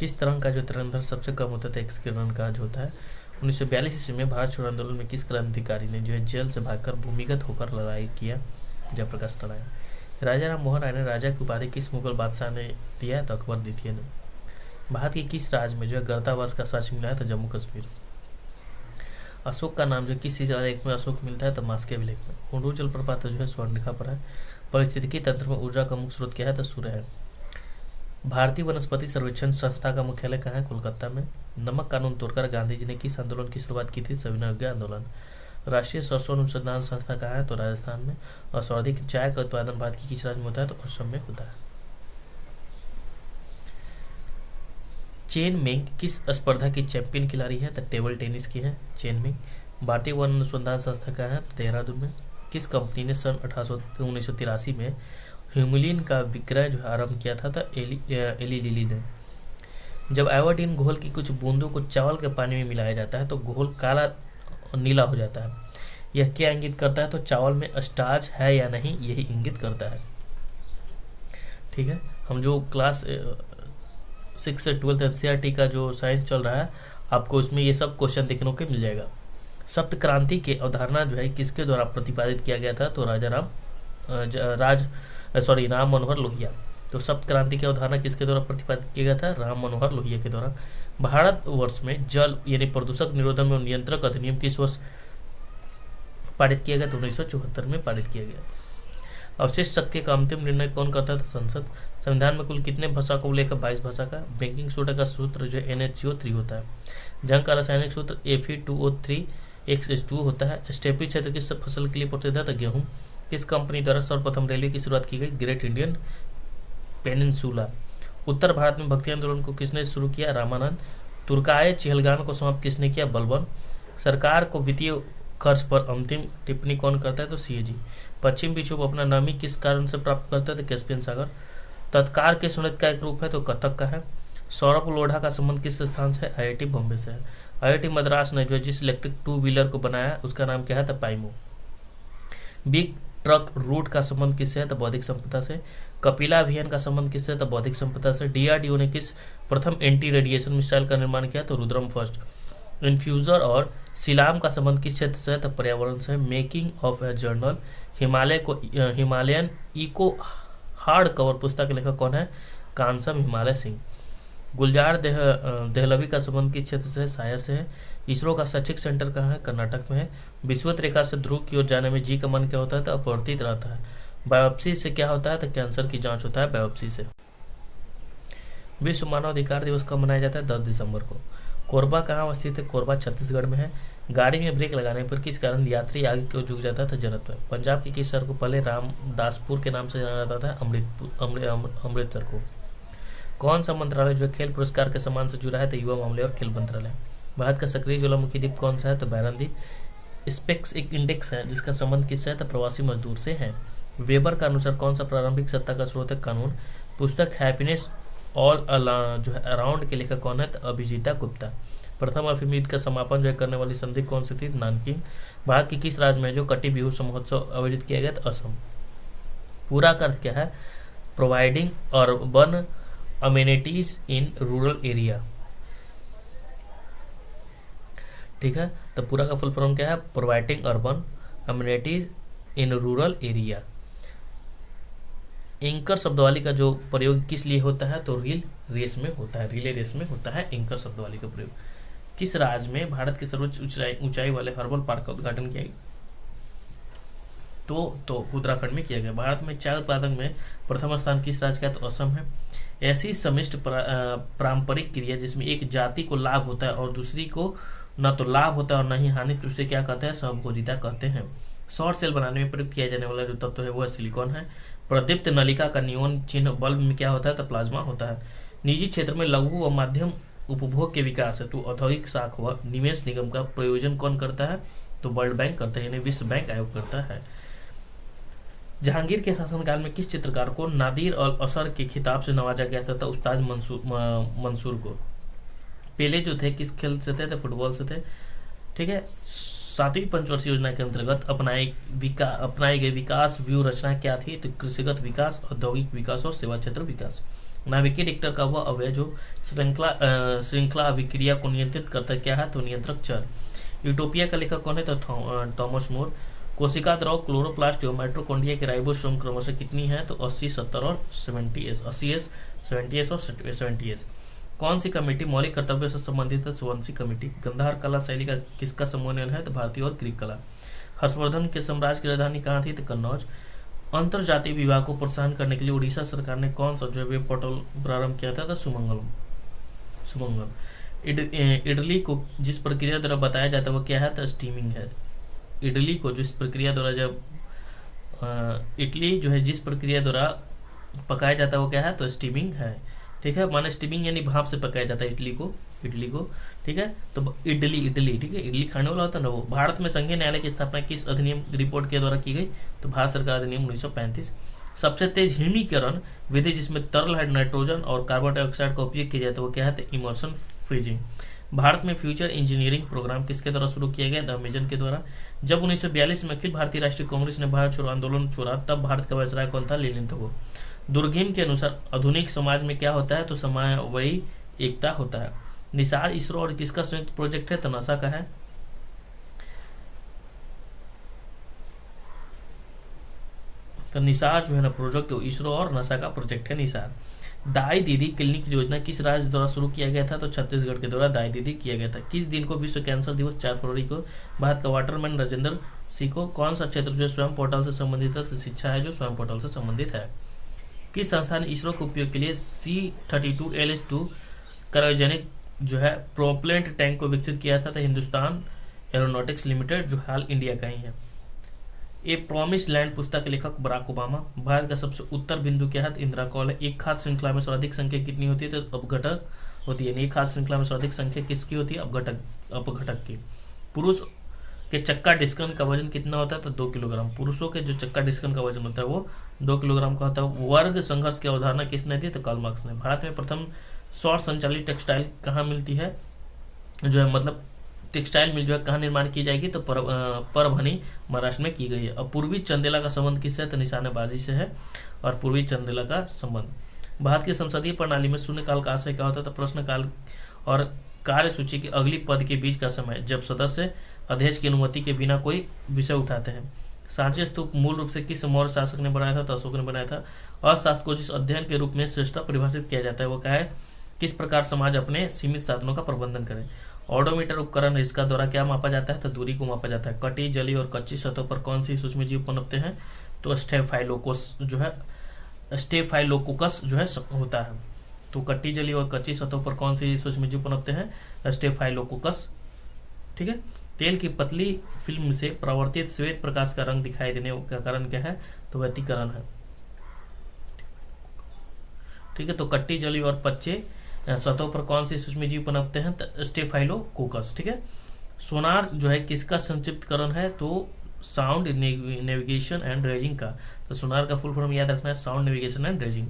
किस तरह का जो तरंगधर सबसे कम होता था? एक्स किरण का जो होता है। 1942 ईस्वी में भारत छोड़ो आंदोलन में किस क्रांतिकारी ने जो है जेल से भागकर भूमिगत होकर लड़ाई किया? जयप्रकाश नारायण। राजा राम मोहन राय ने राजा की उपाधि किस मुगल बादशाह ने दिया? तो अकबर द्वितीय ने। भारत के किस राज्य में जो है गर्तावर्ष का साक्ष्य मिला है? तो जम्मू कश्मीर। अशोक का नाम जो किस शिलालेख में अशोक मिलता है? तो मास्के लेख में। हुडू जलप्रपात जो है स्वर्णरेखा पर है। पारिस्थितिकी तंत्र में ऊर्जा का मुख्य स्रोत क्या है? तो सूर्य है। भारतीय वनस्पति सर्वेक्षण संस्था का मुख्यालय कहाँ है? कोलकाता में। नमक कानून तोड़कर गांधी जी ने किस आंदोलन की शुरुआत की थी? सविनय अवज्ञा आंदोलन। राष्ट्रीय सरसों अनुसंधान संस्था कहाँ है? तो राजस्थान में। और सर्वाधिक चाय का उत्पादन भारत की किस राज्य में होता है? तो असम में होता है। चेन मिंग किस स्पर्धा की चैंपियन खिलाड़ी है? तो टेबल टेनिस की है चेन मिंग। भारतीय वन अनुसंधान संस्था का है? देहरादून में। किस कंपनी ने सन 1983 में ह्यूमुलिन का विक्रय जो आरंभ किया था? तो एली लिली ने। जब आयोडीन घोल की कुछ बूंदों को चावल के पानी में मिलाया जाता है तो घोल काला और नीला हो जाता है। यह क्या इंगित करता है? तो चावल में स्टार्च है या नहीं, यही इंगित करता है। ठीक है। हम जो क्लास 6 से 12 एनसीईआरटी का जो साइंस चल रहा है आपको उसमें ये सब क्वेश्चन देखने को मिल जाएगा। सप्त क्रांति की अवधारणा जो है किसके द्वारा प्रतिपादित किया गया था? तो राम मनोहर लोहिया। तो सप्त क्रांति की अवधारणा किसके द्वारा प्रतिपादित किया गया था? राम मनोहर लोहिया के द्वारा। भारतवर्ष में जल यानी प्रदूषक निरोधन एवं नियंत्रक अधिनियम किस वर्ष पारित किया गया? तो 1974 में पारित किया गया। अवशिष्ट शक्ति का अंतिम निर्णय कौन करता है? तो संसद। संविधान में कुल कितने भाषा को लेकर? 22 भाषा का। बैंकिंग सोडा का सूत्र जो है NaCO3 होता है। जंग का रासायनिक सूत्र Fe2O3X2 होता है। स्टेपी क्षेत्र किस फसल के लिए प्रसिद्ध है? तो गेहूं। किस कंपनी द्वारा सर्वप्रथम रेलवे की शुरुआत की गई? Great Indian Peninsula. उत्तर भारत में भक्ति आंदोलन को किसने शुरू किया? रामानंद। तुर्काए चहलगान को समाप्त किसने किया? बलबन। सरकार को वित्तीय खर्च पर अंतिम टिप्पणी कौन करता है? तो CAG। पश्चिम विक्षोभ अपना नमी किस कारण से प्राप्त करता है? तो कैस्पियन सागर। तत्कार के नृत्य का एक रूप है? तो कथक का है। सौरभ लोढ़ा का संबंध किस स्थान से? IIT बॉम्बे से है। IIT मद्रास ने जो जिस इलेक्ट्रिक 2 व्हीलर को बनाया उसका नाम क्या है? तो पाइमो। बिग ट्रक रूट का संबंध किससे है? तो बौद्धिक संपदा से। कपिला अभियान का संबंध किससे है? तो बौद्धिक संपदा से। DRDO ने किस प्रथम एंटी रेडिएशन मिसाइल का निर्माण किया? तो रुद्रम फर्स्ट। इन्फ्यूजर और सिलाम का संबंध किस क्षेत्र से है? तो पर्यावरण से। Making of a journal. Himalayan eco hard cover पुस्तक के लेखक कौन है? कांसम हिमालय सिंह। गुलजार देहलवी का संबंध किस क्षेत्र से है? शायर से है। इसरो का शैक्षिक सेंटर कहाँ है? कर्नाटक में है। विषुवत रेखा से ध्रुव की ओर जाने में जी का मन क्या होता है? तो अपवर्तित रहता है। बायोप्सी से क्या होता है? तो कैंसर की जांच होता है बायोप्सी से। विश्व मानव अधिकार दिवस कब मनाया जाता है? 10 दिसंबर को। कोरबा कहाँ स्थित है? कोरबा छत्तीसगढ़ में है। गाड़ी में ब्रेक लगाने पर किस कारण यात्री आगे क्यों झुक जाता था? जरूरत में। पंजाब के किस शहर को पहले रामदासपुर के नाम से जाना जाता था? अमृतसर को। कौन सा मंत्रालय जो खेल पुरस्कार के सम्मान से जुड़ा है? तो युवा मामले और खेल मंत्रालय। भारत का सक्रिय ज्वालामुखी द्वीप कौन सा है? तो बैरन द्वीप। स्पेक्स एक इंडेक्स है जिसका संबंध किससे है? तो प्रवासी मजदूर से है। वेबर का अनुसार कौन सा प्रारंभिक सत्ता का स्रोत है? कानून। पुस्तक हैप्पीनेस ऑल जो है अराउंड के लेखक कौन है? तो अभिजीता गुप्ता। प्रथम अफीम युद्ध का समापन जो करने वाली संधि कौन सी थी? नानकिंग। भारत के किस राज्य में जो कटी बिहू महोत्सव आयोजित किया गया? तो असम। पूरा का अर्थ क्या है? Providing urban amenities in rural area. ठीक है, तो पूरा का फुल फॉर्म क्या है? Providing urban amenities in rural area. Anchor शब्दवाली का जो प्रयोग किस लिए होता है? तो रिले रेस में होता है एंकर शब्दवाली का प्रयोग। किस राज्य में भारत के सर्वोच्च ऊंचाई वाले हर्बल पार्क का उद्घाटन किया गया? तो उत्तराखंड में किया गया। भारत में चाय उत्पादन में प्रथम स्थान किस राज्य का है? तो असम है। ऐसी समिष्ट पारंपरिक क्रिया जिसमें एक जाति को लाभ होता है और दूसरी को न तो लाभ होता है और न ही हानि, तो उसे क्या कहते हैं? समभोजिता कहते हैं। सौर सेल बनाने में प्रयुक्त किया जाने वाला जो तत्व है वह सिलिकॉन है। प्रदीप्त नलिका का नियोन चिन्ह बल्ब में क्या होता है? तो प्लाज्मा होता है। निजी क्षेत्र में लघु व मध्यम उपभोग के विकास हेतु औद्योगिक शाख व निवेश निगम का प्रयोजन कौन करता है? तो वर्ल्ड बैंक करता है, यानी विश्व बैंक आयोग करता है। जहांगीर के शासनकाल में किस चित्रकार को नादिर और असर के खिताब से नवाजा गया था? तो उस्ताद मंसूर को। पेले जो थे किस खेल से थे? तो फुटबॉल से थे। ठीक है, 7वीं पंचवर्षीय योजना के अंतर्गत अपनाई गई विकास व्यू रचना क्या थी? तो कृषिगत विकास, औद्योगिक विकास और सेवा क्षेत्र विकास। नाभिकीय रिक्टर का वह अवयव जो श्रृंखला अभिक्रिया को नियंत्रित करता क्या है? तो नियंत्रक चर। यूटोपिया का लेखक कौन है? तो थॉमस मोर। कोशिका द्रव, क्लोरोप्लास्ट और माइटोकॉन्ड्रिया के राइबोसोम क्रमशः कितनी है? तो 80, 70 और 70s। 80s, 70s और 70s। कौन सी कमेटी मौलिक कर्तव्यों से संबंधित है? सुवंशी कमेटी। गंधार कला शैली का किसका समन्वय है? तो भारतीय और ग्रीक कला। हर्षवर्धन के साम्राज्य की राजधानी कहाँ थी? तो कन्नौज। अंतर जातीय विवाह को प्रोत्साहन करने के लिए उड़ीसा सरकार ने कौन सा जो वेब पोर्टल प्रारंभ किया था? तो सुमंगल। इडली को जिस प्रक्रिया द्वारा बताया जाता है वो क्या है? तो स्टीमिंग है। इडली को जिस प्रक्रिया द्वारा इडली जो है जिस प्रक्रिया द्वारा पकाया जाता है वो क्या है? तो स्टीमिंग है। ठीक है, माने स्टीमिंग यानी भाप से पकाया जाता है इडली को। ठीक है, तो इडली ठीक है, इडली खाने वाला होता है ना वो। भारत में संघीय न्यायालय की स्थापना किस अधिनियम रिपोर्ट के द्वारा की गई? तो भारत सरकार अधिनियम 1935। सबसे तेज हिमीकरण विधि जिसमें तरल नाइट्रोजन और कार्बन डाइऑक्साइड का उपयोग किया जाता है वो क्या है? तो इमर्सन फ्रीजिंग। भारत में फ्यूचर इंजीनियरिंग प्रोग्राम किसके द्वारा शुरू किया गया? द अमेजन के द्वारा। जब 1942 में अखिल भारतीय राष्ट्रीय कांग्रेस ने भारत छोड़ो आंदोलन छोड़ा तब भारत का वायसराय कौन था? लेनिन था वो। दुर्गेम के अनुसार आधुनिक समाज में क्या होता है? तो समन्वयी एकता होता है। निसार इसरो और किसका संयुक्त प्रोजेक्ट है? तो नासा का है। तो निसार जो है ना प्रोजेक्ट इसरो और नासा का प्रोजेक्ट है निसार। दाई दीदी क्लिनिक योजना किस राज्य द्वारा शुरू किया गया था? तो छत्तीसगढ़ के द्वारा दाई दीदी किया गया था। किस दिन को विश्व कैंसर दिवस? 4 फरवरी को। भारत का वाटरमैन राजेंद्र सीखो। कौन सा क्षेत्र जो है स्वयं पोर्टल से संबंधित है? तो शिक्षा है जो स्वयं पोर्टल से संबंधित है। किस संस्था ने इसरो के उपयोग के लिए C-32LH-2 क्रायोजेनिक जो है प्रोपेलेंट टैंक को विकसित किया था? तो हिंदुस्तान एरोनॉटिक्स लिमिटेड, जो हाल इंडिया का ही है। ए प्रॉमिस लैंड पुस्तक के लेखक बराक ओबामा। भारत का सबसे उत्तर बिंदु क्या है? तो इंदिरा कॉल है। एक खाद्य श्रृंखला में सर्वाधिक संख्या कितनी होती है? तो अपघटक होती है। एक खाद्य श्रृंखला में सर्वाधिक संख्या किसकी होती है? अपघटक की। पुरुष के चक्का डिस्कन का वजन कितना होता है? तो 2 किलोग्राम। पुरुषों के जो चक्का डिस्कन का वजन होता है वो 2 किलोग्राम का होता है। वर्ग संघर्ष की अवधारणा किसने दी? तो कार्ल मार्क्स ने। भारत में प्रथम सौर संचालित टेक्सटाइल कहाँ मिलती है? जो है मतलब टेक्सटाइल मिल जो है कहाँ निर्माण की जाएगी? तो परभनी महाराष्ट्र में की गई है। और पूर्वी चंदेला का संबंध किससे है? तो निशानेबाजी से है। और पूर्वी चंदेला का संबंध। भारत की संसदीय प्रणाली में शून्यकाल का आशय क्या होता है? तो प्रश्नकाल और कार्यसूची की अगली पद के बीच का समय, जब सदस्य अध्यक्ष की अनुमति के बिना कोई विषय उठाते हैं। सांची स्तूप मूल रूप से किस मौर्य शासक ने बनाया था? तो अशोक ने बनाया था। अर्थशास्त्र को जिस अध्ययन के रूप में श्रेष्ठता परिभाषित किया जाता है वो क्या है? किस प्रकार समाज अपने सीमित साधनों का प्रबंधन करे। ऑडोमीटर उपकरण, इसका द्वारा क्या मापा जाता है? तो दूरी को मापा जाता है। कटी, जली और कच्ची सतहों पर कौन सी सूक्ष्म जीव पनपते हैं? तो स्टेफाइलोकोकस जो है होता है। तो कट्टी, जली और कच्ची सतहों पर कौन सी सूक्ष्म जीव पनपते हैं? स्टेफाइलोकोकस। ठीक है। तेल की पतली फिल्म से परावर्तित श्वेत प्रकाश का रंग दिखाई देने का कारण क्या है? तो व्यतिकरण है। ठीक है। तो कट्टी, जली और कच्चे सतहों पर कौन से सूक्ष्म जीव पनपते हैं? तो स्टेफाइलोकोकस। ठीक है। सोनार जो है किसका संक्षिप्तकरण है? तो साउंड नेविगेशन एंड रेजिंग का। तो सोनार का फुल फॉर्म याद रखना है, sound navigation and raising.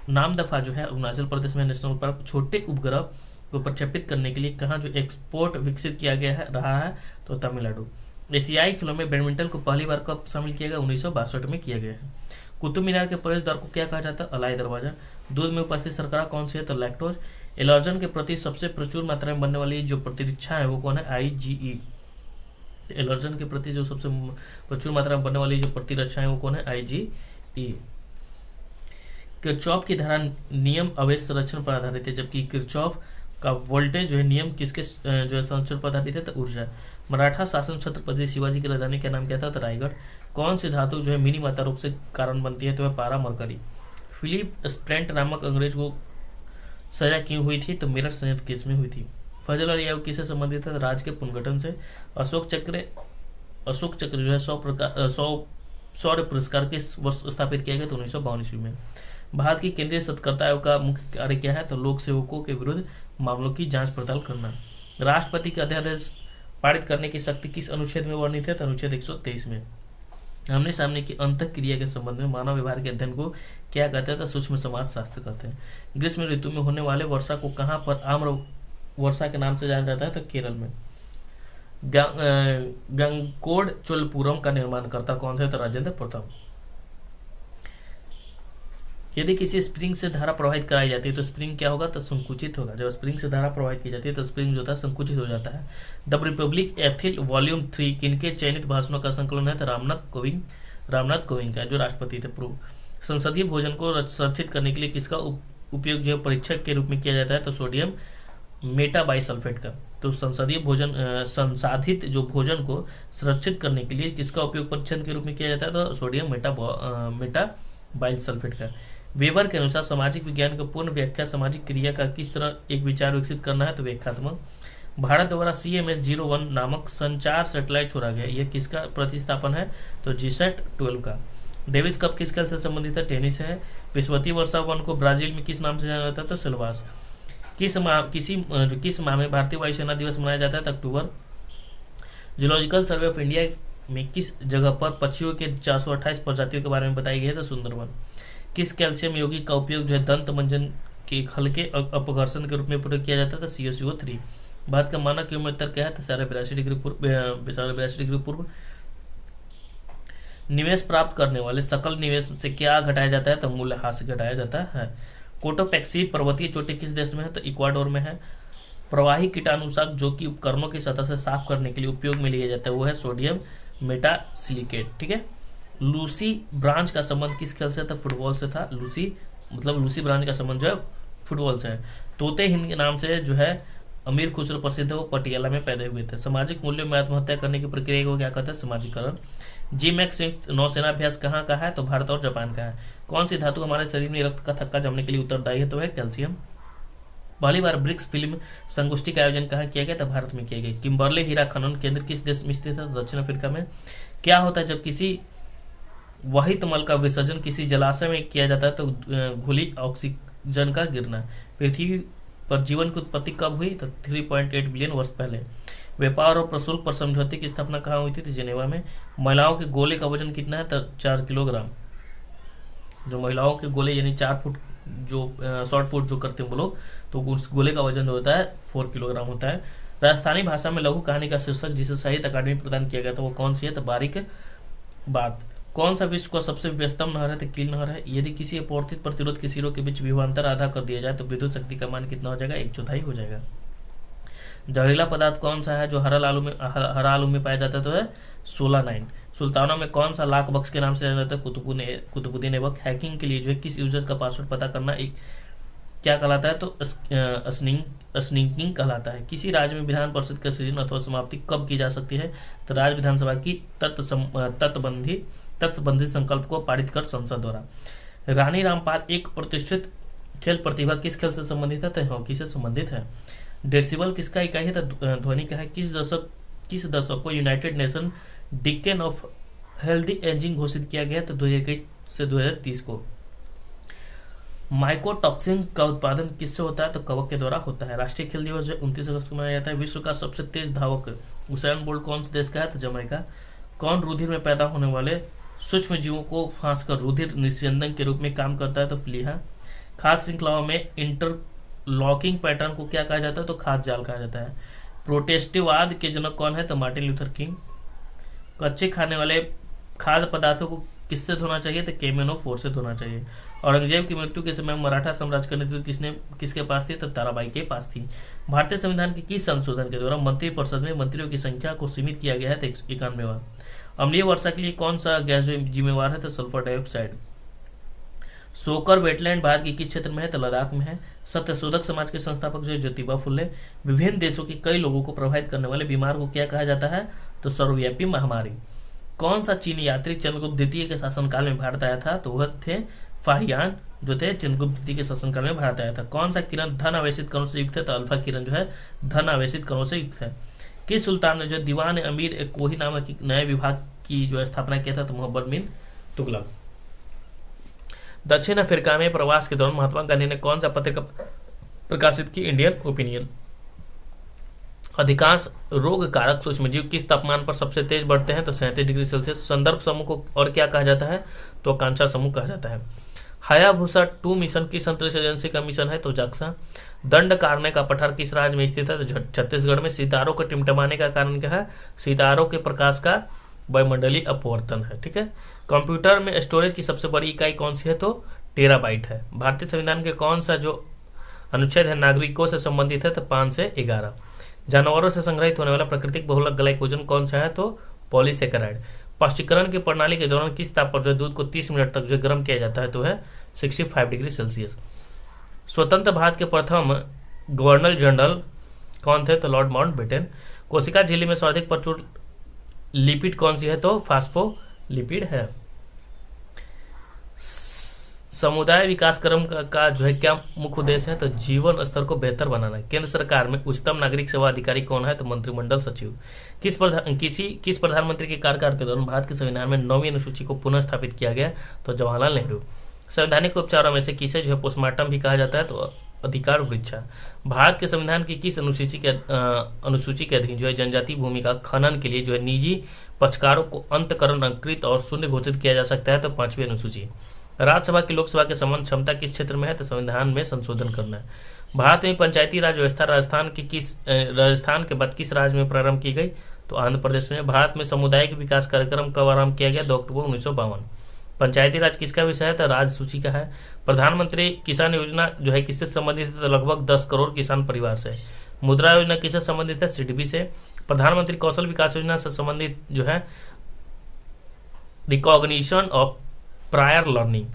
Namdapha जो है अरुणाचल प्रदेश में नेशनल पार्क छोटे उपग्रह को प्रक्षेपित करने के लिए कहाँ जो एक्सपोर्ट विकसित किया गया है रहा है? तो तमिलनाडु। एशियाई खेलों में बैडमिंटन को पहली बार कब शामिल किया गया? 1962 में किया गया है। कुतुब मीनार के प्रवेश द्वार को क्या कहा जाता है? अलाई दरवाजा। दूध में उपस्थित शर्करा कौन सी है? तो लैक्टोज। एलर्जन के प्रति सबसे प्रचुर मात्रा में बनने वाली जो प्रतिरक्षा है वो कौन है? IgE। एलर्जन के प्रति जो सबसे प्रचुर मात्रा में बनने वाली जो प्रतिरक्षा है वो कौन है? IgE। किरचॉफ की धारा नियम अवैध संरक्षण पर आधारित है, जबकि किरचॉफ का वोल्टेज जो है नियम किसके जो है संरक्षण पर आधारित है? तो ऊर्जा। मराठा शासन छत्रपति शिवाजी की राजधानी का नाम क्या था? तो रायगढ़। कौन सी धातु जो है मिनी मात्रा रोग से कारण बनती है? तो वह पारा मरकरी। फिलिप स्प्रेंट नामक अंग्रेज को सजा क्यों हुई थी? तो मेरठ संयंत्र केस में हुई थी। फजल अली ऐबक किससे संबंधित है? राज्य के पुनर्गठन से। अशोक चक्र जो है 100 शौर्य पुरस्कार किस वर्ष स्थापित किया गया? तो 1952 ईस्वी में। भारत की केंद्रीय सतर्कता आयोग का मुख्य कार्य क्या है? तो लोक सेवकों के विरुद्ध मामलों की जांच पड़ताल करना। राष्ट्रपति का अध्यादेश पारित करने की शक्ति किस अनुच्छेद में वर्णित है? तो अनुच्छेद 123 में। आमने सामने की अंतःक्रिया के संबंध में मानव व्यवहार के अध्ययन को क्या कहते हैं? तो सूक्ष्म समाज शास्त्र कहते हैं। ग्रीष्म ऋतु में होने वाले वर्षा को कहाँ पर आम्र वर्षा के नाम से जाना जाता है? तो केरल में। गंगकोड चोलपुरम का निर्माणकर्ता कौन थे? तो राजेंद्र प्रताप। यदि किसी स्प्रिंग से धारा प्रवाहित कराई जाती है तो स्प्रिंग क्या होगा? तो संकुचित होगा। जब स्प्रिंग से धारा प्रवाहित की जाती है तो स्प्रिंग जो होता है संकुचित हो जाता है। द रिपब्लिक एथिल वॉल्यूम 3 किनके चयनित भाषणों का संकलन है? तो रामनाथ कोविंद का, जो राष्ट्रपति थे पूर्व। संसदीय भोजन को संरक्षित करने के लिए किसका उपयोग जो परीक्षक के रूप में किया जाता है? तो सोडियम मेटाबाइसल्फेट का। तो संसदीय भोजन संसाधित जो भोजन को सुरक्षित करने के लिए किसका उपयोग परीक्षण के रूप में किया जाता है? तो सोडियम मेटाबाइसल्फेट का। वेबर के अनुसार सामाजिक विज्ञान की पूर्ण व्याख्या सामाजिक क्रिया का किस तरह एक विचार विकसित करना है? तो व्याख्यात्मक। भारत द्वारा CMS-01 नामक संचार सैटेलाइट छोड़ा गया, यह किसका प्रतिस्थापन है? तो GSAT-12 का। डेविस कप किस खेल से संबंधित है? टेनिस है। विश्ववती वर्षा वन को ब्राजील में किस नाम से जाना जाता है? तो सिल्वास। किस माह में भारतीय वायुसेना दिवस मनाया जाता है? तो अक्टूबर। जूलॉजिकल सर्वे ऑफ इंडिया में किस जगह पर पक्षियों के 428 प्रजातियों के बारे में बताई गई है? तो सुंदरवन। किस कैल्शियम यौगिक का उपयोग जो है दंत मंजन के हल्के अपघर्षण के रूप में प्रयोग किया जाता है? तो CaCO3। भारत का मानक यूं उत्तर क्या है? तो 82 डिग्री पूर्व। निवेश प्राप्त करने वाले सकल निवेश से क्या घटाया जाता है? तो मूल्यह्रास घटाया जाता है। कोटोपैक्सी पर्वतीय चोटी किस देश में है? तो इक्वाडोर में है। प्रवाही कीटाणुनाशक जो कि उपकरणों की सतह से साफ करने के लिए उपयोग में लिया जाता है वो है सोडियम मेटासिलिकेट। ठीक है। लूसी ब्रांच का संबंध किस खेल से था? फुटबॉल से था। लूसी ब्रांच का संबंध जो है फुटबॉल से है। तोते हिंद के नाम से जो है अमीर खुसरो प्रसिद्ध है वो पटियाला में पैदा हुए थे। सामाजिक मूल्यों में आत्महत्या करने की प्रक्रिया को क्या कहते हैं? समाजीकरण। जीमैक्स संयुक्त नौसेना अभ्यास कहाँ का है? तो भारत और जापान का है। कौन सी धातु हमारे शरीर में रक्त का थक्का जमने के लिए उत्तरदायी है? तो है कैल्शियम। पहली बार ब्रिक्स फिल्म संगोष्ठी का आयोजन कहाँ किया गया? तो भारत में किया गया। किम्बरले हीरा खनन केंद्र किस देश में स्थित है? तो दक्षिण अफ्रीका में। क्या होता है जब किसी वहित मल का विसर्जन किसी जलाशय में किया जाता है? तो घुली ऑक्सीजन का गिरना। पृथ्वी पर जीवन की उत्पत्ति कब हुई? तो 3.8 बिलियन वर्ष पहले। व्यापार और प्रशुल्क पर समझौते की स्थापना कहाँ हुई थी? तो जेनेवा में। महिलाओं के गोले का वजन कितना है? तो 4 किलोग्राम। जो महिलाओं के गोले यानी 4 फुट जो शॉर्ट फुट जो करते हैं वो लोग, तो उस गोले का वजन होता है 4 किलोग्राम होता है। राजस्थानी भाषा में लघु कहानी का शीर्षक जिसे साहित्य अकादमी प्रदान किया गया था वो कौन सी है? तो बारीक बात। कौन सा विश्व का सबसे व्यस्तम नहर है? तो कील नहर है। यदि किसी अपवर्तित प्रतिरोध के सिरों के बीच विभवांतर आधा कर दिया जाए तो विद्युत शक्ति का मान कितना हो जाएगा? 1/4 हो जाएगा। जहरीला पदार्थ कौन सा है जो हरा आलू में पाया जाता है? तो है सोलानाइन। सुल्तानों में कौन सा लाख बक्स के नाम से जाना जाता है? कुतुबुद्दीन ऐबक। हैकिंग के लिए जो है किस यूजर का पासवर्ड पता करना एक क्या कहलाता है? तो स्निंकिंग कहलाता है। किसी राज्य में विधान परिषद का सृजन अथवा समाप्ति कब की जा सकती है? तो राज्य विधानसभा की तत्संबंधी संकल्प को पारित कर संसद द्वारा। रानी रामपाल एक प्रतिष्ठित खेल प्रतिभा किस खेल से संबंधित है? तो हॉकी से संबंधित है। डेसिबल किसका इकाई है? तो ध्वनि का है। किस दशक को United Nation decade of healthy ageing घोषित किया गया? तो 2021 से 2030 को। माइकोटॉक्सिन का उत्पादन किससे होता है? तो कवक के द्वारा होता है। राष्ट्रीय खेल दिवस 29 अगस्त को मनाया जाता है। विश्व का सबसे तेज धावक उसेन बोल्ट कौन से देश का है? तो जमैका। कौन रुधिर में पैदा होने वाले सूक्ष्म जीवों को फांसकर रुधिर निस्यंदन के रूप में काम करता है? तो प्लीहा। खाद्य श्रृंखलाओं में इंटरलॉकिंग पैटर्न को क्या कहा जाता है? तो खाद्य जाल कहा जाता है। प्रोटेस्टेवाद के जनक कौन है? तो मार्टिन लूथर किंग। कच्चे खाने वाले खाद्य पदार्थों को किससे धोना चाहिए? तो केमेनो4 से धोना चाहिए। औरंगजेब की मृत्यु के समय मराठा साम्राज्य का नेतृत्व किसके पास थी? तो ताराबाई के पास थी। भारतीय संविधान के किस संशोधन के द्वारा मंत्रिपरिषद में मंत्रियों की संख्या को सीमित किया गया है? तो 91वां। अम्लीय वर्षा के लिए कौन सा गैस जिम्मेवार है? तो सल्फर डाइऑक्साइड। सोकर वेटलैंड भारत के किस क्षेत्र में है? तो लद्दाख में है। सत्यशोधक समाज के संस्थापक जो ज्योतिबा फुले। विभिन्न देशों के कई लोगों को प्रभावित करने वाले बीमार को क्या कहा जाता है? तो सर्वव्यापी महामारी। कौन सा चीनी यात्री चंद्रगुप्त द्वितीय के शासनकाल में भारत आया था? तो वह थे फाहियान जो थे चंद्रगुप्त द्वितीय के शासनकाल में भारत आया था। कौन सा किरण धन आवेशित कणों से युक्त है? तो अल्फा किरण जो है धन आवेशित कणों से युक्त है। किस सुल्तान ने जो दीवान अमीर एक कोही नामक नए विभाग की जो स्थापना किया था? तो मोहम्मद बिन तुगलक। दक्षिण अफ्रीका में प्रवास के दौरान महात्मा गांधी ने कौन सा पत्रिका प्रकाशित की? Indian opinion. अधिकांश रोग कारक सूक्ष्मजीव किस तापमान पर सबसे तेज बढ़ते हैं? तो 37 डिग्री सेल्सियस। संदर्भ समूह को और क्या कहा जाता है? तो आकांक्षा समूह कहा जाता है। हायाबुसा 2 मिशन किस अंतरिक्ष एजेंसी का मिशन है? तो जाक्सा। दंड कारने का पठार किस राज्य में स्थित है? तो छत्तीसगढ़ में। सितारों को टिमटमाने का कारण क्या है? सितारों के प्रकाश का वायुमंडलीय अपवर्तन है। ठीक है। कंप्यूटर में स्टोरेज की सबसे बड़ी इकाई कौन सी है? तो टेराबाइट है। भारतीय संविधान के कौन सा जो अनुच्छेद है नागरिकों से संबंधित है? तो 5 से 11। जानवरों से संग्रहित होने वाला प्राकृतिक बहुलक ग्लाइकोजन कौन सा है? तो पॉलीसेकेराइड। पश्चीकरण की प्रणाली के दौरान किस ताप पर जो दूध को 30 मिनट तक जो गर्म किया जाता है? तो है 65 डिग्री सेल्सियस। स्वतंत्र भारत के प्रथम गवर्नर जनरल कौन थे? तो लॉर्ड माउंटबेटन। कोशिका झिल्ली में सर्वाधिक प्रचुर लिपिड कौन सी है? तो फास्फोलिपिड है। समुदाय विकास क्रम का जो है क्या मुख्य उद्देश्य है? तो जीवन स्तर को बेहतर बनाना। केंद्र सरकार में उच्चतम नागरिक सेवा अधिकारी कौन है? तो मंत्रिमंडल सचिव। किस प्रधानमंत्री के कार्यकाल के दौरान भारत के संविधान में 9वीं अनुसूची को पुनः स्थापित किया गया? तो जवाहरलाल नेहरू। संवैधानिक उपचारों में से किसे जो है पोस्टमार्टम भी कहा जाता है? तो अधिकार वृक्षा। भारत के संविधान की किस अनुसूची के अधीन जो है जनजाति भूमि का खनन के लिए जो है निजी पक्षकारों को अंतकरण अंकृत और शून्य घोषित किया जा सकता है? तो 5वीं अनुसूची। राज्यसभा की लोकसभा के समान क्षमता किस क्षेत्र में है? तो संविधान में संशोधन करना है। भारत में पंचायती राज व्यवस्था राजस्थान के बाद किस राज्य में प्रारंभ की गई? तो आंध्र प्रदेश में। भारत में सामुदायिक विकास कार्यक्रम कब आरंभ किया गया? 2 अक्टूबर 1952। पंचायती राज किसका विषय है? तो राज्य सूची का है। प्रधानमंत्री किसान योजना जो है किससे संबंधित है? तो लगभग 10 करोड़ किसान परिवार से। मुद्रा योजना किससे संबंधित है? सीडीबी से। प्रधानमंत्री कौशल विकास योजना से संबंधित जो है recognition of prior learning.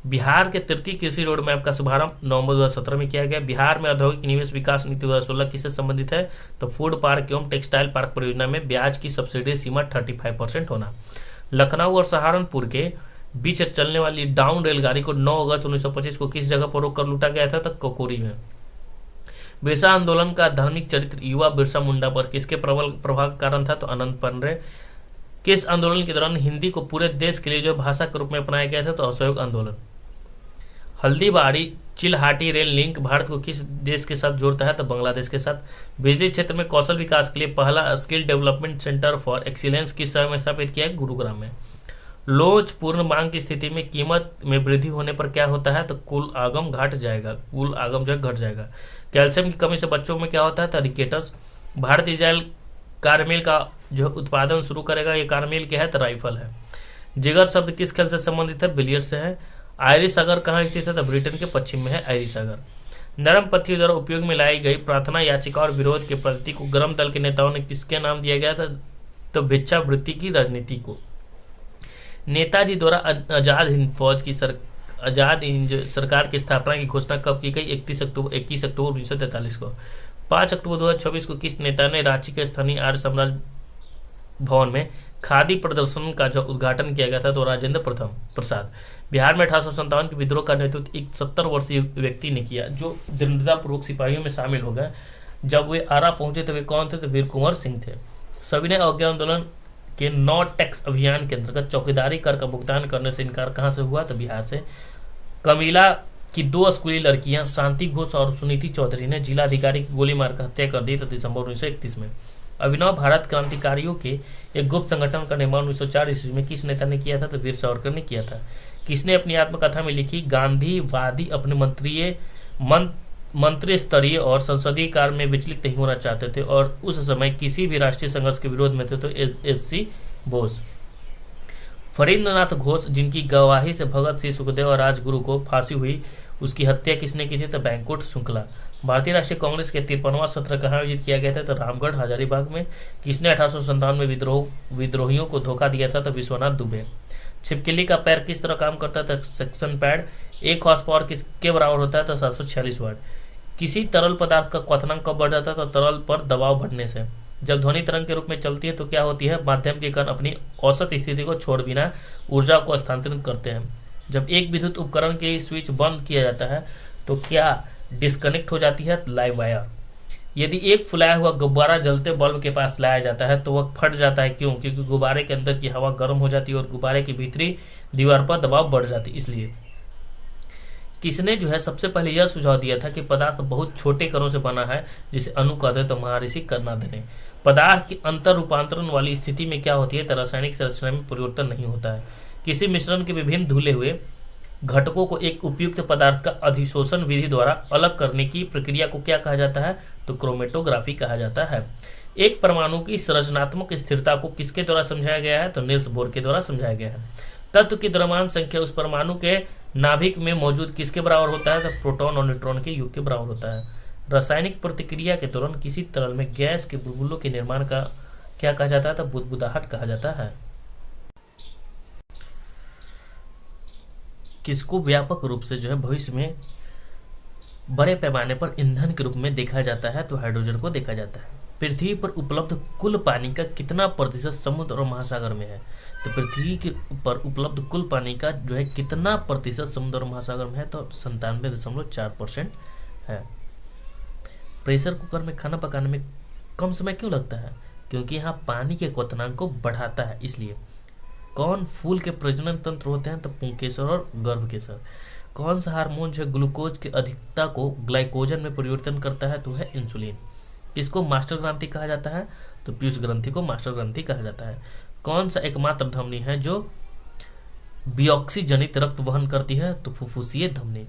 Bihar के तृतीय कृषि रोड मैप का शुभारंभ नवंबर 2017 में किया गया। बिहार में औद्योगिक निवेश विकास नीति 2016 किससे संबंधित है? तो फूड पार्क एवं टेक्सटाइल पार्क परियोजना में ब्याज की सब्सिडी सीमा 35% होना। लखनऊ और सहारनपुर के बीच चलने वाली डाउन रेलगाड़ी को 9 अगस्त 1925 को किस जगह पर रोककर लूटा गया था? तो कोकोरी में। बिरसा आंदोलन का धार्मिक चरित्र युवा बिरसा मुंडा पर किसके प्रबल प्रभाव का कारण था? तो अनंत पंड्रे। किस आंदोलन के दौरान हिंदी को पूरे देश के लिए जो भाषा के रूप में अपनाया गया था? तो असहयोग आंदोलन। हल्दीबाड़ी चिल्हाटी रेल लिंक भारत को किस देश के साथ जोड़ता है? तो बांग्लादेश के साथ। बिजली क्षेत्र में कौशल विकास के लिए पहला skill development centre for excellence किस शहर में स्थापित किया है? गुरुग्राम में। लोच पूर्ण मांग की स्थिति में कीमत में वृद्धि होने पर क्या होता है? तो कुल आगम घट जाएगा, कुल आगम जो है घट जाएगा। कैल्शियम की कमी से बच्चों में क्या होता है? तो रिकेटस। भारत इजराइल कारमेल का जो उत्पादन शुरू करेगा, ये कारमेल क्या है? तो राइफल है। जिगर शब्द किस खेल से संबंधित है? बिलियर्ड से है। आयरिश सागर कहाँ स्थित है? तो ब्रिटेन के पश्चिम में है आयरिश सागर। नरम पत्थियों द्वारा उपयोग में लाई गई प्रार्थना याचिका और विरोध के प्रति को गरम दल के नेताओं ने किसके नाम दिया गया था? तो भिक्षावृत्ति की राजनीति को। नेताजी द्वारा आजाद हिंद फौज की आजाद हिंद सरकार की स्थापना की घोषणा कब की गई? 21 अक्टूबर 1943 को। 5 अक्टूबर 2026 को किस नेता ने रांची के स्थानीय आर्य समाज भवन में खादी प्रदर्शन का जो उद्घाटन किया गया था? तो राजेंद्र प्रसाद। बिहार में 1857 के विद्रोह का नेतृत्व एक 70 वर्षीय व्यक्ति ने किया जो दृढ़तापूर्वक सिपाहियों में शामिल हो गए। जब वे आरा पहुंचे तो वे कौन थे? तो वीर कुंवर सिंह थे। सविनय अवज्ञा आंदोलन के नो टैक्स अभियान के अंतर्गत चौकीदारी कर का भुगतान करने से इनकार कहां से हुआ? तो बिहार से। कमीला की 2 स्कूली लड़कियां शांति घोष और सुनीति चौधरी ने जिलाधिकारी की गोली मारकर हत्या कर दी था दिसंबर 1931 में। अभिनव भारत क्रांतिकारियों के एक गुप्त संगठन का निर्माण 1904 ईस्वी में किस नेता ने किया था? तो वीर सावरकर ने किया था। किसने अपनी आत्मकथा में लिखी गांधीवादी अपने मंत्री स्तरीय और संसदीय कार्य में विचलित नहीं होना चाहते थे और उस समय किसी भी राष्ट्रीय संघर्ष के विरोध में थे? तो एस.सी. बोस। फरींद्रनाथ घोष जिनकी गवाही से भगत सिंह, सुखदेव और राजगुरु को फांसी हुई, उसकी हत्या किसने की थी? तो बैंकुट शुक्ला। भारतीय राष्ट्रीय कांग्रेस के 53वां सत्र कहाँ आयोजित किया गया था? तो रामगढ़ हजारीबाग में। किसने 1857 में विद्रोहियों को धोखा दिया था? तो विश्वनाथ दुबे। छिपकली का पैर किस तरह काम करता है? तो सेक्शन पैड। 1 हॉर्स पावर किसके बराबर होता है? तो 746 वाट। किसी तरल पदार्थ का क्वथनांक कब बढ़ जाता है? तो तरल पर दबाव बढ़ने से। जब ध्वनि तरंग के रूप में चलती है तो क्या होती है? माध्यम के कण अपनी औसत स्थिति को छोड़ बिना ऊर्जा को स्थानांतरित करते हैं। जब एक विद्युत उपकरण के स्विच बंद किया जाता है तो क्या डिस्कनेक्ट हो जाती है? Live wire. यदि एक फुलाया हुआ गुब्बारा जलते बल्ब के पास लाया जाता है तो वह फट जाता है, क्यों? क्योंकि गुब्बारे के अंदर की हवा गर्म हो जाती है और गुब्बारे की भीतरी दीवार पर दबाव बढ़ जाती है, इसलिए। किसने जो है सबसे पहले यह सुझाव दिया था कि पदार्थ बहुत छोटे कणों से बना है जिसे अणु कहते हैं? तो महर्षि कर्णाद ने। पदार्थ की अंतर रूपांतरण वाली स्थिति में क्या होती है? तो रासायनिक संरचना में परिवर्तन नहीं होता है। किसी मिश्रण के विभिन्न धुले हुए घटकों को एक उपयुक्त पदार्थ का अधिशोषण विधि द्वारा अलग करने की प्रक्रिया को क्या कहा जाता है? तो क्रोमेटोग्राफी कहा जाता है। एक परमाणु की संरचनात्मक स्थिरता को किसके द्वारा समझाया गया है? तो नील्स बोर के द्वारा समझाया गया है। तत्व की द्रव्यमान संख्या उस परमाणु के नाभिक में मौजूद किसके बराबर होता है? तो प्रोटॉन और न्यूट्रॉन के योग के बराबर होता है। रासायनिक प्रतिक्रिया के दौरान किसी तरल में गैस के बुलबुलों के निर्माण का क्या कहा जाता है? तो बुदबुदाहट कहा जाता है। किसको व्यापक रूप से जो है भविष्य में बड़े पैमाने पर ईंधन के रूप में देखा जाता है? तो हाइड्रोजन को देखा जाता है। पृथ्वी पर उपलब्ध कुल पानी का कितना प्रतिशत समुद्र और महासागर में है? तो पृथ्वी के पर उपलब्ध कुल पानी का जो है कितना प्रतिशत समुद्र और महासागर में है? तो 97.4% है। प्रेशर कुकर में खाना पकाने में कम समय क्यों लगता है? क्योंकि यहाँ पानी के क्वथनांक को बढ़ाता है, इसलिए। कौन फूल के प्रजनन तंत्र होते हैं? तो पुंकेसर और गर्भकेसर। कौन सा हार्मोन जो ग्लूकोज की अधिकता को ग्लाइकोजन में परिवर्तन करता है? तो है इंसुलिन। इसको मास्टर ग्रंथि कहा जाता है? तो पीयूष ग्रंथि को मास्टर ग्रंथि कहा जाता है। कौन सा एकमात्र धमनी है जो बिऑक्सी जनित रक्त वहन करती है? तो फुफ्फुसीय धमनी।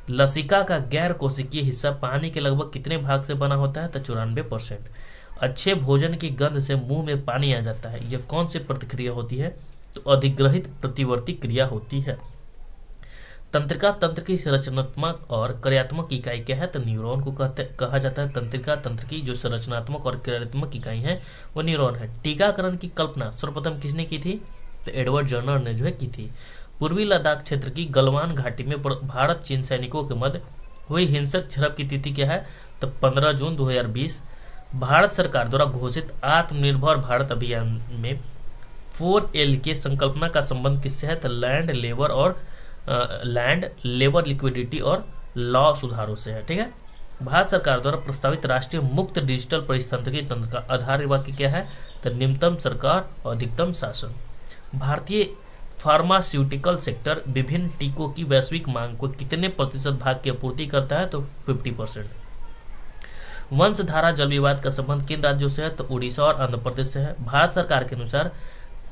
लसिका का गैर कोशिकीय हिस्सा पानी के लगभग कितने भाग से बना होता है? तो 94%। अच्छे भोजन की गंध से मुंह में पानी आ जाता है, यह कौन सी प्रतिक्रिया होती है? तो अधिग्रहित प्रतिवर्ती क्रिया होती है। तंत्रिका तंत्र की संरचनात्मक और क्रियात्मक इकाई क्या है? तो न्यूरॉन को कहा जाता है। तंत्रिका तंत्र की जो संरचनात्मक और क्रियात्मक इकाई है वो न्यूरॉन है। टीकाकरण की कल्पना सर्वप्रथम किसने की थी? तो एडवर्ड जर्नर ने जो है की थी। पूर्वी लद्दाख क्षेत्र की गलवान घाटी में भारत चीन सैनिकों के मध्य हुई हिंसक झड़प की तिथि क्या है? तो 15 जून 2020। भारत सरकार द्वारा घोषित आत्मनिर्भर भारत अभियान में 4L की संकल्पना का संबंध किससे है? तो लैंड लेबर लिक्विडिटी और लॉ सुधारों से है। ठीक है। भारत सरकार द्वारा प्रस्तावित राष्ट्रीय मुक्त डिजिटल परिस्थितिकी तंत्र का आधार वाक्य क्या है? तो निम्नतम सरकार और अधिकतम शासन। भारतीय फार्मास्यूटिकल सेक्टर विभिन्न टीकों की वैश्विक मांग को कितने प्रतिशत भाग की आपूर्ति करता है? तो 50%। वंशधारा जल विवाद का संबंध किन राज्यों से है? तो उड़ीसा और आंध्र प्रदेश से है। भारत सरकार के अनुसार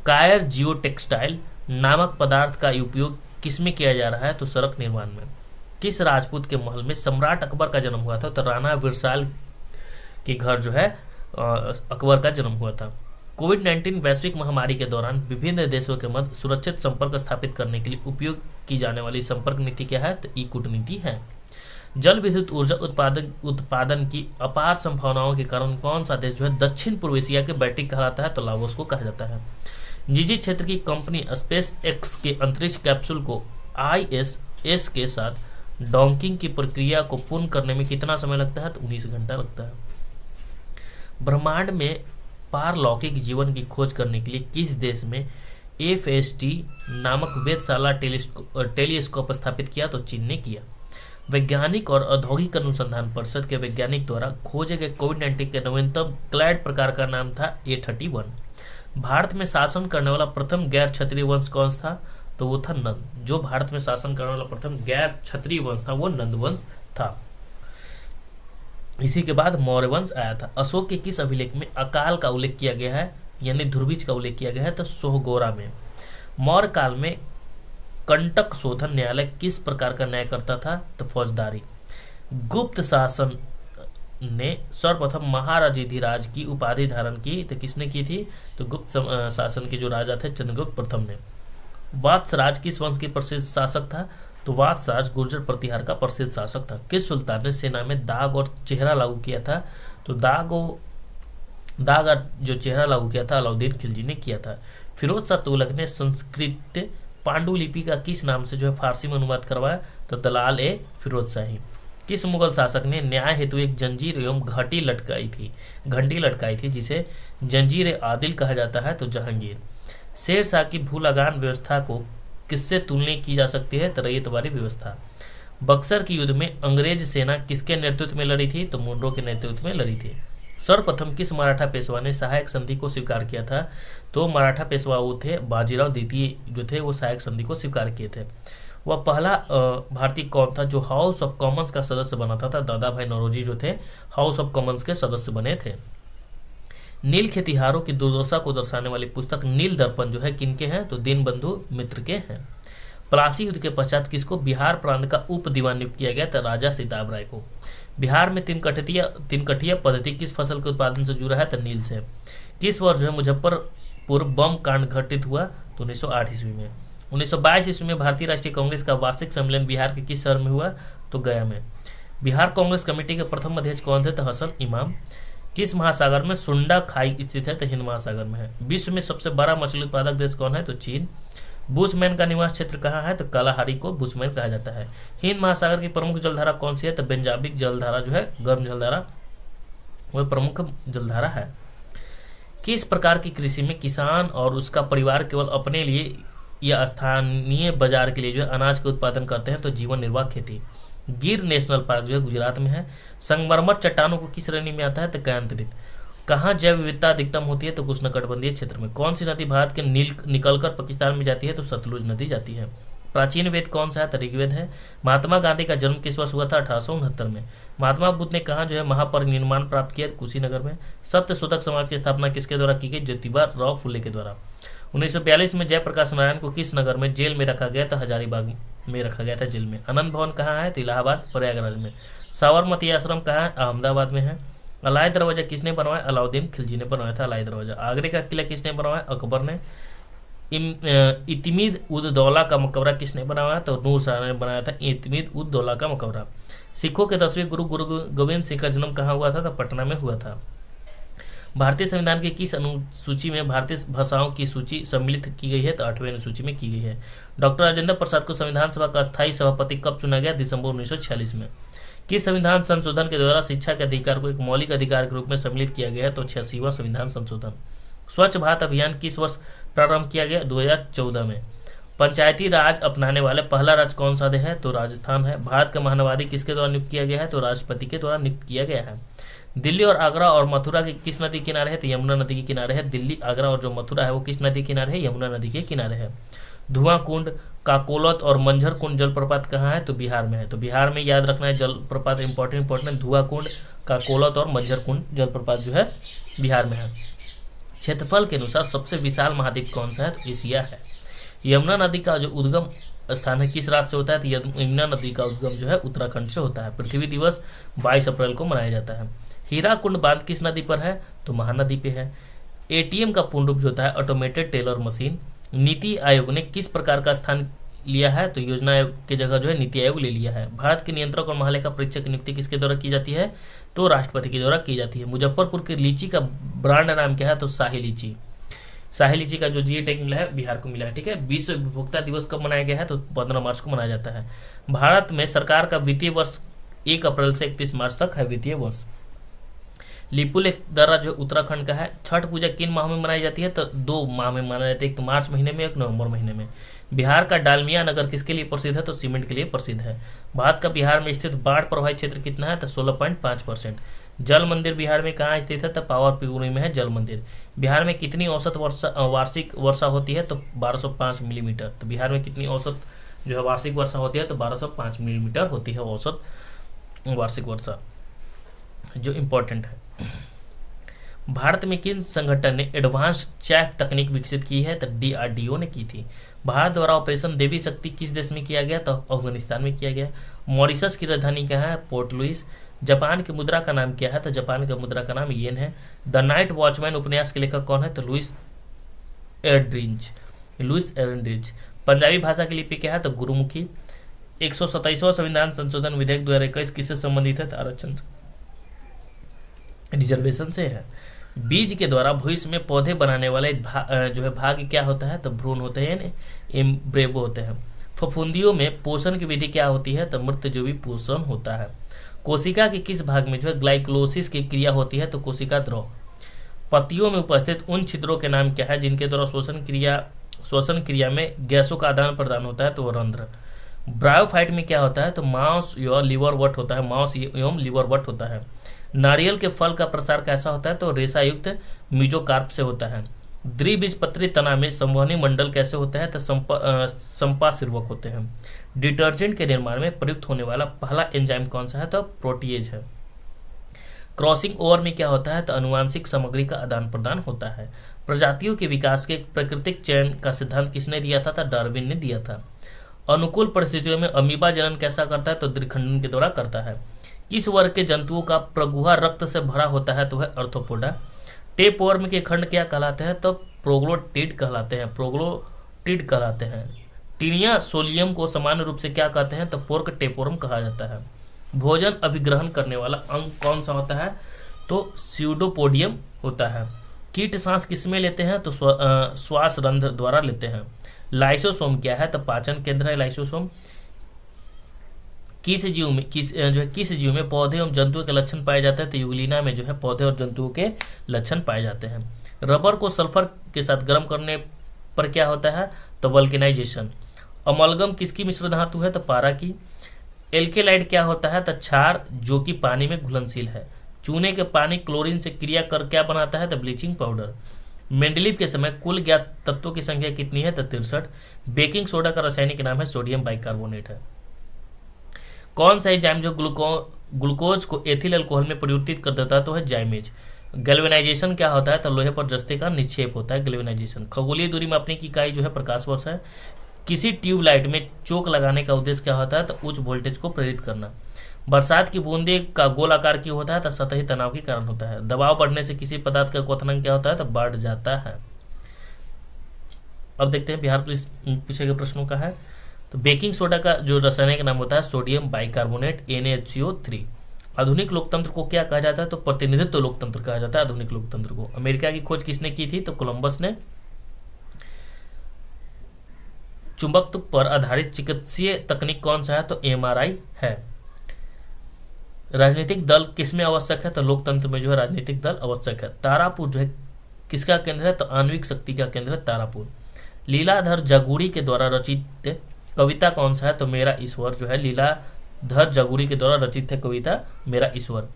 कायर जियो टेक्सटाइल नामक पदार्थ का उपयोग किसमें किया जा रहा है? तो सड़क निर्माण में। किस राजपूत के महल में सम्राट अकबर का जन्म हुआ था? तो राणा विरसाल के घर जो है अकबर का जन्म हुआ था। कोविड-19 वैश्विक महामारी के दौरान विभिन्न देशों के मध्य सुरक्षित संपर्क स्थापित करने के लिए उपयोग की जाने वाली संपर्क नीति क्या है? तो ई कूटनीति है। जल विद्युत ऊर्जा उत्पादन की अपार संभावनाओं के कारण कौन सा देश जो है दक्षिण पूर्व एशिया के बैटिक कहलाता है? तो लाओस को कहा जाता है। निजी क्षेत्र की कंपनी स्पेस एक्स के अंतरिक्ष कैप्सूल को ISS के साथ डॉकिंग की प्रक्रिया को पूर्ण करने में कितना समय लगता है? तो 19 घंटा लगता है। ब्रह्मांड में पारलौकिक जीवन की खोज करने के लिए किस देश में FST नामक वेधशाला टेलीस्कोप स्थापित किया? तो चीन ने किया। वैज्ञानिक और औद्योगिक अनुसंधान परिषद के वैज्ञानिक द्वारा खोजे गए कोविड-19 के नवीनतम क्लैड प्रकार का नाम था A31। भारत में शासन करने वाला प्रथम गैर क्षत्रिय वंश कौन था? तो वो था नंद। जो भारत में शासन करने वाला प्रथम गैर क्षत्रिय वंश था वो नंद वंश था। इसी के बाद मौर्य वंश आया था। अशोक के किस अभिलेख में अकाल का उल्लेख किया गया है, यानी ध्रुवीज का उल्लेख किया गया है? तो सोहगोरा में। मौर्य काल में कंटक शोधन न्यायालय किस प्रकार का न्याय करता था? तो फौजदारी। गुप्त शासन ने सर्वप्रथम महाराजाधिराज की उपाधि धारण की तो किसने की थी? तो गुप्त शासन के जो राजा थे चंद्रगुप्त प्रथम ने। वात्सराज किस वंश के प्रसिद्ध शासक था? तो वात्सराज गुर्जर प्रतिहार का प्रसिद्ध शासक था। किस सुल्तान ने सेना में दाग और चेहरा लागू किया था? तो दाग और जो चेहरा लागू किया था अलाउद्दीन खिलजी ने किया था। फिरोज शाह तुगलक ने संस्कृत पांडुलिपि का किस नाम से जो है फारसी में अनुवाद करवाया? तो दलाल ए फिरोज शाही। किस मुगल शासक ने न्याय हेतु एक जंजीर एवं घंटी लटकाई थी जिसे जंजीर ए आदिल कहा जाता है? तो जहांगीर। शेर शाह की भू लगान व्यवस्था को किससे तुलना की जा सकती है? तो रैयतवारी व्यवस्था। बक्सर के युद्ध में अंग्रेज सेना किसके नेतृत्व में लड़ी थी? तो मुनरो के नेतृत्व में लड़ी थी। सर्वप्रथम किस मराठा पेशवा ने सहायक संधि को स्वीकार किया था? तो मराठा पेशवा वो थे बाजीराव द्वितीय जो थे वो सहायक संधि को स्वीकार किए थे। वह पहला भारतीय कौन था जो हाउस ऑफ कॉमन्स का सदस्य बना था? दादा भाई नौरोजी जो थे हाउस ऑफ कॉमन्स के सदस्य बने थे। नील खेतिहारों की दुर्दशा को दर्शाने वाली पुस्तक नील दर्पण जो है किनके हैं? तो दीनबंधु मित्र के हैं। प्लासी युद्ध के पश्चात किसको बिहार प्रांत का उप दीवान नियुक्त किया गया? था राजा सीताब राय को। बिहार में तीन कठिया पद्धति किस फसल के उत्पादन से जुड़ा है? तो नील से। किस वर्ष जो है मुजफ्फरपुर बम कांड घटित हुआ? तो 1908 ईस्वी में। 1922 ईस्वी में भारतीय राष्ट्रीय कांग्रेस का वार्षिक सम्मेलन बिहार के किस शहर में हुआ? तो गया में। बिहार कांग्रेस कमेटी के प्रथम अध्यक्ष कौन थे? तो हसन इमाम। किस महासागर में सुंडा खाई स्थित है? तो हिंद महासागर में है। विश्व में सबसे बड़ा मछली उत्पादक देश कौन है? तो चीन। बुशमैन का निवास क्षेत्र कहाँ है? तो कालाहारी को बुशमैन कहा जाता है। हिंद महासागर की प्रमुख जलधारा कौन सी है? तो बेंजाबिक जलधारा जो है गर्म जलधारा वह प्रमुख जलधारा है। किस प्रकार की कृषि में किसान और उसका परिवार केवल अपने लिए या स्थानीय बाजार के लिए जो है अनाज का उत्पादन करते हैं? तो जीवन निर्वाह खेती। गिर नेशनल पार्क जो है गुजरात में है। संगमरमर चट्टानों को किस श्रेणी में आता है? तो कयांतरित। कहाँ जैव विविधता अधिकतम होती है? तो उष्णकटिबंधीय क्षेत्र में। कौन सी नदी भारत के निकलकर पाकिस्तान में जाती है? तो सतलुज नदी जाती है। प्राचीन वेद कौन सा है? तो ऋग्वेद है। महात्मा गांधी का जन्म किस वर्ष हुआ था? 1869 में। महात्मा बुद्ध ने कहाँ जो है महापरिनिर्वाण प्राप्त किया? कुशीनगर में। सत्य शोधक समाज की स्थापना किसके द्वारा की गई? ज्योतिबा राव फुले के द्वारा। 1942 में जयप्रकाश नारायण को किस नगर में जेल में रखा गया? तो हजारीबाग में रखा गया था जेल में। आनंद भवन कहाँ है? तो इलाहाबाद प्रयागराज में। साबरमती आश्रम कहाँ है? अहमदाबाद में है। अलाई दरवाजा किसने बनवाया? अलाउद्दीन खिलजी ने बनवाया था अलाई दरवाजा। आगरे का किला किसने बनवाया? अकबर ने। इतमीद उद दौला का मकबरा किसने बनाया? तो नूर शाह ने बनाया था इतमीद उद दौला का मकबरा। सिखों के 10वें गुरु गोविंद सिंह का जन्म कहाँ हुआ था? तो पटना में हुआ था। भारतीय संविधान की किस अनुसूची में भारतीय भाषाओं की सूची सम्मिलित की गई है? तो 8वें अनुसूची में की गई है। डॉक्टर राजेंद्र प्रसाद को संविधान सभा का स्थायी सभापति कब चुना गया? दिसंबर 1946 में। किस संविधान संशोधन के द्वारा शिक्षा के अधिकार को एक मौलिक अधिकार के रूप में सम्मिलित किया गया है? तो 86वां संविधान संशोधन। स्वच्छ भारत अभियान किस वर्ष प्रारंभ किया गया? 2014 में। पंचायती राज अपनाने वाले पहला राज्य कौन सा है? तो राजस्थान है। भारत का महानवादी किसके द्वारा नियुक्त किया गया है? तो राष्ट्रपति के द्वारा नियुक्त किया गया है। दिल्ली और आगरा और मथुरा के किस नदी के किनारे है? तो यमुना नदी के किनारे है। दिल्ली, आगरा और जो मथुरा है वो किस नदी के किनारे है? यमुना नदी के किनारे है। धुआं कुंड, काकोलत और मंझर कुंड जलप्रपात कहाँ है? तो बिहार में है। तो बिहार में याद रखना है जलप्रपात इंपॉर्टेंट। धुआं कुंड, काकोलत और मंझर कुंड जलप्रपात जो है बिहार में है। क्षेत्रफल के अनुसार सबसे विशाल महाद्वीप कौन सा है? तो एशिया है। यमुना नदी का जो उद्गम स्थान है किस राज्य से होता है? तो यमुना नदी का उद्गम जो है उत्तराखंड से होता है। पृथ्वी दिवस 22 अप्रैल को मनाया जाता है। हीराकुंड बांध किस नदी पर है? तो महानदी पे है। एटीएम का पूर्ण रूप जो होता है automated teller machine. NITI Aayog ने किस प्रकार का स्थान लिया है? तो योजना आयोग की जगह जो है नीति आयोग ले लिया है। भारत के नियंत्रक और महालेखा परीक्षक की नियुक्ति किसके द्वारा की जाती है? तो राष्ट्रपति के द्वारा की जाती है। मुजफ्फरपुर की लीची का ब्रांड नाम क्या है? तो शाही लीची। शाही लीची का जो जीए टैग मिला है बिहार को मिला है। ठीक है। विश्व उपभोक्ता दिवस कब मनाया गया है? तो 15 मार्च को मनाया जाता है। भारत में सरकार का वित्तीय वर्ष 1 अप्रैल से 31 मार्च तक है वित्तीय वर्ष। लिपुलेख दर्रा जो उत्तराखंड का है। छठ पूजा किन माह में मनाई जाती है? तो 2 माह में मनाई जाती है, एक तो मार्च महीने में, एक नवंबर महीने में। बिहार का डालमिया नगर किसके लिए प्रसिद्ध है? तो सीमेंट के लिए प्रसिद्ध है। भारत का बिहार में स्थित बाढ़ प्रभावित क्षेत्र कितना है? तो 16.5%। जल मंदिर बिहार में कहाँ स्थित है? तो पावापुरी में है जल मंदिर। बिहार में कितनी औसत वार्षिक वर्षा होती है? तो 1205 मिलीमीटर। तो बिहार में कितनी औसत जो है वार्षिक वर्षा होती है? तो 1205 मिलीमीटर होती है औसत वार्षिक वर्षा, जो इम्पोर्टेंट है। भारत में किन संगठन ने एडवांस चैफ तकनीक विकसित की है? तो DRDO ने की थी। भारत द्वारा ऑपरेशन देवी शक्ति किस देश में किया गया? तो अफगानिस्तान में किया गया। मॉरिशस की राजधानी क्या है? Port Louis. जापान की मुद्रा का नाम क्या है? तो जापान का मुद्रा का नाम येन है। द नाइट वॉचमैन उपन्यास के लेखक कौन है? तो लुइस एरनड्रिज। पंजाबी भाषा की लिपि क्या है? तो गुरुमुखी। 127वां संविधान संशोधन विधेयक 2021 किससे संबंधित है? तो आरक्षण रिजर्वेशन से है। बीज के द्वारा भविष्य में पौधे बनाने वाले जो है भाग क्या होता है? तो भ्रूण होते हैं, एम्ब्रेयो होते हैं। फफूंदियों में पोषण की विधि क्या होती है? तो मृतजैवी पोषण होता है। कोशिका के किस भाग में जो है ग्लाइकोलाइसिस की क्रिया होती है? तो कोशिका द्रव। पत्तियों में उपस्थित उन छिद्रों के नाम क्या है जिनके द्वारा श्वसन क्रिया में गैसों का आदान प्रदान होता है? तो रंध्र। ब्रायोफाइट में क्या होता है? तो मांस या लिवर वट होता है, मांस एवं लिवर वट होता है। नारियल के फल का प्रसार कैसा होता है? तो रेशा युक्त मीजोकार्प से होता है। द्विबीजपत्री तना में संवहनी मंडल कैसे होता है? तो संपाशीर्वक होते हैं। डिटर्जेंट के निर्माण में प्रयुक्त होने वाला पहला एंजाइम कौन सा है? तो प्रोटीएज है। क्रॉसिंग ओवर में क्या होता है? तो अनुवांशिक सामग्री का आदान प्रदान होता है। प्रजातियों के विकास के प्राकृतिक चयन का सिद्धांत किसने दिया था? डार्विन ने दिया था। अनुकूल परिस्थितियों में अमीबा जनन कैसा करता है? तो द्विखंडन के द्वारा करता है। किस वर्ग के जंतुओं का प्रगुहा रक्त से भरा होता है? तो है अर्थोपोडा। टेपवर्म के खंड क्या कहलाते हैं? तो प्रोग्लोटिड कहलाते हैं। टीनिया सोलियम को सामान्य रूप से क्या कहते हैं? तो पोर्क टेपवर्म कहा जाता है। भोजन अभिग्रहण करने वाला अंग कौन सा होता है? तो स्यूडोपोडियम होता है। कीट सांस किसमें लेते हैं? तो श्वास रंध्र द्वारा लेते हैं। लाइसोसोम क्या है? तो पाचन केंद्र है लाइसोसोम। किस जीव में पौधे एवं जंतुओं के लक्षण पाए जाते हैं? तो यूग्लिना में जो है पौधे और जंतुओं के लक्षण पाए जाते हैं। रबर को सल्फर के साथ गर्म करने पर क्या होता है? तो वल्केनाइजेशन। अमलगम किसकी मिश्र धातु है? तो पारा की। एल्केलाइड क्या होता है? तो क्षार जो कि पानी में घुलनशील है। चूने के पानी क्लोरीन से क्रिया कर क्या बनाता है? तो ब्लीचिंग पाउडर। मेंडलीव के समय कुल ज्ञात तत्वों की संख्या कितनी है? तो 63। बेकिंग सोडा का रासायनिक नाम है सोडियम बाइकार्बोनेट है। कौन सा एंजाइम जो ग्लूकोज को एथिल अल्कोहल में परिवर्तित कर देता है? तो है जाइमेज। गैल्वेनाइजेशन क्या होता है? तो लोहे पर जस्ते का निक्षेप होता है गैल्वेनाइजेशन। खगोलीय दूरी मापने की इकाई जो है प्रकाश वर्ष है। किसी ट्यूबलाइट में चोक लगाने का उद्देश्य क्या होता है? तो उच्च वोल्टेज को प्रेरित करना। बरसात की बूंदे का गोल आकार क्यों होता है? तो सतही तनाव के कारण होता है। दबाव बढ़ने से किसी पदार्थ का क्वथनांक क्या होता है? तो बढ़ जाता है। अब देखते हैं बिहार पुलिस पूछे गए प्रश्नों का है। तो बेकिंग सोडा का जो रासायनिक नाम होता है सोडियम बाइकार्बोनेट NaHCO3। आधुनिक लोकतंत्र को क्या कहा जाता है? तो प्रतिनिधित्व लोकतंत्र कहा जाता है आधुनिक लोकतंत्र को। अमेरिका की खोज किसने की थी? तो कोलंबस ने। चुंबकत्व पर आधारित चिकित्सीय तकनीक कौन सा है? तो MRI है। राजनीतिक दल किसमें आवश्यक है? तो लोकतंत्र में जो है राजनीतिक दल आवश्यक है। तारापुर जो है किसका केंद्र है? तो आणविक शक्ति का केंद्र है तारापुर। लीलाधर जागुड़ी के द्वारा रचित कविता कौन सा है? तो मेरा ईश्वर जो है लीलाधर जागुड़ी के द्वारा रचित है कविता मेरा ईश्वर।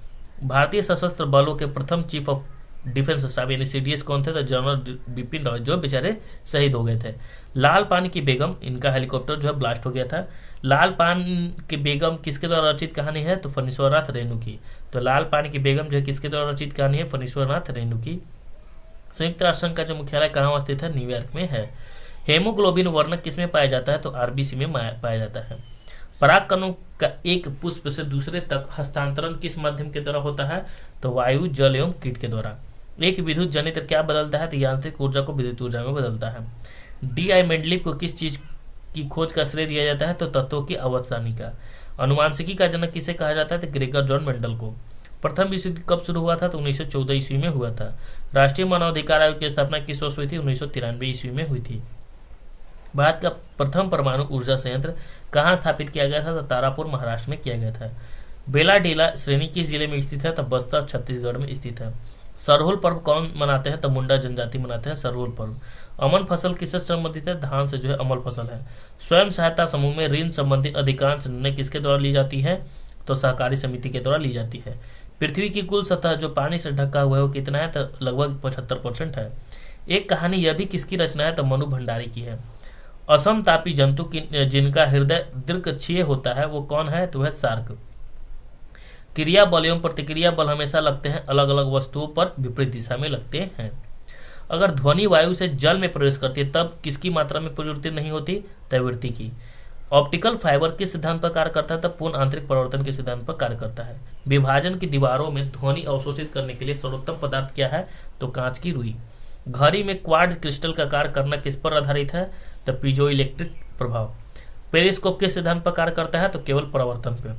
भारतीय सशस्त्र बलों के प्रथम चीफ ऑफ डिफेंस स्टाफ यानी CDS कौन थे? तो जनरल बिपिन रावत, जो बेचारे शहीद हो गए थे। लाल पान की बेगम, इनका हेलीकॉप्टर जो है ब्लास्ट हो गया था। लाल पान की बेगम किसके द्वारा रचित कहानी है? तो फणीश्वरनाथ रेणु की। तो लाल पान की बेगम जो है किसके द्वारा रचित कहानी है? फणीश्वरनाथ रेणु की। संयुक्त राष्ट्र संघ का जो मुख्यालय कहाँ स्थित है? न्यूयॉर्क में है। हेमोग्लोबिन वर्णक किसमें पाया जाता है? तो RBC में पाया जाता है। परागकणों का एक पुष्प से दूसरे तक हस्तांतरण किस माध्यम के द्वारा होता है? तो वायु, जल एवं कीट के द्वारा। एक विद्युत जनित्र क्या बदलता है? तो यांत्रिक ऊर्जा को विद्युत ऊर्जा में बदलता है। DI मेंडलीव को किस चीज की खोज का श्रेय दिया जाता है? तो तत्वों की अवसानी का। अनुवांशिकी का जनक किसे कहा जाता है? तो ग्रेगर जॉन मेंडल को। प्रथम विश्व युद्ध कब शुरू हुआ था? तो 1914 ईस्वी में हुआ था। राष्ट्रीय मानवाधिकार आयोग की स्थापना किस वर्ष हुई थी? 1993 ईस्वी में हुई थी। भारत का प्रथम परमाणु ऊर्जा संयंत्र कहाँ स्थापित किया गया था? तो तारापुर महाराष्ट्र में किया गया था। बेलाडीला श्रेणी किस जिले में स्थित है? तो बस्तर छत्तीसगढ़ में स्थित है। सरहुल पर्व कौन मनाते हैं? तो मुंडा जनजाति मनाते हैं सरहुल पर्व। अमन फसल किससे संबंधित है? धान से जो है अमल फसल है। स्वयं सहायता समूह में ऋण संबंधी अधिकांश निर्णय किसके द्वारा ली जाती है? तो सहकारी समिति के द्वारा ली जाती है। पृथ्वी की कुल सतह जो पानी से ढका हुआ है वो कितना है? तो लगभग 75% है। एक कहानी यह भी किसकी रचना है? तो मनु भंडारी की है। असमतापी जंतु जिनका हृदय दीर्घक्षीय होता है वो कौन है? तो वह शार्क। क्रिया बल एवं प्रतिक्रिया बल हमेशा लगते हैं अलग अलग वस्तुओं पर विपरीत दिशा में लगते हैं। अगर ध्वनि वायु से जल में प्रवेश करती है तब किसकी मात्रा में प्रवृत्ति नहीं होती? तैवृत्ति की। ऑप्टिकल फाइबर किस सिद्धांत पर कार्य करता है? तब पूर्ण आंतरिक परिवर्तन के सिद्धांत पर कार्य करता है। विभाजन की दीवारों में ध्वनि अवशोषित करने के लिए सर्वोत्तम पदार्थ क्या है? तो कांच की रुई। घड़ी में क्वार्ट्ज क्रिस्टल का कार्य करना किस पर आधारित है? तो पीजो इलेक्ट्रिक प्रभाव। पेरिस्कोप किस सिद्धांत पर कार्य करता है? तो केवल परावर्तन पर।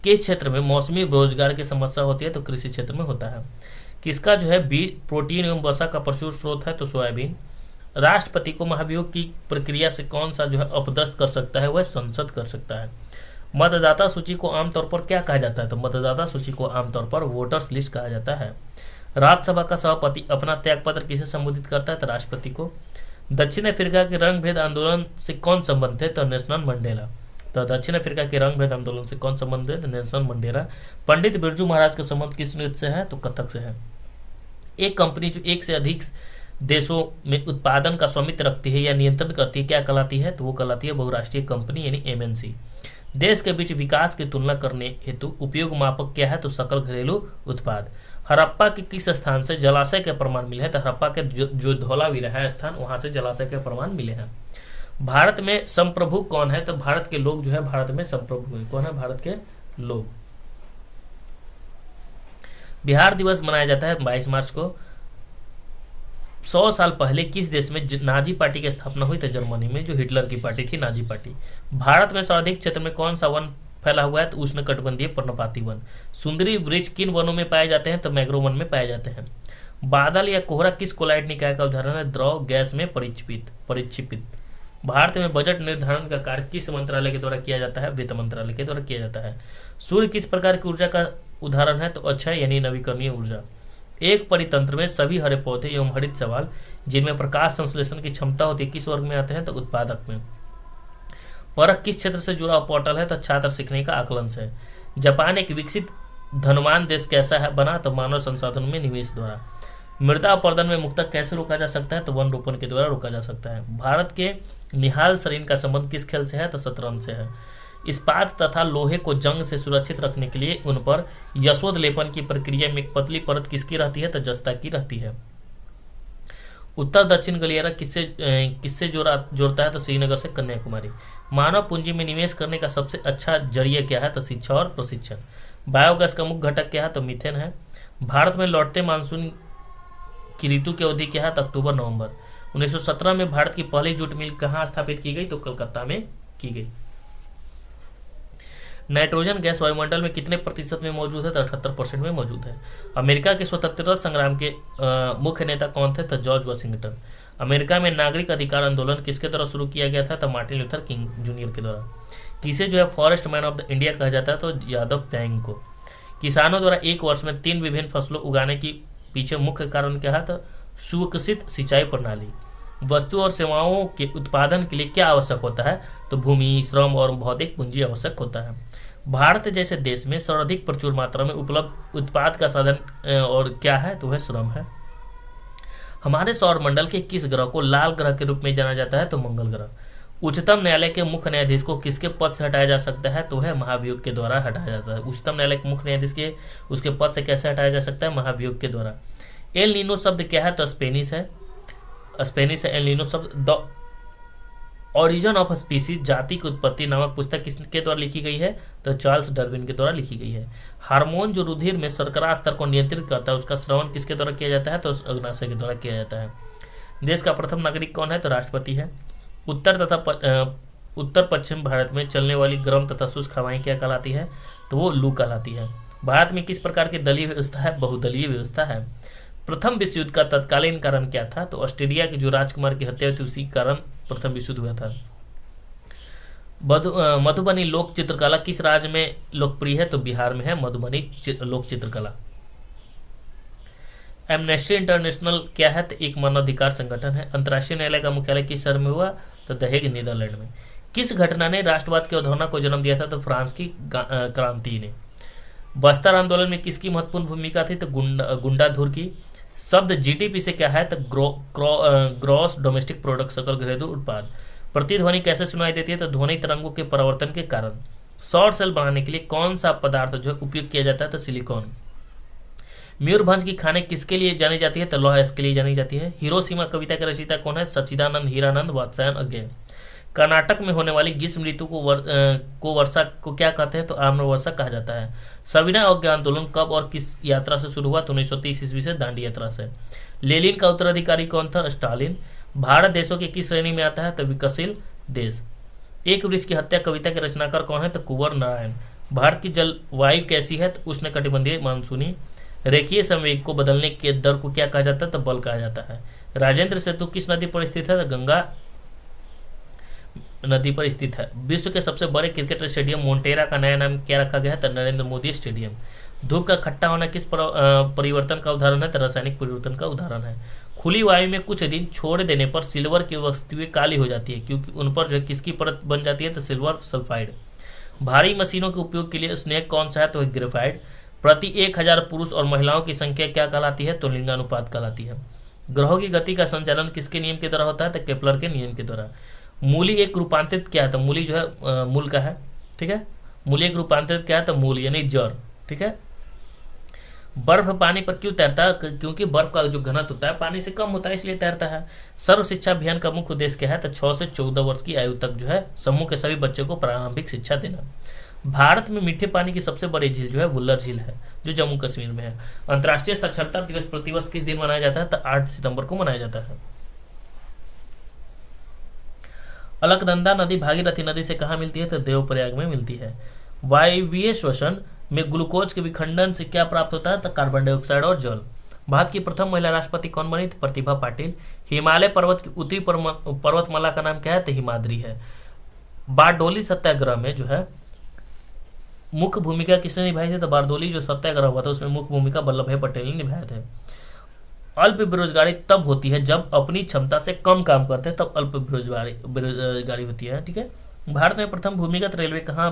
किस क्षेत्र में मौसमी बेरोजगार की समस्या होती है? तो कृषि क्षेत्र में होता है। किसका जो है बीज, प्रोटीन एवं वसा का प्रचुर स्रोत है? तो सोयाबीन। राष्ट्रपति को महाभियोग की प्रक्रिया से कौन सा जो है अपदस्थ कर सकता है? वह संसद कर सकता है। मतदाता सूची को आमतौर पर क्या कहा जाता है? तो मतदाता सूची को आमतौर पर वोटर्स लिस्ट कहा जाता है। राज्यसभा का सभापति अपना त्यागपत्र किसे संबोधित करता है? तो राष्ट्रपति को। दक्षिण अफ्रीका के रंग भेद आंदोलन से कौन संबंधित है? तो नेल्सन मंडेला। तो दक्षिण अफ्रीका के रंग भेद आंदोलन से कौन संबंधित है? तो नेल्सन मंडेला। पंडित बिरजू महाराज का संबंध किस नृत्य से है? तो कथक से है। एक कंपनी जो एक से अधिक देशों में उत्पादन का स्वामित्व रखती है या नियंत्रण करती है क्या कहलाती है? तो वो कहलाती है बहुराष्ट्रीय कंपनी यानी MNC। देश के बीच विकास की तुलना करने हेतु उपयोग मापक क्या है? तो सकल घरेलू उत्पाद। हड़प्पा के किस स्थान से जलाशय के प्रमाण मिले हैं? तो हड़प्पा के जो धौलावीरा है स्थान, वहां से जलाशय के प्रमाण मिले हैं। भारत में संप्रभु कौन है? तो भारत के लोग जो है भारत में संप्रभु है। कौन है? भारत के लोग। बिहार दिवस मनाया जाता है 22 मार्च को। 100 साल पहले किस देश में नाजी पार्टी की स्थापना हुई? तो जर्मनी में, जो हिटलर की पार्टी थी, नाजी पार्टी। भारत में सर्वाधिक क्षेत्र में कौन सा वन फैला हुआ है? तो उष्णकटिबंधीय पर्णपाती वन। सुंदरी वृक्ष किन वनों में पाए जाते हैं? तो मैंग्रोव वन में पाए जाते हैं। बादल या कोहरा किस कोलाइड निकाय का उदाहरण है? द्रव गैस में परिक्षेपित। भारत में बजट निर्धारण का कार्य किस मंत्रालय के द्वारा किया जाता है? वित्त मंत्रालय के द्वारा किया जाता है। सूर्य किस प्रकार की ऊर्जा का उदाहरण है? तो अक्षय यानी नवीकरणीय ऊर्जा। एक परितंत्र में सभी हरे पौधे एवं हरित शैवाल जिनमें प्रकाश संश्लेषण की क्षमता होती है किस वर्ग में आते हैं? तो उत्पादक में। परख किस क्षेत्र से जुड़ा पोर्टल है? तो छात्र सीखने का आकलन से। जापान एक विकसित धनवान देश कैसा है बना? तो मानव संसाधन में निवेश द्वारा। मृदा अपरदन में मुक्तक कैसे रोका जा सकता है? तो वन रोपण के द्वारा रोका जा सकता है। भारत के निहाल सरीन का संबंध किस खेल से है? तो शतरंज से है। इस्पात तथा लोहे को जंग से सुरक्षित रखने के लिए उन पर यशोद लेपन की प्रक्रिया में एक पतली परत किसकी रहती है? तो जस्ता की रहती है। उत्तर दक्षिण गलियारा किससे जोड़ता है? तो श्रीनगर से कन्याकुमारी। मानव पूंजी में निवेश करने का सबसे अच्छा जरिया क्या है? तो शिक्षा और प्रशिक्षण। बायोगैस का मुख्य घटक क्या है? तो मीथेन है। भारत में लौटते मानसून की ऋतु की अवधि क्या है? तो अक्टूबर नवंबर। 1917 में भारत की पहली जूट मिल कहाँ स्थापित की गई? तो कलकत्ता में की गई। नाइट्रोजन गैस वायुमंडल में कितने प्रतिशत में मौजूद है? तो 78% में मौजूद है। अमेरिका के स्वतंत्रता संग्राम के मुख्य नेता कौन थे? तो जॉर्ज वाशिंगटन। अमेरिका में नागरिक अधिकार आंदोलन किसके द्वारा शुरू किया गया था? तो मार्टिन लूथर किंग जूनियर के द्वारा। किसे जो है forest man of the India कहा जाता है? तो यादव पैंग को। किसानों द्वारा एक वर्ष में 3 विभिन्न फसलों उगाने की पीछे मुख्य कारण क्या है? तो सुविकसित सिंचाई प्रणाली। वस्तु और सेवाओं के उत्पादन के लिए क्या आवश्यक होता है? तो भूमि, श्रम और भौतिक पूंजी आवश्यक होता है। भारत जैसे देश में सर्वाधिक प्रचुर मात्रा में उपलब्ध उत्पाद का साधन और क्या है? तो वह श्रम है। हमारे सौर मंडल के किस ग्रह को लाल ग्रह के रूप में जाना जाता है? तो मंगल ग्रह। उच्चतम न्यायालय के मुख्य न्यायाधीश को किसके पद से हटाया जा सकता है? तो वह महाभियोग के द्वारा हटाया जाता है। उच्चतम न्यायालय के मुख्य न्यायाधीश के उसके पद से कैसे हटाया जा सकता है? महाभियोग के द्वारा। एल नीनो शब्द क्या है? तो स्पेनिश है। एल नीनो शब्द। द ओरिजिन ऑफ स्पीसीज, जाति की उत्पत्ति नामक पुस्तक किसके द्वारा लिखी गई है? तो चार्ल्स डार्विन के द्वारा लिखी गई है। हार्मोन जो रुधिर में शर्करा स्तर को नियंत्रित करता है उसका श्रवण किसके द्वारा किया जाता है? तो अग्नाशय के द्वारा किया जाता है। देश का प्रथम नागरिक कौन है? तो राष्ट्रपति है। उत्तर पश्चिम भारत में चलने वाली गर्म तथा शुष्क हवाएं क्या कहलाती है? तो वो लू कहलाती है। भारत में किस प्रकार की दलीय व्यवस्था है? बहुदलीय व्यवस्था है। प्रथम विश्व युद्ध का तत्कालीन कारण क्या था? तो ऑस्ट्रेलिया के जो राजकुमार की हत्या हुई थी उसी कारण प्रथम विश्व युद्ध हुआ था। मधुबनी लोक चित्रकला किस राज्य में लोकप्रिय है? तो बिहार में है मधुबनी लोक चित्रकला। एमनेस्टी इंटरनेशनल क्या है? तो एक मानवाधिकार संगठन है। अंतर्राष्ट्रीय न्यायालय का मुख्यालय किस शहर में हुआ? तो दहेग, नीदरलैंड में। किस घटना ने राष्ट्रवाद की अवधारणा को जन्म दिया था? तो फ्रांस की क्रांति ने। बस्तर आंदोलन में किसकी महत्वपूर्ण भूमिका थी? तो गुंडाधुर की। शब्द जीडीपी से क्या है? तो ग्रॉस डोमेस्टिक प्रोडक्ट, सकल घरेलू उत्पाद। प्रतिध्वनि कैसे सुनाई देती है? तो ध्वनि तरंगों के परिवर्तन के कारण। सौर सेल बनाने के लिए कौन सा पदार्थ जो उपयोग किया जाता है? तो सिलिकॉन। मयूरभंज की खाने किसके लिए जानी जाती है? तो लौह अयस्क के लिए जानी जाती है। हिरोशिमा कविता के रचयिता कौन है? सच्चिदानंद हीरानंद वात्स्यायन अज्ञेय। कर्नाटक में होने वाली ग्रीष्म ऋतु को वर्षा को क्या कहते हैं? तो आम्र वर्षा कहा जाता है। सविनय अवज्ञा आंदोलन कब और किस यात्रा से शुरू हुआ? तो 1930 ईस्वी से दांडी यात्रा से। लेनिन का उत्तराधिकारी कौन था? स्टालिन। भारत देशों की किस श्रेणी में आता है? तो विकासशील देश। एक वृक्ष की हत्या कविता के रचनाकार कौन है? तो कुंवर नारायण। भारत की जलवायु कैसी है? तो उष्णकटिबंधीय मानसूनी। रेखीय संवेग को बदलने के दर को क्या कहा जाता है? तो बल कहा जाता है। राजेंद्र सेतु किस नदी पर स्थित है? तो गंगा नदी पर स्थित है। विश्व के सबसे बड़े क्रिकेट स्टेडियम मोन्टेरा का नया नाम क्या रखा गया है? तो नरेंद्र मोदी स्टेडियम। धूप का खट्टा होना किस परिवर्तन का उदाहरण है? तो रासायनिक परिवर्तन का उदाहरण है। खुली वायु में कुछ दिन छोड़ देने पर सिल्वर की वस्तुएं काली हो जाती है क्योंकि उन पर जो किसकी परत बन जाती है? तो सिल्वर सल्फाइड। भारी मशीनों के उपयोग के लिए स्नेक कौन सा है? तो ग्रेफाइट। प्रति 1000 पुरुष और महिलाओं की संख्या क्या कहलाती है? तो लिंगानुपात कहलाती है। ग्रहों की गति का संचालन किसके नियम के द्वारा होता है? तो केपलर के नियम के द्वारा। मूली एक रूपांतरित क्या है? तो मूली जो है मूल का है, ठीक है। मूली एक रूपांतरित क्या है? तो मूल यानी जड़, ठीक है। बर्फ पानी पर क्यों तैरता है? क्योंकि बर्फ का जो घनत्व होता है पानी से कम होता है इसलिए तैरता है। सर्व शिक्षा अभियान का मुख्य उद्देश्य क्या है? तो 6 से 14 वर्ष की आयु तक जो है समूह के सभी बच्चों को प्रारंभिक शिक्षा देना। भारत में मीठे पानी की सबसे बड़ी झील जो है वुल्लर झील है जो जम्मू कश्मीर में है। अंतर्राष्ट्रीय साक्षरता दिवस प्रतिवर्ष किस दिन मनाया जाता है? तो 8 सितंबर को मनाया जाता है। अलकनंदा नदी भागीरथी नदी से कहाँ मिलती है? तो देवप्रयाग में मिलती है। वायवीय श्वसन में ग्लूकोज के विखंडन से क्या प्राप्त होता है? तो कार्बन डाइऑक्साइड और जल। भारत की प्रथम महिला राष्ट्रपति कौन बनी थी? प्रतिभा पाटिल। हिमालय पर्वत की उत्तरी पर्वतमाला का नाम क्या है? तो हिमाद्री है। बारडोली सत्याग्रह में जो है मुख्य भूमिका किसने निभाई थी? तो बारडोली जो सत्याग्रह हुआ था उसमें मुख्य भूमिका वल्लभ भाई पटेल ने निभाए थे। अल्प बेरोजगारी तब होती है जब अपनी क्षमता से कम काम करते हैं, तब अल्प बेरोजगारी होती है, ठीक है। भारत में प्रथम भूमिगत रेलवे कहाँ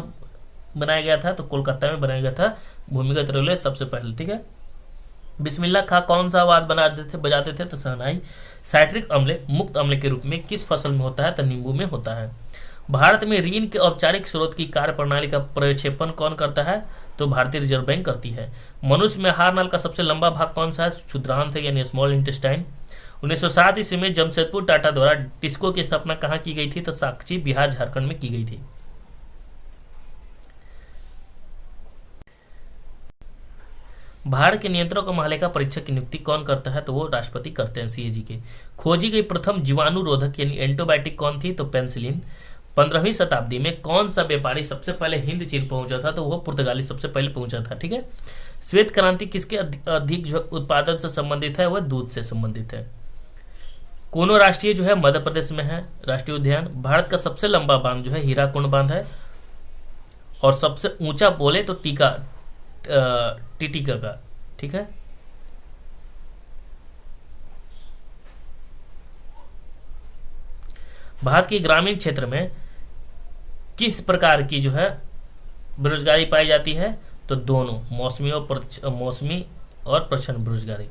बनाया गया था? तो कोलकाता में बनाया गया था भूमिगत रेलवे सबसे पहले, ठीक है। बिस्मिल्लाह खां कौन सा आवाज बजाते थे? तो शहनाई। साइट्रिक अम्ल मुक्त अम्ल के रूप में किस फसल में होता है? तो नींबू में होता है। भारत में ऋण के औपचारिक स्रोत की कार्य प्रणाली का प्रक्षेपण कौन करता है? तो भारतीय रिजर्व बैंक करती है। मनुष्य में आहार नाल का सबसे लंबा भाग कौन सा है? क्षुद्रांत यानी स्मॉल इंटेस्टाइन। 1907 ईस्वी में जमशेदपुर टाटा द्वारा टिस्को की स्थापना कहाँ की गई थी? तो साकची, बिहार झारखंड में की गई थी। बाढ़ के नियंत्रण और महालेखा परीक्षक की नियुक्ति कौन करता है? तो वो राष्ट्रपति करते हैं, सीएजी के। खोजी गई प्रथम जीवाणुरोधक यानी एंटीबायोटिक कौन थी? तो पेनिसिलिन। 15वीं शताब्दी में कौन सा व्यापारी सबसे पहले हिंद चीन पहुंचा था? तो वो पुर्तगाली सबसे पहले पहुंचा था। ठीक है। श्वेत क्रांति किसके अधिक जो उत्पादन से संबंधित है? वह दूध से संबंधित है। कोनो राष्ट्रीय जो है मध्य प्रदेश में है राष्ट्रीय उद्यान। भारत का सबसे लंबा बांध जो है हीराकुंड बांध है, और सबसे ऊंचा बोले तो टीटिका का। ठीक है। भारत के ग्रामीण क्षेत्र में किस प्रकार की जो है बेरोजगारी पाई जाती है? तो दोनों, मौसमी और प्रच्छन्न बेरोजगारी।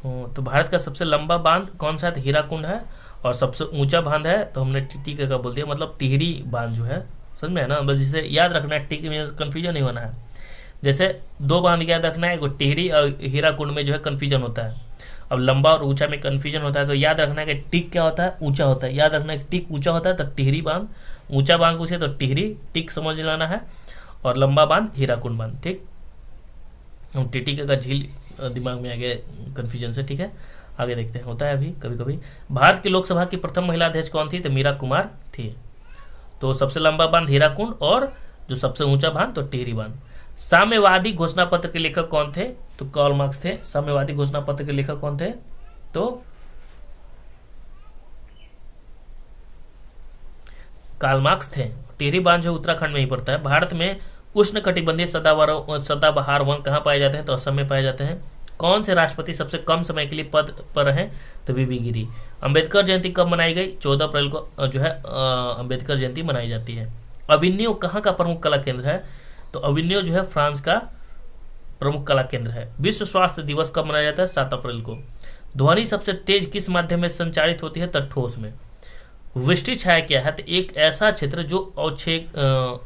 तो भारत का सबसे लंबा बांध कौन सा है? तो हीराकुंड है। और सबसे ऊंचा बांध है तो हमने टीटिका का बोल दिया, मतलब टिहरी बांध जो है, समझ में है ना? बस इसे याद रखना है, टिक में कंफ्यूजन नहीं होना है। जैसे दो बांध याद रखना है, टिहरी और हीराकुंड में जो है कंफ्यूजन होता है। अब लंबा और ऊंचा में कंफ्यूजन होता है, तो याद रखना है कि टिक क्या होता है? ऊंचा होता है। याद रखना है कि टिक ऊंचा होता है तो टिहरी बांध, ऊंचा बांध पूछे तो टिहरी टिक समझ लाना है, और लंबा बांध हीराकुंड बांध। ठीक, हम टिटिका का झील दिमाग में आ गया कन्फ्यूजन से। ठीक है, आगे देखते हैं, होता है अभी कभी कभी। भारत की लोकसभा की प्रथम महिला अध्यक्ष कौन थी? तो मीरा कुमार थी। तो सबसे लंबा बांध हीराकुंड, और जो सबसे ऊंचा बांध तो टिहरी बांध। साम्यवादी घोषणा पत्र के लेखक कौन थे? तो कार्ल मार्क्स थे। साम्यवादी घोषणा पत्र के लेखक कौन थे? तो कार्ल मार्क्स थे। टिहरी बांध जो उत्तराखंड में ही पड़ता है। भारत में उष्णकटिबंधीय सदाबहार वन कहाँ पाए जाते हैं? तो असम में पाए जाते हैं। कौन से राष्ट्रपति सबसे कम समय के लिए पद पर हैं? तो बीबी गिरी। अंबेडकर जयंती कब मनाई गई? 14 अप्रैल को जो है अंबेडकर जयंती मनाई जाती है। अविन्यो कहाँ का प्रमुख कला केंद्र है? तो अविन्यो जो है फ्रांस का प्रमुख कला केंद्र है। विश्व स्वास्थ्य दिवस कब मनाया जाता है? 7 अप्रैल को। ध्वनि सबसे तेज किस माध्यम में संचारित होती है? तो ठोस में। वृष्टि छाया क्या है? तो एक ऐसा क्षेत्र जो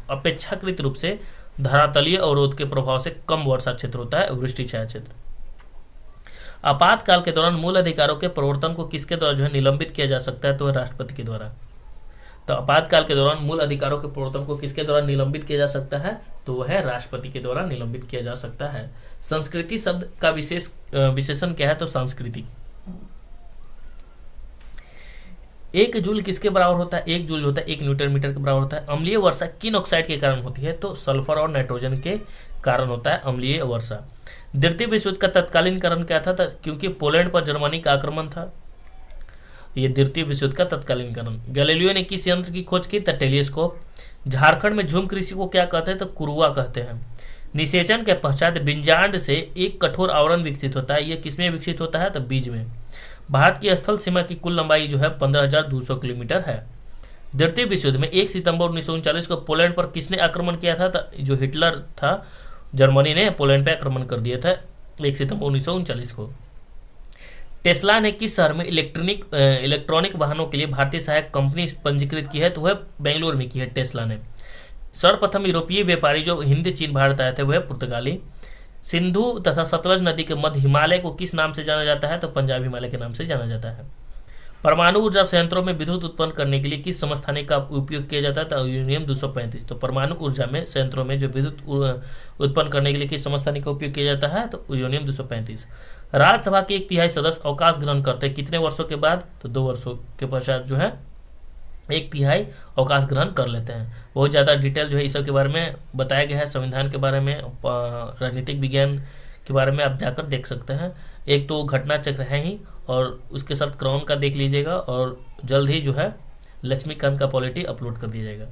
अपेक्षाकृत रूप से धरातलीय अवरोध के प्रभाव से कम वर्षा क्षेत्र होता है, वृष्टि छाया क्षेत्र। आपातकाल के दौरान मूल अधिकारों के प्रवर्तन को किसके द्वारा जो है निलंबित किया जा सकता है? तो राष्ट्रपति के द्वारा। तो आपातकाल के दौरान मूल अधिकारों के प्रवर्तन को किसके द्वारा निलंबित किया जा सकता है? तो वह है राष्ट्रपति के द्वारा निलंबित किया जा सकता है। संस्कृति शब्द का विशेषण क्या है? तो सांस्कृतिक। 1 जूल किसके बराबर होता है? 1 जूल होता है 1 न्यूटन मीटर के बराबर होता है। अम्लीय वर्षा किन ऑक्साइड के कारण होती है? तो सल्फर और नाइट्रोजन के कारण होता है अम्लीय वर्षा। द्वितीय विश्व युद्ध का तत्कालीन कारण क्या था? क्योंकि पोलैंड पर जर्मनी का आक्रमण था। ये द्वितीय विश्व युद्ध का तत्कालीन कारण। गैलीलियो ने किस यंत्र की खोज की? टेलीस्कोप। झारखंड में झूम कृषि को क्या कहते हैं? तो कुरुआ कहते हैं। निषेचन के पश्चात बिंजांड से एक कठोर आवरण विकसित होता है। यह किसमें विकसित होता है? तो बीज में। भारत की स्थल सीमा की कुल लंबाई जो है 15,200 किलोमीटर है। द्वितीय विश्व युद्ध में 1 सितंबर 1939 को पोलैंड पर किसने आक्रमण किया था? तो जो हिटलर था, जर्मनी ने पोलैंड पर आक्रमण कर दिया था 1 सितंबर 1939 को। टेस्ला ने किस शहर में इलेक्ट्रॉनिक वाहनों के लिए भारतीय सहायक कंपनी पंजीकृत की है? तो वह बेंगलुरु में की है टेस्ला ने। सर्वप्रथम यूरोपीय व्यापारी जो हिंद चीन भारत आए थे वह पुर्तगाली। सिंधु तथा सतलज नदी के मध्य हिमालय को किस नाम से जाना जाता है? तो पंजाब हिमालय के नाम से जाना जाता है। परमाणु ऊर्जा संयंत्रों में विद्युत उत्पन्न करने के लिए किस समस्थानिक का उपयोग किया जाता है? तो यूरेनियम 235। तो परमाणु ऊर्जा में संयंत्रों में जो विद्युत उत्पन्न करने के लिए किस समस्थानिक का उपयोग किया जाता है? तो यूरेनियम 235। राज्यसभा के 1/3 सदस्य अवकाश ग्रहण करते हैं कितने वर्षों के बाद? तो 2 वर्षों के पश्चात जो है 1/3 अवकाश ग्रहण कर लेते हैं। बहुत ज़्यादा डिटेल जो है इस सब के बारे में बताया गया है, संविधान के बारे में, राजनीतिक विज्ञान के बारे में आप जाकर देख सकते हैं। एक तो घटना चक्र है ही, और उसके साथ क्राउन का देख लीजिएगा, और जल्द ही जो है लक्ष्मीकांत का पॉलिटी अपलोड कर दिया जाएगा।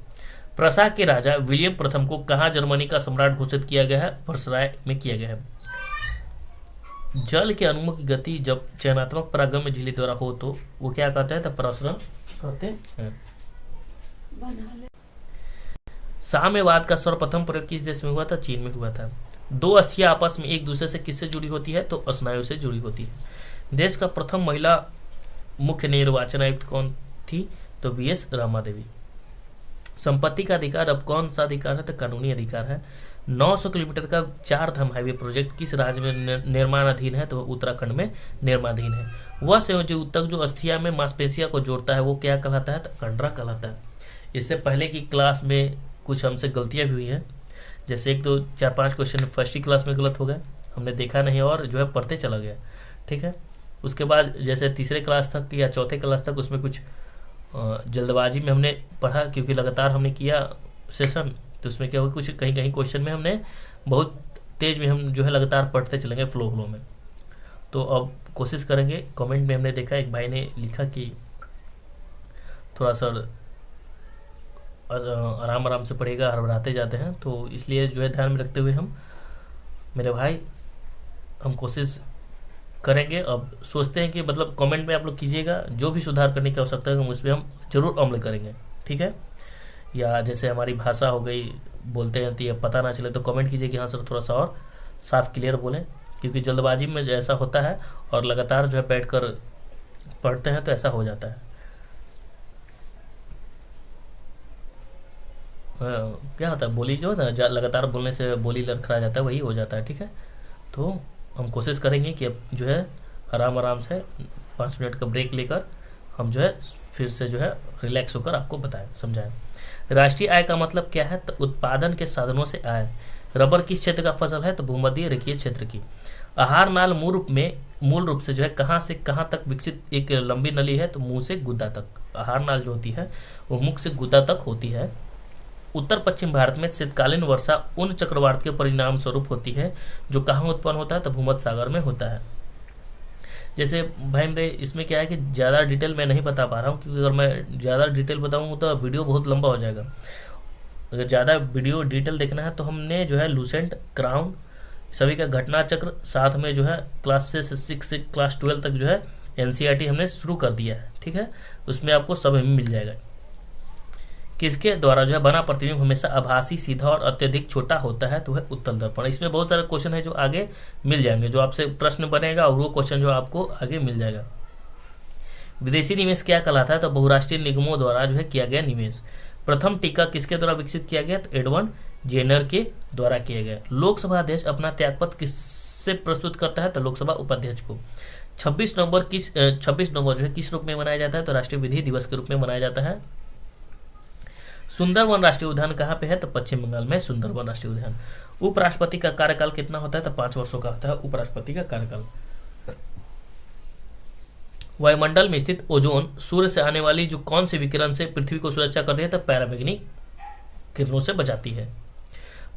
प्रसा के राजा विलियम प्रथम को कहाँ जर्मनी का सम्राट घोषित किया गया है? वर्सराय में किया गया है। जल के अणुओं की गति जब चयनात्मक परागम झिल्ली द्वारा हो तो वो क्या कहते हैं? तो प्रसरण कहते हैं। साम्यवाद का सर्वप्रथम प्रयोग किस देश में हुआ था? चीन में हुआ था। 2 अस्थियां आपस में एक दूसरे से किससे जुड़ी होती है? तो स्नायु से जुड़ी होती है। देश का प्रथम महिला मुख्य निर्वाचन आयुक्त कौन थी? तो वीएस रामा देवी। संपत्ति का अधिकार अब कौन सा अधिकार है? तो कानूनी अधिकार है। 900 किलोमीटर का 4 धाम हाईवे प्रोजेक्ट किस राज्य में निर्माणाधीन है? तो उत्तराखंड में निर्माणाधीन है। वह संयोजी ऊतक जो अस्थिया में मांसपेशिया को जोड़ता है वो क्या कहलाता है? तो कंडरा कहलाता है। इससे पहले की क्लास में कुछ हमसे गलतियां भी हुई हैं, जैसे 1 2 4 5 क्वेश्चन फर्स्ट ही क्लास में गलत हो गए। हमने देखा नहीं और जो है पढ़ते चला गया, ठीक है। उसके बाद जैसे तीसरे क्लास तक या चौथे क्लास तक उसमें कुछ जल्दबाजी में हमने पढ़ा, क्योंकि लगातार हमने किया सेशन, तो उसमें क्या हुआ, कुछ कहीं कहीं क्वेश्चन में हमने बहुत तेज में हम जो है लगातार पढ़ते चलेंगे फ्लो में। तो अब कोशिश करेंगे। कमेंट में हमने देखा एक भाई ने लिखा कि थोड़ा सा आराम आराम से पढ़ेगा, हड़बड़ाते जाते हैं, तो इसलिए जो है ध्यान में रखते हुए हम मेरे भाई हम कोशिश करेंगे। अब सोचते हैं कि मतलब कमेंट में आप लोग कीजिएगा, जो भी सुधार करने की आवश्यकता है हम उस पर हम जरूर अमल करेंगे, ठीक है। या जैसे हमारी भाषा हो गई, बोलते हैं तो ये पता ना चले तो कमेंट कीजिए कि हाँ सर थोड़ा सा और साफ क्लियर बोलें, क्योंकि जल्दबाजी में ऐसा होता है और लगातार जो है बैठ कर पढ़ते हैं तो ऐसा हो जाता है। क्या होता है, बोली जो है ना, लगातार बोलने से बोली लड़खड़ा जाता है, वही हो जाता है, ठीक है। तो हम कोशिश करेंगे कि अब जो है आराम आराम से 5 मिनट का ब्रेक लेकर हम जो है फिर से जो है रिलैक्स होकर आपको बताएं, समझाएं। राष्ट्रीय आय का मतलब क्या है, तो उत्पादन के साधनों से आय। रबर किस क्षेत्र का फसल है, तो भूमध्य रेखीय क्षेत्र की। आहार नाल मूल रूप से जो है कहाँ से कहाँ तक विकसित एक लंबी नली है, तो मुंह से गुद्दा तक। आहार नाल जो होती है वो मुख से गुद्दा तक होती है। उत्तर पश्चिम भारत में शीतकालीन वर्षा उन चक्रवात के परिणाम स्वरूप होती है जो कहाँ उत्पन्न होता है, तो भूमध्य सागर में होता है। जैसे भाई मेरे इसमें क्या है कि ज़्यादा डिटेल मैं नहीं बता पा रहा हूँ, क्योंकि अगर मैं ज़्यादा डिटेल बताऊँगा तो वीडियो बहुत लंबा हो जाएगा। अगर ज़्यादा वीडियो डिटेल देखना है तो हमने जो है लूसेंट, क्राउन सभी का घटना चक्र, साथ में जो है क्लास से 6 से क्लास 12 तक जो है NCERT हमने शुरू कर दिया है, ठीक है। उसमें आपको सब मिल जाएगा। किसके द्वारा जो है बना प्रतिबिंब हमेशा आभासी, सीधा और अत्यधिक छोटा होता है, तो है उत्तल दर्पण। इसमें बहुत सारे क्वेश्चन है जो आगे मिल जाएंगे, जो आपसे प्रश्न बनेगा और वो क्वेश्चन जो आपको आगे मिल जाएगा। विदेशी निवेश क्या कहलाता है, तो बहुराष्ट्रीय निगमों द्वारा जो है किया गया निवेश। प्रथम टीका किसके द्वारा विकसित किया गया, तो एडवर्ड जेनर के द्वारा किया गया। लोकसभा अध्यक्ष अपना त्यागपत्र किससे प्रस्तुत करता है, तो लोकसभा उपाध्यक्ष को। 26 नवंबर जो है किस रूप में मनाया जाता है, तो राष्ट्रीय विधि दिवस के रूप में मनाया जाता है। सुंदरवन राष्ट्रीय उद्यान कहाँ पे है, तो पश्चिम बंगाल में सुंदरवन राष्ट्रीय उद्यान। उपराष्ट्रपति का कार्यकाल कितना होता है, तो 5 वर्षों का होता है उपराष्ट्रपति का कार्यकाल। वायुमंडल में स्थित ओजोन सूर्य से आने वाली जो कौन सी विकिरण से पृथ्वी को सुरक्षा करती है, तो पराबैंगनी किरणों से बचाती है।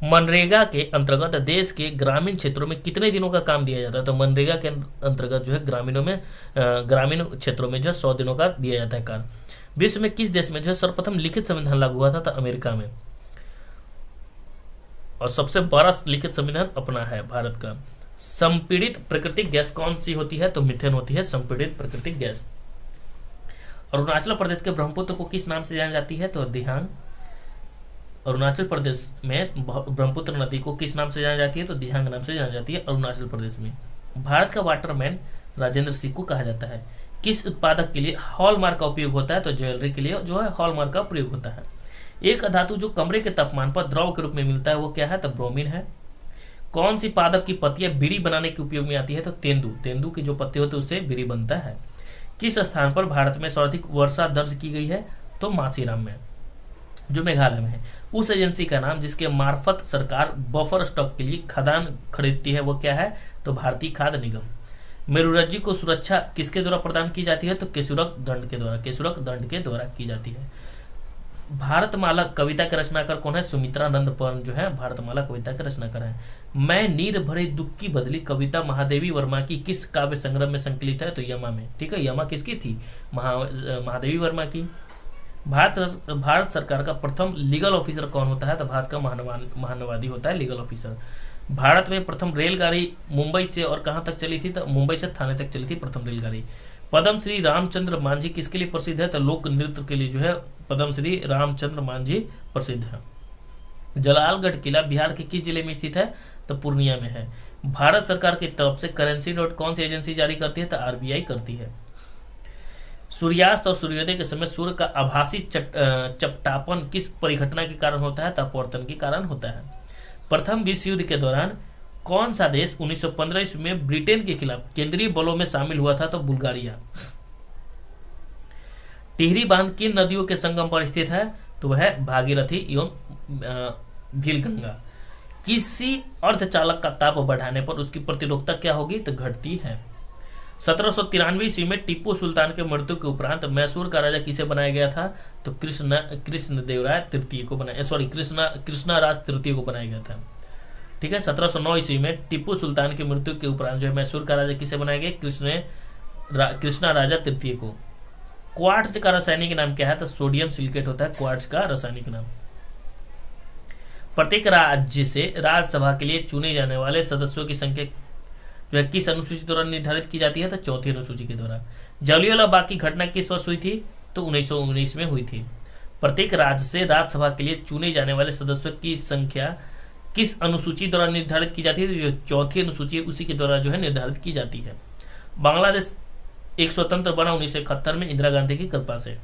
मनरेगा के अंतर्गत देश के ग्रामीण क्षेत्रों में कितने दिनों का काम दिया जाता है, तो मनरेगा के अंतर्गत जो है ग्रामीण क्षेत्रों में जो है 100 दिनों का दिया जाता है कार्य। विश्व में किस देश में जो है सर्वप्रथम लिखित संविधान लागू हुआ था, तो अमेरिका में। और सबसे बड़ा लिखित संविधान अपना है भारत का। संपीड़ित प्राकृतिक गैस कौन सी होती है, तो मीथेन होती है संपीड़ित प्राकृतिक गैस। अरुणाचल प्रदेश के ब्रह्मपुत्र को किस नाम से जानी जाती है, तो दिहांग। अरुणाचल प्रदेश में ब्रह्मपुत्र नदी को किस नाम से जानी जाती है, तो दिहांग नाम से जानी जाती है अरुणाचल प्रदेश में। भारत का वाटरमैन राजेंद्र सिंह को कहा जाता है। किस उत्पादक के लिए हॉलमार्क का उपयोग होता है, तो ज्वेलरी के लिए जो है हॉलमार्क का प्रयोग होता है। एक धातु जो कमरे के तापमान पर द्रव के रूप में मिलता है वो क्या है, तो ब्रोमीन है। कौन सी पादप की पत्तियां बीड़ी बनाने के उपयोग में आती है, तो तेंदू की जो पत्ते होते हैं उससे बीड़ी बनता है। किस स्थान पर भारत में सर्वाधिक वर्षा दर्ज की गई है, तो मासीराम में, जो मेघालय में है। उस एजेंसी का नाम जिसके मार्फत सरकार बफर स्टॉक के लिए खदान खरीदती है वो क्या है, तो भारतीय खाद्य निगम। मेरुरज्जु को सुरक्षा किसके द्वारा प्रदान की जाती है, तो केशुरक दंड के द्वारा की जाती है। भारतमाला कविता के रचनाकार कौन है, सुमित्रानंद पन जो है भारतमाला कविता के रचनाकार है। मैं नीर भरे दुख की बदली कविता महादेवी वर्मा की किस काव्य संग्रह में संकलित है, तो यमा में, ठीक है। यमा किसकी थी, महादेवी वर्मा की। भारत सरकार का प्रथम लीगल ऑफिसर कौन होता है, तो भारत का महानवादी होता है लीगल ऑफिसर। भारत में प्रथम रेलगाड़ी मुंबई से और कहां तक चली थी, तो मुंबई से थाने तक चली थी प्रथम रेलगाड़ी। पद्म श्री रामचंद्र मांझी किसके लिए प्रसिद्ध है, तो लोक नृत्य के लिए जो है पद्म श्री रामचंद्र मांझी प्रसिद्ध है। जलालगढ़ किला बिहार के किस जिले में स्थित है, तो पूर्णिया में है। भारत सरकार की तरफ से करेंसी नोट कौन सी एजेंसी जारी करती है, तो RBI करती है। सूर्यास्त और सूर्योदय के समय सूर्य का आभासी चपटापन किस परिघटना के कारण होता है, तो अपवर्तन के कारण होता है। प्रथम विश्व युद्ध के दौरान कौन सा देश 1915 ईस्वी में ब्रिटेन के खिलाफ केंद्रीय बलों में शामिल हुआ था, तो बुल्गारिया। टिहरी बांध किन नदियों के संगम पर स्थित है, तो वह भागीरथी एवं भीलगंगा। किसी अर्धचालक का ताप बढ़ाने पर उसकी प्रतिरोधकता क्या होगी, तो घटती है। 1793 ईस्वी में टीपू सुल्तान के मृत्यु के उपरांत मैसूर का राजा किसे बनाया गया था, तो कृष्णदेवराय तृतीय को बनाया, सॉरी कृष्णराज तृतीय को बनाया गया था। ठीक है, 1709 ईस्वी में टीपू सुल्तान की मृत्यु के उपरांत जो है मैसूर का राजा किसे बनाया गया, कृष्णा राजा तृतीय को। क्वार्ट्ज का रासायनिक नाम क्या है, तो सोडियम सिलिकेट होता है क्वार्ट्ज का रासायनिक नाम। प्रत्येक राज्य से राज्यसभा के लिए चुने जाने वाले सदस्यों की संख्या जो है किस अनुसूची द्वारा निर्धारित की जाती है, तो चौथी अनुसूची के द्वारा। जलियांवाला बाग की घटना किस वर्ष हुई थी, तो 1919 में हुई थी। प्रत्येक राज्य से राज्यसभा के लिए चुने जाने वाले सदस्यों की संख्या किस अनुसूची द्वारा निर्धारित की जाती है, जो चौथी अनुसूची है उसी के द्वारा जो है निर्धारित की जाती है। बांग्लादेश एक स्वतंत्र बना 1971 में इंदिरा गांधी की कृपा से।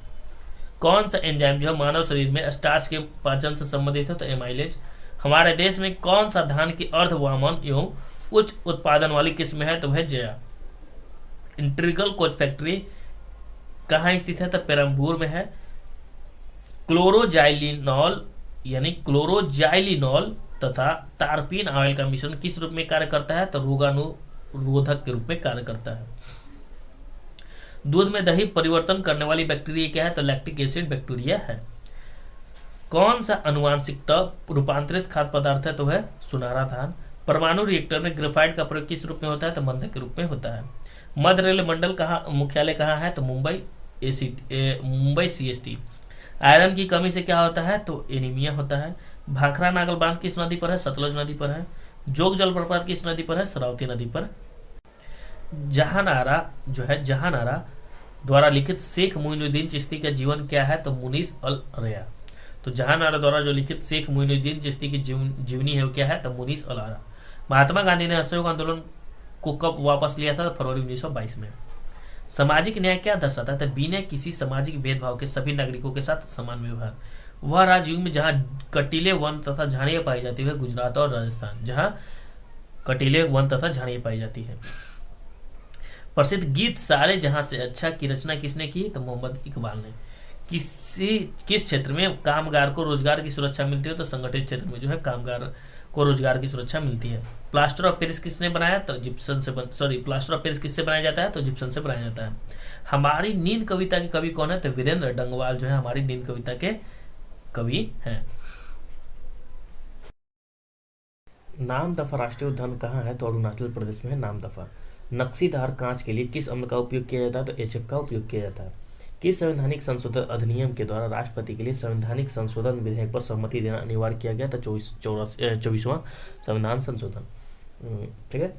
कौन सा एंजाइम जो है मानव शरीर में स्टार्च के पाचन से संबंधित है, तो एमाइलेज। हमारे देश में कौन सा धान की अर्धवामन एवं उच्च उत्पादन वाली किस्म है, तो वह जया। इंटीग्रल कोच फैक्ट्री कहाँ स्थित है, तो पेरम्बूर में है। क्लोरोजाइलिनॉल यानी क्लोरोजाइलिनॉल तथा तारपीन ऑयल का मिश्रण किस रूप में कार्य करता है, तो रोगाणुरोधक के रूप में कार्य करता है। दूध में दही परिवर्तन करने वाली बैक्टीरिया क्या है, तो लैक्टिक एसिड बैक्टीरिया है। कौन सा अनुवांशिकतः रूपांतरित खाद्य पदार्थ है, तो है सुनहरा धान। परमाणु रिएक्टर में ग्रेफाइट का प्रयोग किस रूप में होता है, तो मंदक के रूप में होता है। मध्य रेल मंडल मुख्यालय कहाँ है, तो मुंबई CST। आयरन की कमी से क्या होता है, तो एनीमिया होता है। भाखड़ा नागल बांध किस नदी पर है, सतलज नदी पर है। जोग जलप्रपात किस नदी पर है, शरावती नदी पर। जहानारा द्वारा लिखित शेख मोइनुद्दीन चिश्ती का जीवन क्या है, तो मुनीस अल अरया। तो जहानारा द्वारा जो लिखित शेख मोइनुद्दीन चिश्ती की जीवनी है वो क्या है, तो मुनीस अल अरया। महात्मा गांधी ने असहयोग आंदोलन को कब वापस लिया था, तो फरवरी 1922 में। सामाजिक न्याय क्या दर्शाता है, तो बिना किसी सामाजिक भेदभाव के सभी नागरिकों के साथ समान व्यवहार। वह राज्य में जहाँ कटीले वन तथा झाड़ियां पाई जाती है, गुजरात और राजस्थान, जहाँ कटीले वन तथा झाड़ियां पाई जाती है। प्रसिद्ध गीत सारे जहां से अच्छा की रचना किसने की, तो मोहम्मद इकबाल ने। किस क्षेत्र में कामगार को रोजगार की सुरक्षा मिलती है, तो संगठित क्षेत्र में जो है कामगार को रोजगार की सुरक्षा मिलती है। प्लास्टर ऑफ पेरिस किसने बनाया, तो जिप्सन से प्लास्टर ऑफ पेरिस किससे बनाया जाता है, तो जिप्सन से बनाया जाता है। हमारी नींद कविता के कवि कौन है, तो वीरेंद्र डंगवाल जो है हमारी नींद कविता के कवि हैं। नामदफा राष्ट्रीय उद्यान कहाँ है, तो अरुणाचल प्रदेश में है नामदफा। नक्सीदार कांच के लिए किस अम्ल का उपयोग किया जाता है, तो HF का उपयोग किया जाता है। किस संवैधानिक संशोधन अधिनियम के द्वारा राष्ट्रपति के लिए संवैधानिक संशोधन विधेयक पर सहमति देना अनिवार्य किया गया था, 24वां संविधान संशोधन। ठीक है।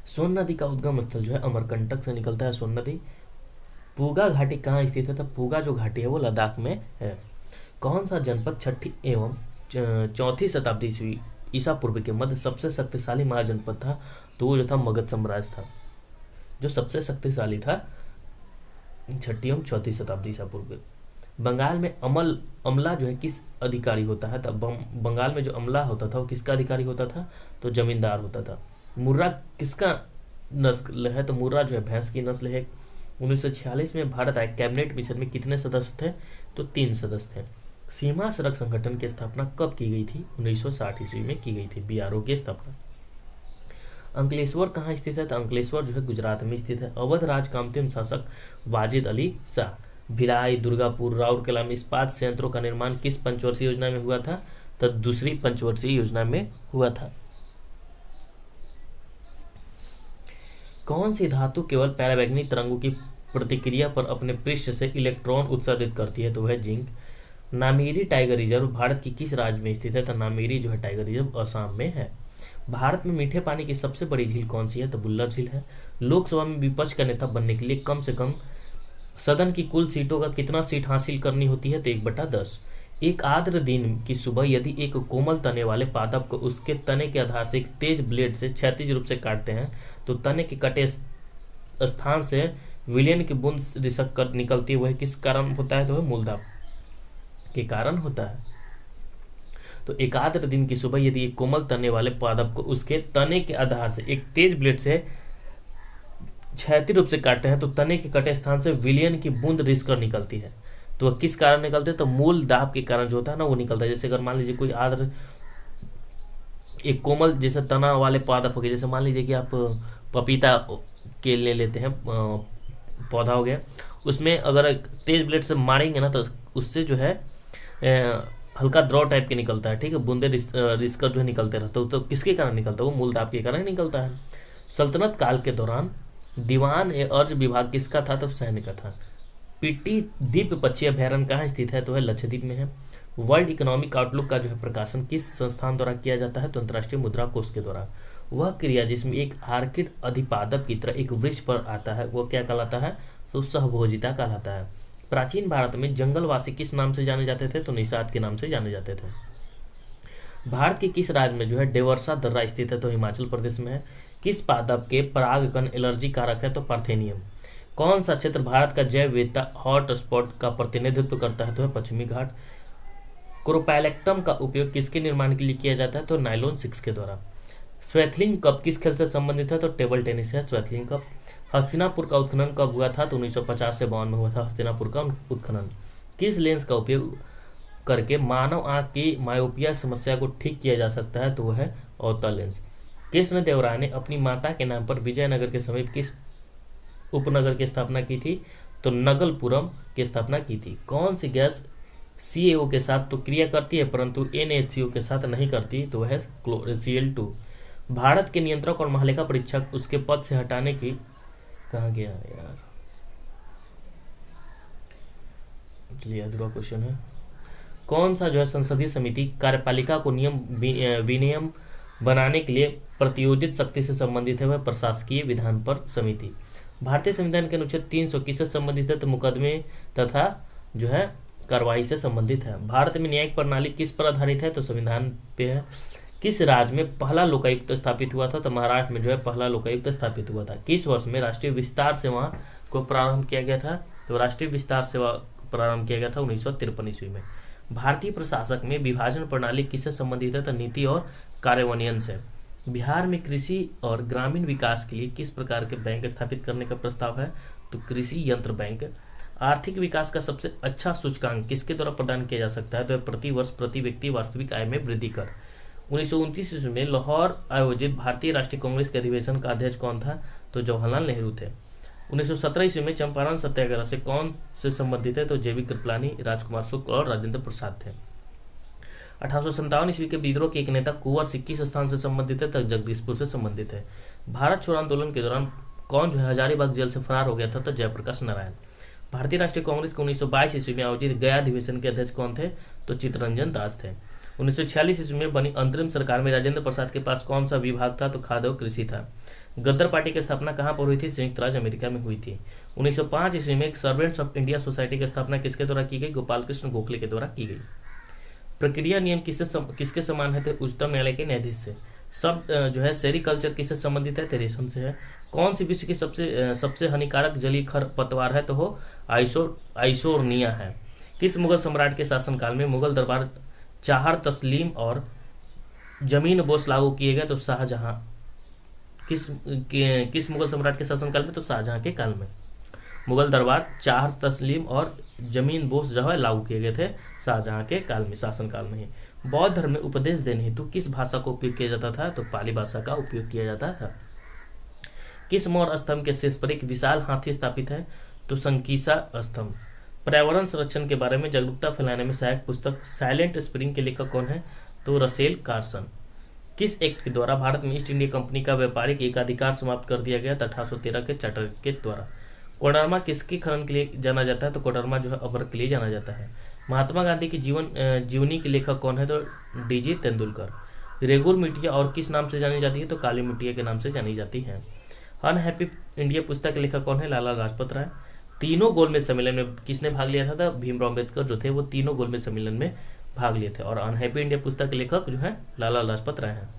सोन नदी का उद्गम स्थल जो है अमरकंटक से निकलता है सोन नदी। पूगा घाटी कहाँ स्थित है, तो पूगा जो घाटी है वो लद्दाख में है। कौन सा जनपद छठी एवं चौथी शताब्दी ईसा पूर्व के मध्य सबसे शक्तिशाली महाजनपद था, तो वो जो था मगध साम्राज्य था, जो सबसे शक्तिशाली था छठी एवं चौथी शताब्दी ईसा पूर्व। बंगाल में अमला जो है किस अधिकारी होता है, तो बंगाल में जो अमला होता था वो किसका अधिकारी होता था, तो जमींदार होता था। मुर्रा किसका नस्ल है, तो मुर्रा जो है भैंस की नस्ल है। 1946 में भारत आए कैबिनेट मिशन में कितने सदस्य थे, तो 3 सदस्य थे। सीमा सड़क संगठन की स्थापना कब की गई थी, 1960 ईस्वी में की गई थी, BRO की स्थापना। अंकलेश्वर कहाँ स्थित है, तो अंकलेश्वर जो है गुजरात में स्थित है। अवध राज का अंतिम शासक वाजिद अली शाह। भिलाई, दुर्गापुर, राउरकेला में इस्पात संयंत्रों का निर्माण किस पंचवर्षीय योजना में हुआ था, तो दूसरी पंचवर्षीय योजना में हुआ था। कौन सी धातु केवल पराबैंगनी तरंगों की प्रतिक्रिया पर अपने पृष्ठ से इलेक्ट्रॉन उत्सर्जित करती है, तो वह zinc. Nameri tiger reserve Bharat की किस राज्य में स्थित है, तो नामेरी जो है टाइगर रिजर्व असम में है। भारत में मीठे पानी की सबसे बड़ी झील कौन सी है, तो बुल्लर झील है। लोकसभा में विपक्ष का नेता बनने के लिए कम से कम सदन की कुल सीटों का कितना सीट हासिल करनी होती है, तो 1/10। एक आर्द्र दिन की सुबह यदि एक कोमल तने वाले पादप को उसके तने के आधार से एक तेज ब्लेड से क्षैतिज रूप से काटते हैं, तो तने के कटे स्थान से विलयन की बूंद रिसक कर निकलती है, वह किस कारण होता है, तो वह मूलदाब के कारण होता है। तो एकाग्र दिन की सुबह यदि एक कोमल तने वाले पादप को उसके तने के आधार से एक तेज ब्लेड से क्षैतिज रूप से काटते हैं, तो तने के कटे स्थान से विलयन की बूंद रिसकर निकलती है। तो वह किस कारण निकलते हैं, तो मूल दाब के कारण जो होता है ना वो निकलता है। जैसे अगर मान लीजिए कोई आर्द्र एक कोमल जैसे तना वाले पादप हो गए, जैसे मान लीजिए कि आप पपीता के ले लेते हैं, पौधा हो गया, उसमें अगर तेज ब्लेड से मारेंगे ना तो उससे जो है हल्का द्रव टाइप के निकलता है, ठीक है, बूंदे रिसकर जो है निकलते रहते हैं। तो किसके कारण निकलता है? वो मूल दाब के कारण निकलता है। सल्तनत काल के दौरान दीवान ए अर्ज विभाग किसका था? तो सैन्य का था। पीटी द्वीप पक्षी अभ्यारण्य कहाँ स्थित है? तो है लक्षद्वीप में है। वर्ल्ड इकोनॉमिक आउटलुक का जो है प्रकाशन किस संस्थान द्वारा किया जाता है? तो अंतर्राष्ट्रीय मुद्रा कोष के द्वारा। वह क्रिया जिसमें एक आर्किड अधिपादप की तरह एक वृक्ष पर आता है वो क्या कहलाता है? तो सहभोजिता कहलाता है। प्राचीन भारत में जंगलवासी किस नाम से जाने जाते थे? तो निषाद के नाम से जाने जाते थे। भारत के किस राज्य में जो है डेवर्सा दर्रा स्थित है? तो हिमाचल प्रदेश में है। किस पादप के परागकण एलर्जी कारक है? तो पार्थेनियम। कौन सा क्षेत्र भारत का जैव विविधता हॉट स्पॉट का प्रतिनिधित्व करता है? तो है पश्चिमी घाट। क्रोपैलेक्टम का उपयोग किसके निर्माण के लिए किया जाता है? तो नाइलॉन 6 के द्वारा। स्वैथलिंग कप किस खेल से संबंधित है? तो टेबल टेनिस है स्वैथलिंग कप। हस्तिनापुर का उत्खनन कब हुआ था? तो 1950 से 52 में हुआ था हस्तिनापुर का उत्खनन। किस लेंस का उपयोग करके मानव आंख की मायोपिया समस्या को ठीक किया जा सकता है? तो वह है अवतल लेंस। कृष्णदेवराय ने अपनी माता के नाम पर विजयनगर के समीप किस उपनगर की स्थापना की थी? तो नगलपुरम की स्थापना की थी। कौन सी गैस CaO के साथ तो क्रिया करती है परंतु NaHCO के साथ नहीं करती? तो वह है Cl2। भारत के नियंत्रक और महालेखा परीक्षक उसके पद से हटाने की कहा गया यार, चलिए अधूरा क्वेश्चन है। कौन सा जो है संसदीय समिति कार्यपालिका को नियम विनियम बनाने के लिए प्रतियोजित शक्ति से संबंधित है? वह प्रशासकीय विधान पर समिति। भारतीय संविधान के अनुच्छेद 300 किससे संबंधित है? तो मुकदमे तथा जो है कार्रवाई से संबंधित है। भारत में न्यायिक प्रणाली किस पर आधारित है? तो संविधान पे है। किस राज्य में पहला लोकायुक्त स्थापित हुआ था? तो महाराष्ट्र में जो है पहला लोकायुक्त स्थापित हुआ था। किस वर्ष में राष्ट्रीय विस्तार सेवा को प्रारंभ किया गया था? तो राष्ट्रीय विस्तार सेवा प्रारंभ किया गया था 1953 ईस्वी में। भारतीय प्रशासक में विभाजन प्रणाली किससे संबंधित है? तो नीति और कार्यान्वयन से। बिहार में कृषि और ग्रामीण विकास के लिए किस प्रकार के बैंक स्थापित करने का प्रस्ताव है? तो कृषि यंत्र बैंक। आर्थिक विकास का सबसे अच्छा सूचकांक किसके द्वारा प्रदान किया जा सकता है? तो प्रति वर्ष प्रति व्यक्ति वास्तविक आय में वृद्धि कर। 1929 ईस्वी में लाहौर आयोजित भारतीय राष्ट्रीय कांग्रेस के अधिवेशन का अध्यक्ष कौन था? तो जवाहरलाल नेहरू थे। 1917 ईस्वी में चंपारण सत्याग्रह से कौन से संबंधित है? तो जेबी कृपलानी, राजकुमार शुक्ल और राजेंद्र प्रसाद थे। 1857 ईस्वी के विद्रोह के एक नेता कुंवर सिंह किस स्थान से संबंधित है? तो जगदीशपुर से संबंधित है। भारत छोड़ो आंदोलन के दौरान कौन जो है हजारीबाग जेल से फरार हो गया था? तो जयप्रकाश नारायण। भारतीय राष्ट्रीय कांग्रेस के 1922 ईस्वी में आयोजित गया अधिवेशन के अध्यक्ष कौन थे? तो चित्तरंजन दास थे। 1946 ईस्वी में बनी अंतरिम सरकार में राजेंद्र प्रसाद के पास कौन सा विभाग था? तो खाद्य और कृषि था। गद्दर पार्टी की स्थापना कहाँ पर हुई थी? संयुक्त राज्य अमेरिका में हुई थी। 1905 ईस्वी में सर्वेंट्स ऑफ इंडिया सोसाइटी की स्थापना किसके द्वारा की गई? गोपाल कृष्ण गोखले के द्वारा की गई। प्रक्रिया नियम किसके समान है? तो उच्चतम न्यायालय के न्यायाधीश से। सब जो है सेरिकल्चर किससे संबंधित है? रेशम से है। कौन सी विश्व की सबसे हानिकारक जलीय खरपतवार है? तो हो आइसोर्निया है। किस मुगल सम्राट के शासनकाल में मुगल दरबार चाहर तस्लीम और जमीन बोस लागू किए गए? तो शाहजहां। किस मुगल सम्राट के शासनकाल में? तो शाहजहां के काल में मुगल दरबार चाहर तस्लीम और जमीन बोस जो है लागू किए गए थे शाहजहां के काल में, शासनकाल में ही। बौद्ध धर्म में उपदेश देने हेतु किस भाषा का उपयोग किया जाता था? तो पाली भाषा का उपयोग किया जाता था। किस मौर्य स्तंभ के शीर्ष पर एक विशाल हाथी स्थापित है? तो संकीसा स्तंभ। पर्यावरण संरक्षण के बारे में जागरूकता फैलाने में सहायक पुस्तक साइलेंट स्प्रिंग के लेखक कौन है? तो रसेल कार्सन। किस एक्ट के द्वारा भारत में ईस्ट इंडिया कंपनी का व्यापारिक एकाधिकार समाप्त कर दिया गया? 1813 के चार्टर के द्वारा। कोडरमा किसके खनन के लिए जाना जाता है? तो कोडरमा जो है अभ्रक के लिए जाना जाता है। महात्मा गांधी की जीवनी के लेखक कौन है? तो DG तेंदुलकर। रेगुल मिट्टिया और किस नाम से जानी जाती है? तो काली मिट्टिया के नाम से जानी जाती है। अनहैप्पी इंडिया पुस्तक के लेखक कौन है? लाला लाजपत राय। तीनों गोलमेज सम्मेलन में किसने भाग लिया था? भीमराव अम्बेडकर जो थे वो तीनों गोलमेज सम्मेलन में भाग लिए थे। और अनहैप्पी इंडिया पुस्तक के लेखक जो है लाला लाजपत राय हैं।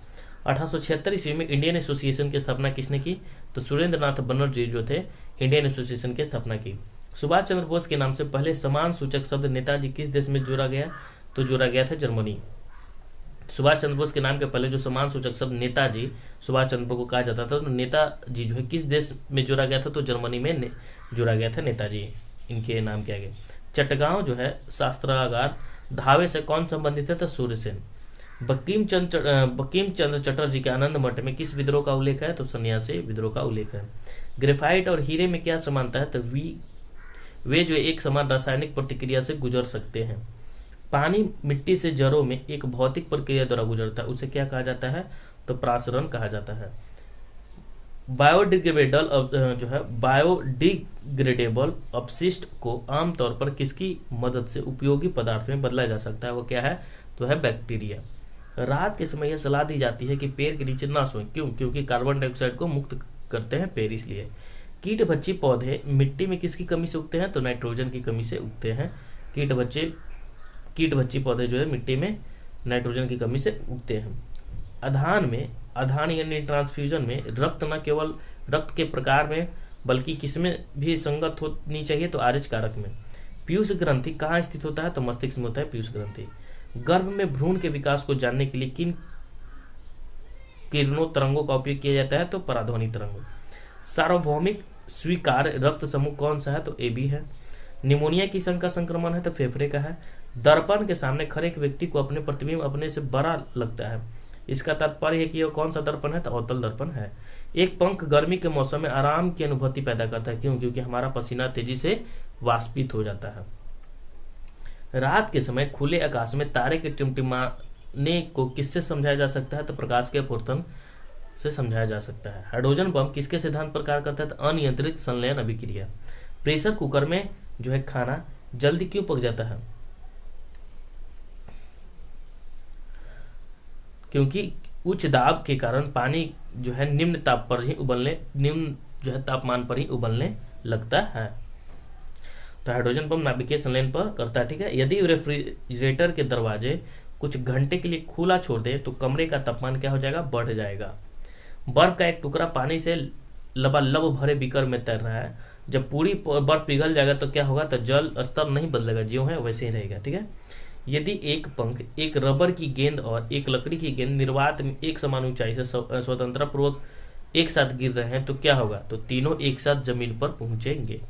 1876 ईस्वी में इंडियन एसोसिएशन की स्थापना किसने की? तो सुरेंद्र नाथ बनर्जी जो थे इंडियन एसोसिएशन की स्थापना की। सुभाष चंद्र बोस के नाम से पहले समान सूचक शब्द नेताजी किस देश में जोड़ा गया? तो जोड़ा गया था जर्मनी। सुभाष चंद्र बोस के नाम के पहले जो समान सूचक शब्द नेताजी सुभाष चंद्र बोस को कहा जाता था, तो नेताजी जो है किस देश में जोड़ा गया था? तो जर्मनी में जोड़ा गया था नेताजी, इनके नाम किया गया। चटगांव जो है शास्त्रागार धावे से कौन संबंधित है? तो सूर्यसेन। बंकिम चंद्र चटर्जी के आनंद मठ में किस विद्रोह का उल्लेख है? तो सन्यासी विद्रोह का उल्लेख है। ग्रेफाइट और हीरे में क्या समानता है? तो वे जो एक समान रासायनिक प्रतिक्रिया से गुजर सकते हैं। पानी मिट्टी से जड़ों में एक भौतिक प्रक्रिया द्वारा गुजरता है, उसे क्या कहा जाता है? तो प्रासरण कहा जाता है। बायोडिग्रेडेबल अपशिष्ट को आमतौर पर किसकी मदद से उपयोगी पदार्थ में बदला जा सकता है? वो क्या है? तो है बैक्टीरिया। रात के समय यह सलाह दी जाती है कि पेड़ के नीचे ना सोएं। क्यों? क्योंकि कार्बन डाइऑक्साइड को मुक्त करते हैं पेड़, इसलिए। कीटभक्षी पौधे मिट्टी में किसकी कमी से उगते हैं? तो नाइट्रोजन की कमी से उगते हैं। कीटभक्षी पौधे जो है मिट्टी में नाइट्रोजन की कमी से उगते हैं। आधान यानी ट्रांसफ्यूजन में रक्त न केवल रक्त के प्रकार में बल्कि किसमें भी संगत होनी चाहिए? तो आरएच कारक में। पीयूष ग्रंथि कहाँ स्थित होता है? तो मस्तिष्क में होता है पीयूष ग्रंथि। गर्भ में भ्रूण के विकास को जानने के लिए किन किरणों तरंगों का उपयोग किया जाता है? तो पराध्वनि तरंगों। सार्वभौमिक स्वीकार्य रक्त समूह कौन सा है? तो AB है। निमोनिया की संख्या संक्रमण है? तो फेफड़े का है। दर्पण के सामने खड़े एक व्यक्ति को अपने प्रतिबिंब अपने से बड़ा लगता है, इसका तात्पर्य है कि यह कौन सा दर्पण है? तो अवतल दर्पण है। एक पंख गर्मी के मौसम में आराम की अनुभूति पैदा करता है। क्यों? क्योंकि हमारा पसीना तेजी से वाष्पित हो जाता है। रात के समय खुले आकाश में तारे के टिमटिमाने को किससे समझाया जा सकता है? तो प्रकाश के अपवर्तन से समझाया जा सकता है। हाइड्रोजन बम किसके सिद्धांत पर कार्य करता है? तो अनियंत्रित संलयन अभिक्रिया। प्रेशर कुकर में जो है खाना जल्दी क्यों पक जाता है? क्योंकि उच्च दाब के कारण पानी जो है निम्न तापमान पर ही उबलने लगता है। तो हाइड्रोजन बम नाभिकीय संलयन पर करता है। ठीक है। यदि रेफ्रिजरेटर के दरवाजे कुछ घंटे के लिए खुला छोड़ दे तो कमरे का तापमान क्या हो जाएगा? बढ़ जाएगा। बर्फ का एक टुकड़ा पानी से लबालब भरे बीकर में तैर रहा है, जब पूरी बर्फ पिघल जाएगा तो क्या होगा? तो जल स्तर नहीं बदलेगा, ज्यों है वैसे ही रहेगा। ठीक है। यदि एक पंख, एक रबर की गेंद और एक लकड़ी की गेंद निर्वात में एक समान ऊंचाई से स्वतंत्रता पूर्वक एक साथ गिर रहे हैं तो क्या होगा? तो तीनों एक साथ जमीन पर पहुंचेंगे।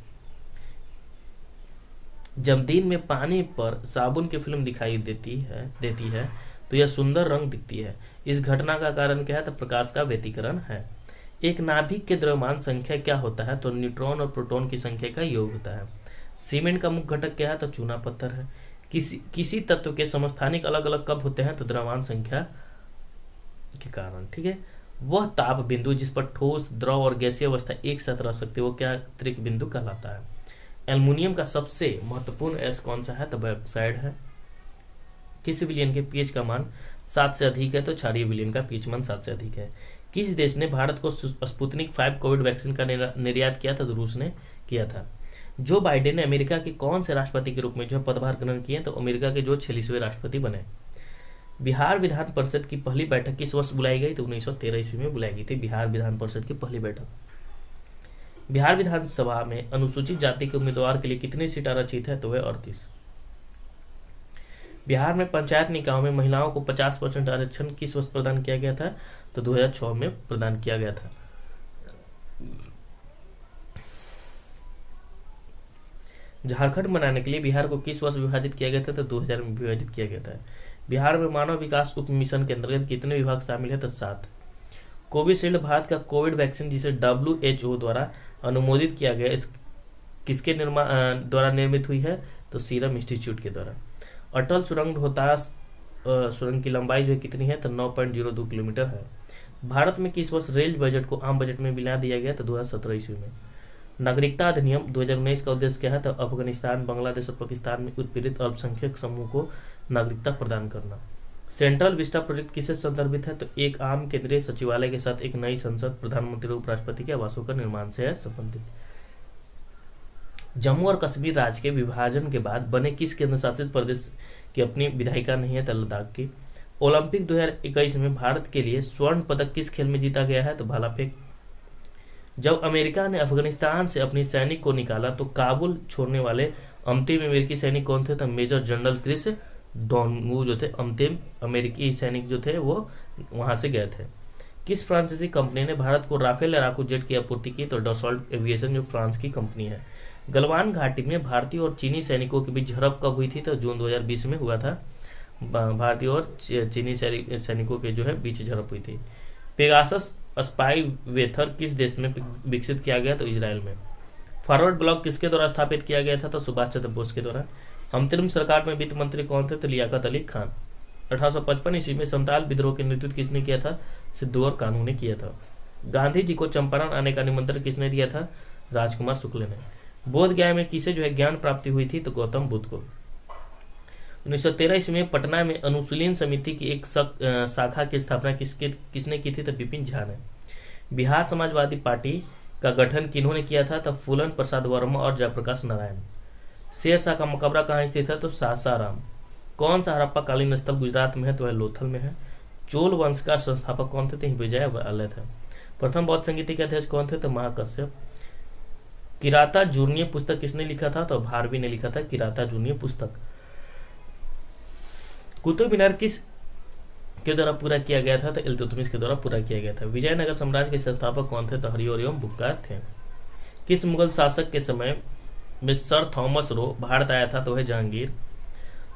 जब दिन में पानी पर साबुन की फिल्म दिखाई देती है तो यह सुंदर रंग दिखती है। इस घटना का कारण क्या है? तो प्रकाश का व्यतिकरण है। एक नाभिक के द्रव्यमान संख्या क्या होता है? तो न्यूट्रॉन और प्रोटॉन की संख्या का योग होता है। सीमेंट का मुख्य घटक क्या है? तो चूना पत्थर है। किसी तत्व के समस्थानिक अलग अलग कब होते हैं? तो द्रव्यमान संख्या के कारण। ठीक है। वह ताप बिंदु जिस पर ठोस, द्रव और गैसीय अवस्था एक साथ रह सकती है वो क्या त्रिक बिंदु कहलाता है। एल्युमिनियम का सबसे महत्वपूर्ण एस कौन सा है? तो ऑक्साइड है। किस विलयन के पीएच का मान 7 से अधिक है? तो क्षारीय विलयन का पीएच मान 7 से अधिक है। किस देश ने भारत को स्पुतनिक 5 कोविड वैक्सीन का निर्यात किया था? तो रूस ने किया था। जो बाइडेन ने अमेरिका के कौन से राष्ट्रपति के रूप में जो पदभार ग्रहण किए? तो अमेरिका के जो 46वें राष्ट्रपति बने। बिहार विधान परिषद की पहली बैठक किस वर्ष बुलाई गई? तो 1913 ईस्वी में बुलाई गई थी बिहार विधान परिषद की पहली बैठक। बिहार विधानसभा में अनुसूचित जाति के उम्मीदवार के लिए कितनी सीट आरक्षित है? तो वह 38। बिहार में पंचायत निकायों में महिलाओं को 50% आरक्षण किस वर्ष प्रदान किया गया था? तो 2006 में प्रदान किया गया था। झारखंड बनाने के लिए बिहार को किस वर्ष विभाजित किया गया था? तो 2000 में विभाजित किया गया था। बिहार में मानव विकास उप मिशन के अंतर्गत कितने विभाग शामिल है? तो 7। कोविशील्ड भारत का कोविड वैक्सीन जिसे WHO द्वारा अनुमोदित किया गया किसके द्वारा निर्मित हुई है? तो सीरम इंस्टीट्यूट के द्वारा। अटल सुरंग रोहतास सुरंग की लंबाई जो है कितनी है? तो 9.02 किलोमीटर है। भारत में किस वर्ष रेल बजट को आम बजट में मिला दिया गया? तो 2017 ईस्वी में। नागरिकता अधिनियम 2019 का उद्देश्य क्या है? तो अफगानिस्तान, बांग्लादेश और पाकिस्तान में उत्पीड़ित अल्पसंख्यक समूह को नागरिकता प्रदान करना। सेंट्रल विस्टा प्रोजेक्ट किससे संदर्भित है? तो एक आम केंद्रीय सचिवालय के साथ एक नई संसद, प्रधानमंत्री और उपराष्ट्रपति के आवासों का निर्माण से है संबंधित। जम्मू और कश्मीर राज्य के विभाजन के बाद बने किस केंद्र शासित प्रदेश की अपनी विधायिका नहीं है? तो लद्दाख की। ओलंपिक 2021 में भारत के लिए स्वर्ण पदक किस खेल में जीता गया है? तो भाला फेंक। जब अमेरिका ने अफगानिस्तान से अपनी सैनिक को निकाला तो काबुल छोड़ने वाले अंतिम अमेरिकी सैनिक कौन थे? तो मेजर जनरल क्रिस डॉनगू जो थे अंतिम अमेरिकी सैनिक जो थे वो वहां से गए थे। किस फ्रांसीसी कंपनी ने भारत को राफेल लड़ाकू जेट की आपूर्ति की? तो डसॉल्ट एविएशन जो फ्रांस की कंपनी है। गलवान घाटी में भारतीय और चीनी सैनिकों के बीच झड़प कब हुई थी? तो जून 2020 में हुआ था। भारतीय और चीनी सैनिकों के जो है बीच झड़प हुई थी। पेगासस स्पाई वेथर किस देश में विकसित किया गया? तो इजराइल में। फॉरवर्ड ब्लॉक किसके द्वारा स्थापित किया गया था? तो सुभाष चंद्र बोस के द्वारा। अंतरिम सरकार में वित्त मंत्री कौन थे? तो लियाकत अली खान। 1855 ईस्वी में संताल विद्रोह के नेतृत्व किसने किया था? सिद्धू और कानू ने किया था। गांधी जी को चंपारण आने का निमंत्रण किसने दिया था? राजकुमार शुक्ल ने। बोध गया में किसे जो है ज्ञान प्राप्ति हुई थी? तो गौतम बुद्ध को। 1913 ईस्वी में पटना में अनुशीलन समिति की एक शाखा की स्थापना किसने की थी? तो विपिन झा ने। बिहार समाजवादी पार्टी का गठन किन्होंने किया था? तो फूलन प्रसाद वर्मा और जयप्रकाश नारायण। शेरशाह का मकबरा कहाँ स्थित है? तो सासाराम। कौन सा हड़प्पा कालीन स्थल गुजरात में है? तो है लोथल में है। चोल वंश का संस्थापक कौन थे? तो विजय वल्लभ थे। प्रथम बौद्ध संगीति के अध्यक्ष कौन थे? तो महाकश्यप। किराता जूर्नीय पुस्तक किसने लिखा था? तो भारवी ने लिखा था किराता जूर्नीय पुस्तक। कुतुब मीनार किस के द्वारा पूरा किया गया था? तो इल्तुतमिश के द्वारा पूरा किया गया था। विजयनगर साम्राज्य के संस्थापक कौन थे? तो हरिहर एवं बुक्का थे। किस मुगल शासक के समय में सर थॉमस रो भारत आया था? तो है जहांगीर।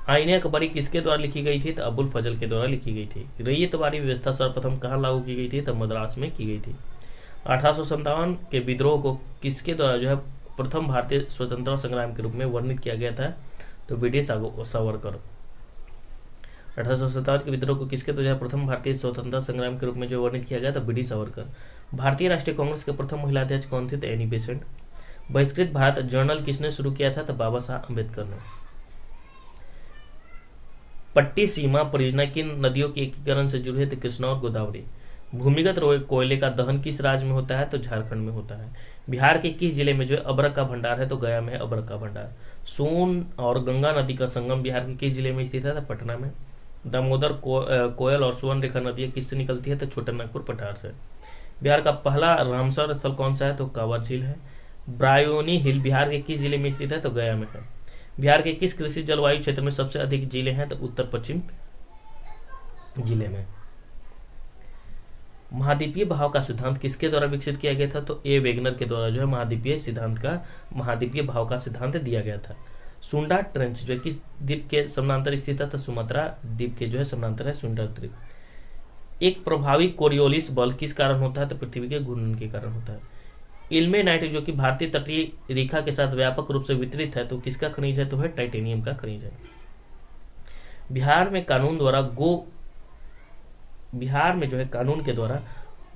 आईने अकबरी किसके द्वारा लिखी गई थी? तो अबुल फजल के द्वारा लिखी गई थी। रैयतवाड़ी व्यवस्था सर्वप्रथम कहाँ लागू की गई थी? तो मद्रास में की गई थी। 1857 के विद्रोह को किसके द्वारा जो है प्रथम भारतीय स्वतंत्रता संग्राम के रूप में वर्णित किया गया था? तो वीडी सावरकर। 1857 के विद्रोह को किसके द्वारा प्रथम भारतीय स्वतंत्रता संग्राम के रूप में जो वर्णित किया गया था? बीडी सावरकर। भारतीय राष्ट्रीय कांग्रेस के प्रथम महिला अध्यक्ष कौन थे? तो एनी बेसेंट। बहिष्कृत भारत जर्नल किसने शुरू किया था? तो बाबा साहब अम्बेडकर ने। पट्टी सीमा परियोजना किन नदियों के एकीकरण से जुड़ी है? तो कृष्णा और गोदावरी। भूमिगत कोयले का दहन किस राज्य में होता है? तो झारखंड में होता है। बिहार के किस जिले में जो है अबरक का भंडार है? तो गया में है अबरक का भंडार। सोन और गंगा नदी का संगम बिहार के किस जिले में स्थित है? तो पटना में। दामोदर कोयल और सुवर्ण रेखा नदियाँ किससे निकलती है? तो छोटा नागपुर पठार से। बिहार का पहला रामसर स्थल कौन सा है? तो कांवर झील है। ब्रायोनी हिल बिहार के किस जिले में स्थित है? तो गया में है। बिहार के किस कृषि जलवायु क्षेत्र में सबसे अधिक जिले हैं? तो उत्तर पश्चिम जिले में। महाद्वीपीय भाव का सिद्धांत किसके द्वारा विकसित किया गया था? तो ए वेगनर के द्वारा जो है महाद्वीपीय भाव का सिद्धांत दिया गया था। सुंडा ट्रेंच जो है किस द्वीप के समानांतर स्थित है? तो सुमात्रा द्वीप के जो है समानांतर है सुंडा द्वीप। एक प्रभावी कोरियोलिस बल किस कारण होता है? तो पृथ्वी के घूर्णन के कारण होता है। इल्मेनाइट जो कि भारतीय तटीय रेखा के साथ व्यापक रूप से वितरित है, तो किसका खनिज है? तो है टाइटेनियम का खनिज है। बिहार में जो है कानून के द्वारा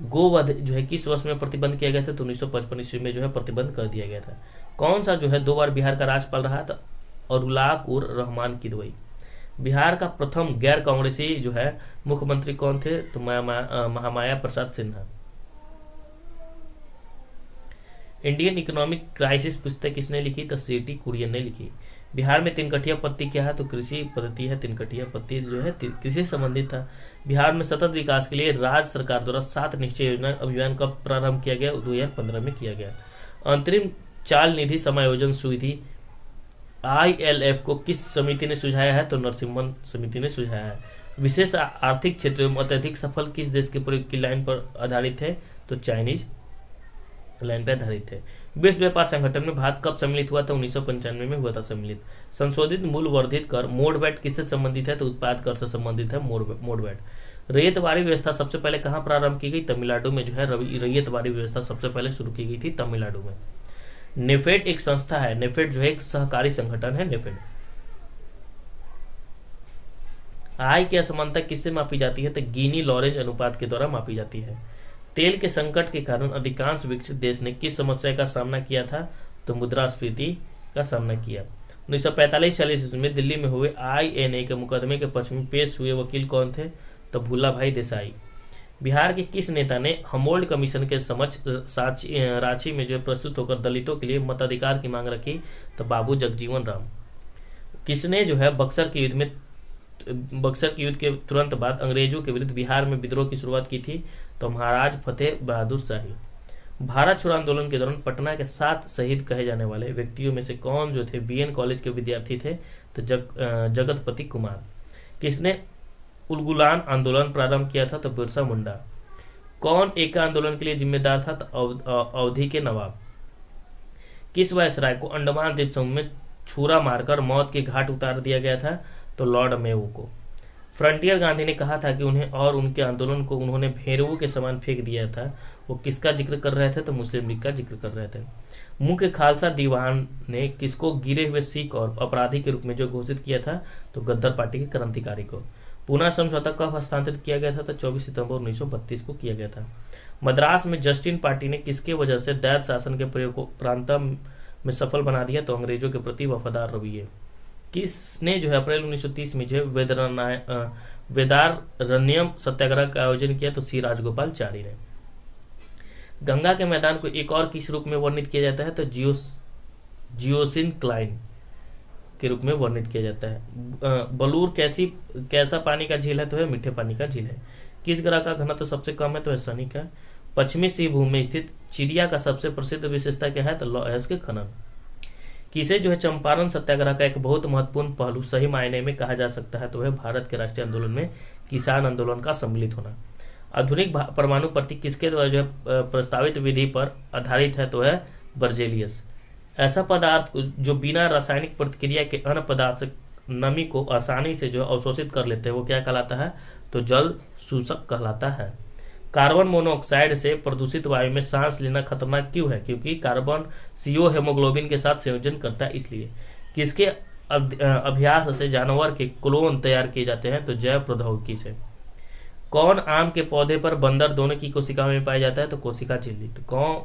गोवध जो है किस वर्ष में प्रतिबंध किया गया था? तो 1955 ईस्वी में जो है प्रतिबंध कर दिया गया था। कौन सा जो है 2 बार बिहार का राज्यपाल रहा था? अरुलाक उर रहमान किदवई। बिहार का प्रथम गैर कांग्रेसी जो है मुख्यमंत्री कौन थे? तो Mahamaya Prasad Sinha. Indian economic crisis पुस्तक किसने लिखी? तो सीटी कुरियन ने लिखी। बिहार में तिनकटिया पत्ती क्या है? तो कृषि पद्धति है। तिनकटिया पत्ती जो है कृषि से संबंधित था। बिहार में सतत विकास के लिए राज्य सरकार द्वारा 7 निश्चय योजना अभियान कब प्रारंभ किया गया? 2015 में किया गया। अंतरिम चाल निधि समायोजन सुविधि ILF को किस समिति ने सुझाया है? तो नरसिम्हन समिति ने सुझाया है। विशेष आर्थिक क्षेत्रों में अत्यधिक सफल किस देश के प्रयोग की लाइन पर आधारित है? तो चाइनीज लाइन पर आधारित है। विश्व व्यापार संगठन में भारत कब सम्मिलित हुआ था? 1995 में हुआ था सम्मिलित। संशोधित मूल्य वर्धित कर मोड वैट किससे संबंधित है? तो उत्पाद कर से संबंधित है मोड वैट। रैयतवाड़ी व्यवस्था सबसे पहले कहाँ प्रारंभ की गई? तमिलनाडु में जो है रैयतवाड़ी व्यवस्था सबसे पहले शुरू की गई थी तमिलनाडु में। नेफेड एक संस्था है। नेफेड जो है एक सहकारी संगठन है। नेफेड। आय की असमानता किससे मापी जाती है? तो गिनी लॉरेंज अनुपात के द्वारा मापी जाती है। तेल के संकट के कारण अधिकांश विकसित देश ने किस समस्या का सामना किया था? तो मुद्रास्फीति का सामना किया। 1945-46 में दिल्ली में हुए INA के मुकदमे के पक्ष में पेश हुए वकील कौन थे? तो भूला भाई देसाई। बिहार के किस नेता ने हमोल्ड कमीशन के समक्ष रांची में जो प्रस्तुत होकर दलितों के लिए मताधिकार की मांग रखी? तो बाबू जगजीवन राम। किसने जो है बक्सर के युद्ध के तुरंत बाद अंग्रेजों के विरुद्ध बिहार में विद्रोह की शुरुआत की थी? तो महाराज फतेह बहादुर शाही। भारत छोड़ो आंदोलन के दौरान पटना के 7 शहीद कहे जाने वाले व्यक्तियों में से कौन जो थे VN कॉलेज के विद्यार्थी थे? तो जगतपति कुमार। किसने उलगुलान आंदोलन प्रारंभ किया था? तो बिरसा मुंडा। कौन एका आंदोलन के लिए जिम्मेदार था? तो अवधि के नवाब। किस वायसराय को अंडमान द्वीप समूह में छुरा मारकर मौत के घाट उतार दिया गया था? तो लॉर्ड मेयो को। फ्रंटियर गांधी ने कहा था कि उन्हें और उनके आंदोलन को उन्होंने भेड़ों के समान फेंक दिया था, वो किसका जिक्र कर रहे थे? तो मुस्लिम लीग का जिक्र कर रहे थे। मुख्य खालसा दीवान ने किसको गिरे हुए सिख और अपराधी के रूप में जो घोषित किया था? तो गद्दार पार्टी के क्रांतिकारी को। पूना समझौता कब हस्तांतरित किया गया था? तो 24 सितंबर 1932 को किया गया था। मद्रास में जस्टिन पार्टी ने किसके वजह से दैत शासन के प्रयोग को प्रांतम में सफल बना दिया? तो अंग्रेजों के प्रति वफादार रवैये। किसने जो है अप्रैल 1930 में जो है वेदारण्यम सत्याग्रह का आयोजन किया? तो सी राजगोपालचारी ने। गंगा के मैदान को एक और किस रूप में वर्णित किया जाता है? तो जियोसिन क्लाइन के रूप में वर्णित किया जाता है। बलूर कैसा पानी का झील है? तो है मीठे पानी का झील है। किस ग्रह का घनत्व तो सबसे कम है? तो है शनि का। पश्चिमी शिव भूमि में स्थित चिड़िया का सबसे प्रसिद्ध विशेषता क्या है? तो लौह अयस्क के खनन। किसे जो है चंपारण सत्याग्रह का एक बहुत महत्वपूर्ण पहलू सही मायने में कहा जा सकता है? तो है भारत के राष्ट्रीय आंदोलन में किसान आंदोलन का सम्मिलित होना। आधुनिक परमाणु प्रतीक किसके द्वारा जो है प्रस्तावित विधि पर आधारित है? तो है बर्जेलियस। ऐसा पदार्थ जो बिना रासायनिक प्रतिक्रिया के अन्य पदार्थ नमी को आसानी से जो है अवशोषित कर लेते हैं, वो क्या कहलाता है? तो जल शोषक कहलाता है। कार्बन मोनोऑक्साइड से प्रदूषित वायु में सांस लेना खतरनाक क्यों है? क्योंकि कार्बन CO हेमोग्लोबिन के साथ संयोजन करता है, इसलिए। किसके अभ्यास से जानवर के क्लोन तैयार किए जाते हैं? तो जैव प्रौद्योगिकी से। कौन आम के पौधे पर बंदर दोनों की कोशिकाओं में पाया जाता है? तो कोशिका झिल्ली। तो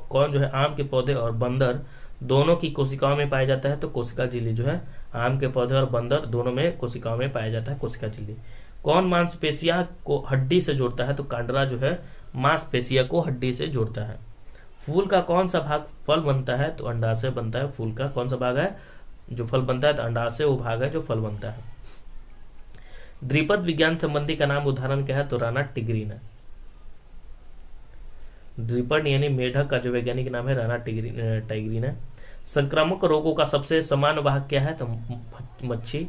कौन जो है आम के पौधे और बंदर दोनों की कोशिकाओं में पाया जाता है? तो कोशिका झिल्ली जो है आम के पौधे और बंदर दोनों में कोशिकाओं में पाया जाता है, कोशिका झिल्ली। कौन मांसपेशियां को हड्डी से जोड़ता है? तो कांडरा जो है मांसपेशिया को हड्डी से जोड़ता है। फूल का कौन सा भाग फल बनता है? तो अंडाशय बनता है। फूल का कौन सा भाग है जो फल बनता है? तो अंडाशय वो भाग है जो फल बनता है। द्विपद विज्ञान संबंधी का नाम उदाहरण क्या है? तो राणा टिग्रीन है। द्विपद यानी मेढक का जो वैज्ञानिक नाम है राणा टिग्रीन है। संक्रामक रोगों का सबसे सामान्य वाहक क्या है? तो मच्छी।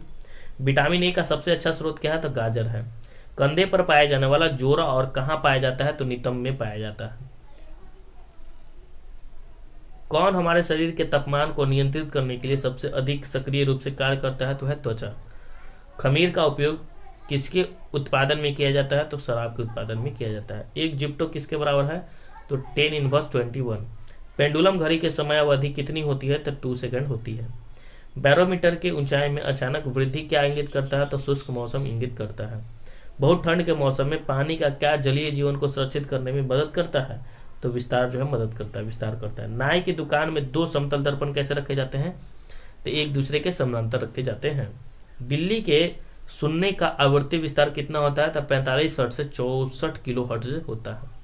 विटामिन ए का सबसे अच्छा स्रोत क्या है? तो गाजर है। कंधे पर पाया जाने वाला जोरा और कहां पाया जाता है? तो नितंब में पाया जाता है। कौन हमारे शरीर के तापमान को नियंत्रित करने के लिए सबसे अधिक सक्रिय रूप से कार्य करता है? तो है त्वचा। खमीर का उपयोग किसके उत्पादन में किया जाता है? तो शराब के उत्पादन में किया जाता है। एक जिप्टो किसके बराबर है? तो 10^21। पेंडुलम घड़ी के समय अवधि कितनी होती है? तो 2 सेकंड होती है। बैरोमीटर की ऊंचाई में अचानक वृद्धि क्या इंगित करता है? तो शुष्क मौसम इंगित करता है। बहुत ठंड के मौसम में पानी का क्या जलीय जीवन को सुरक्षित करने में मदद करता है? तो विस्तार जो है मदद करता है, विस्तार करता है। नाई की दुकान में 2 समतल दर्पण कैसे रखे जाते हैं? तो एक दूसरे के समानांतर रखे जाते हैं। बिल्ली के सुनने का आवृत्ति विस्तार कितना होता है? तो 45 हर्ट्ज से 64 किलो हर्ट्ज होता है।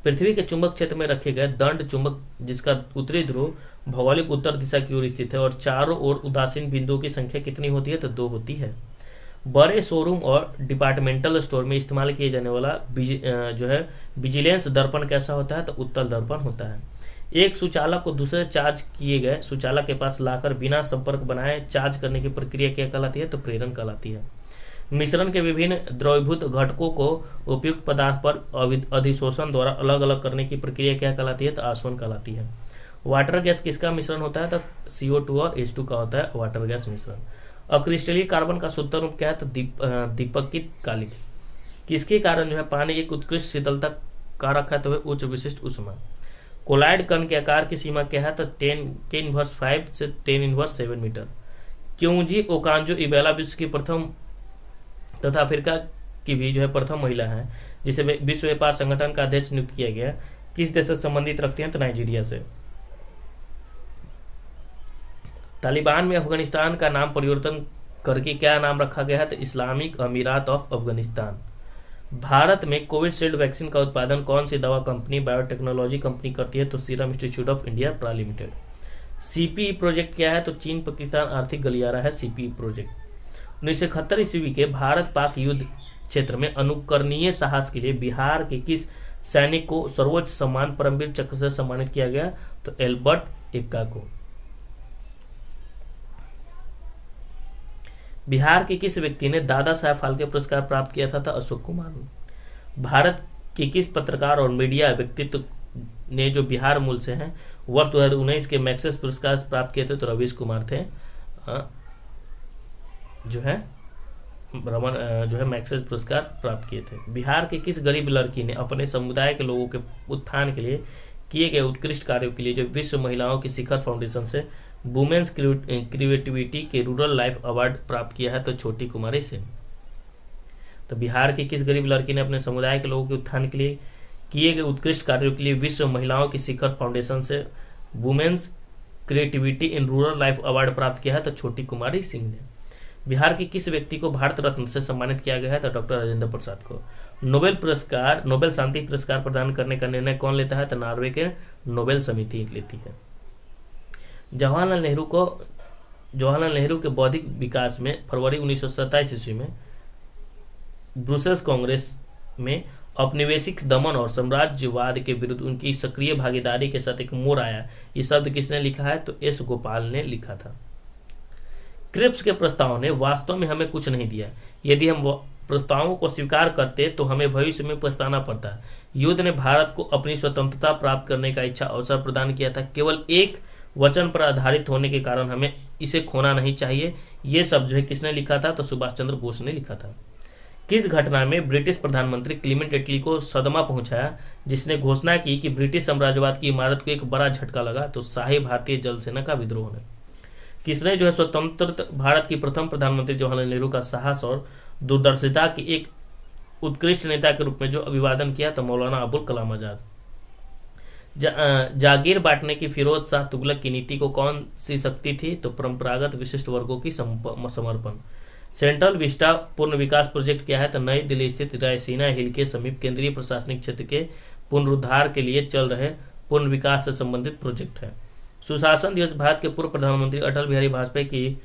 पृथ्वी के चुंबक क्षेत्र में रखे गए दंड चुंबक जिसका उत्तरी ध्रुव भौगोलिक उत्तर दिशा की ओर स्थित है और चारों ओर उदासीन बिंदुओं की संख्या कितनी होती है? तो 2 होती है। बड़े शोरूम और डिपार्टमेंटल स्टोर में इस्तेमाल किए जाने वाला जो है विजिलेंस दर्पण कैसा होता है? तो उत्तल दर्पण होता है। एक सुचालक को दूसरे चार्ज किए गए सुचालक के पास लाकर बिना संपर्क बनाए चार्ज करने की प्रक्रिया क्या कहलाती है? तो प्रेरण कहलाती है। मिश्रण के विभिन्न द्रवीभूत घटकों को उपयुक्त पदार्थ पर अधिशोषण द्वारा अलग अलग करने की प्रक्रिया क्या कहलाती है? तो आसवन कहलाती है। वाटर गैस किसका मिश्रण होता है? तो CO2 और H2 का होता है वाटर गैस मिश्रण। अक्रिस्टलीय कार्बन का शुद्ध रूप क्या है? तो दीपकित कालिक। किसके कारण जो है पानी एक उत्कृष्ट शीतलता कारक है? तो उच्च विशिष्ट ऊष्मा। कोलाइड कण के आकार की सीमा क्या है? तो 10^5 से 10^7 मीटर। क्योंजी ओकांजो इबेला विश्व की प्रथम तथा अफ्रीका की भी जो है प्रथम महिला है जिसे विश्व व्यापार संगठन का अध्यक्ष नियुक्त किया गया। किस देश से संबंधित रखते हैं? तो नाइजीरिया से। तालिबान में अफगानिस्तान का नाम परिवर्तन करके क्या नाम रखा गया है? तो इस्लामिक अमीरात ऑफ अफगानिस्तान। भारत में कोविशील्ड वैक्सीन का उत्पादन कौन सी दवा कंपनी बायोटेक्नोलॉजी कंपनी करती है? तो सीरम इंस्टीट्यूट ऑफ इंडिया प्रा लिमिटेड। CPE प्रोजेक्ट क्या है? तो चीन पाकिस्तान आर्थिक गलियारा है CPE प्रोजेक्ट। 1971 ईस्वी के भारत पाक युद्ध क्षेत्र में अनुकरणीय साहस के लिए बिहार के किस सैनिक को सर्वोच्च सम्मान परमवीर चक्र से सम्मानित किया गया? तो एल्बर्ट एक्का को। बिहार के किस व्यक्ति ने दादा साहेब फाल्के पुरस्कार प्राप्त किया था? अशोक कुमार। भारत के किस पत्रकार और मीडिया व्यक्तित्व ने जो बिहार मूल से हैं वर्ष 2019 के मैक्सेस पुरस्कार प्राप्त किए थे? तो रवीश कुमार थे जो है जो है मैक्सेस पुरस्कार प्राप्त किए थे। बिहार के किस गरीब लड़की ने अपने समुदाय के लोगों के उत्थान के लिए किए गए उत्कृष्ट कार्यों के लिए जो विश्व महिलाओं की शिखर फाउंडेशन से वुमेन्स क्रिएटिविटी के रूरल लाइफ अवार्ड प्राप्त किया है? तो छोटी कुमारी सेन। तो बिहार की किस गरीब लड़की ने अपने समुदाय के लोगों के उत्थान के लिए किए गए उत्कृष्ट कार्यों के लिए विश्व महिलाओं की शिखर फाउंडेशन से women's creativity in rural life award प्राप्त किया है? तो छोटी कुमारी सिंह ने। बिहार के किस व्यक्ति को भारत रत्न से सम्मानित किया गया है? तो डॉक्टर राजेंद्र प्रसाद को। नोबेल शांति पुरस्कार प्रदान करने का निर्णय कौन लेता है? तो नॉर्वे के नोबेल समिति लेती है। जवाहरलाल नेहरू के बौद्धिक विकास में फरवरी 1927 ईस्वी में ब्रुसेल्स कांग्रेस में औपनिवेशिक दमन और साम्राज्यवाद के विरुद्ध उनकी सक्रिय भागीदारी के साथ एक मोड़ आया, ये शब्द किसने लिखा है? तो एस गोपाल ने लिखा था। क्रिप्स के प्रस्ताव ने वास्तव में हमें कुछ नहीं दिया। यदि हम प्रस्तावों को स्वीकार करते तो हमें भविष्य में पछताना पड़ता। युद्ध ने भारत को अपनी स्वतंत्रता प्राप्त करने का इच्छा अवसर प्रदान किया था। केवल एक वचन पर आधारित होने के कारण हमें इसे खोना नहीं चाहिए। ये शब्द जो है किसने लिखा था? तो सुभाष चंद्र बोस ने लिखा था। किस घटना में ब्रिटिश प्रधानमंत्री क्लीमेंट एटली को सदमा पहुंचाया, जिसने घोषणा की कि ब्रिटिश साम्राज्यवाद की इमारत को एक बड़ा झटका लगा? तो शाही भारतीय जल सेना का विद्रोह ने। किसने जो है स्वतंत्र भारत की प्रथम प्रधानमंत्री जवाहरलाल नेहरू का साहस और दूरदर्शिता के एक उत्कृष्ट नेता के रूप में जो अभिवादन किया? तो मौलाना अबुल कलाम आजाद। जागीर बांटने की फिरोज शाह तुगलक की नीति को कौन सी शक्ति थी? तो परंपरागत विशिष्ट वर्गों की समर्पण। सेंट्रल विस्टा पूर्ण विकास प्रोजेक्ट क्या है? तो नई दिल्ली स्थित रायसीना हिल के समीप केंद्रीय प्रशासनिक क्षेत्र के पुनरुद्धार के लिए चल रहे पूर्ण विकास से संबंधित प्रोजेक्ट है। सुशासन दिवस भारत के पूर्व प्रधानमंत्री अटल बिहारी वाजपेयी की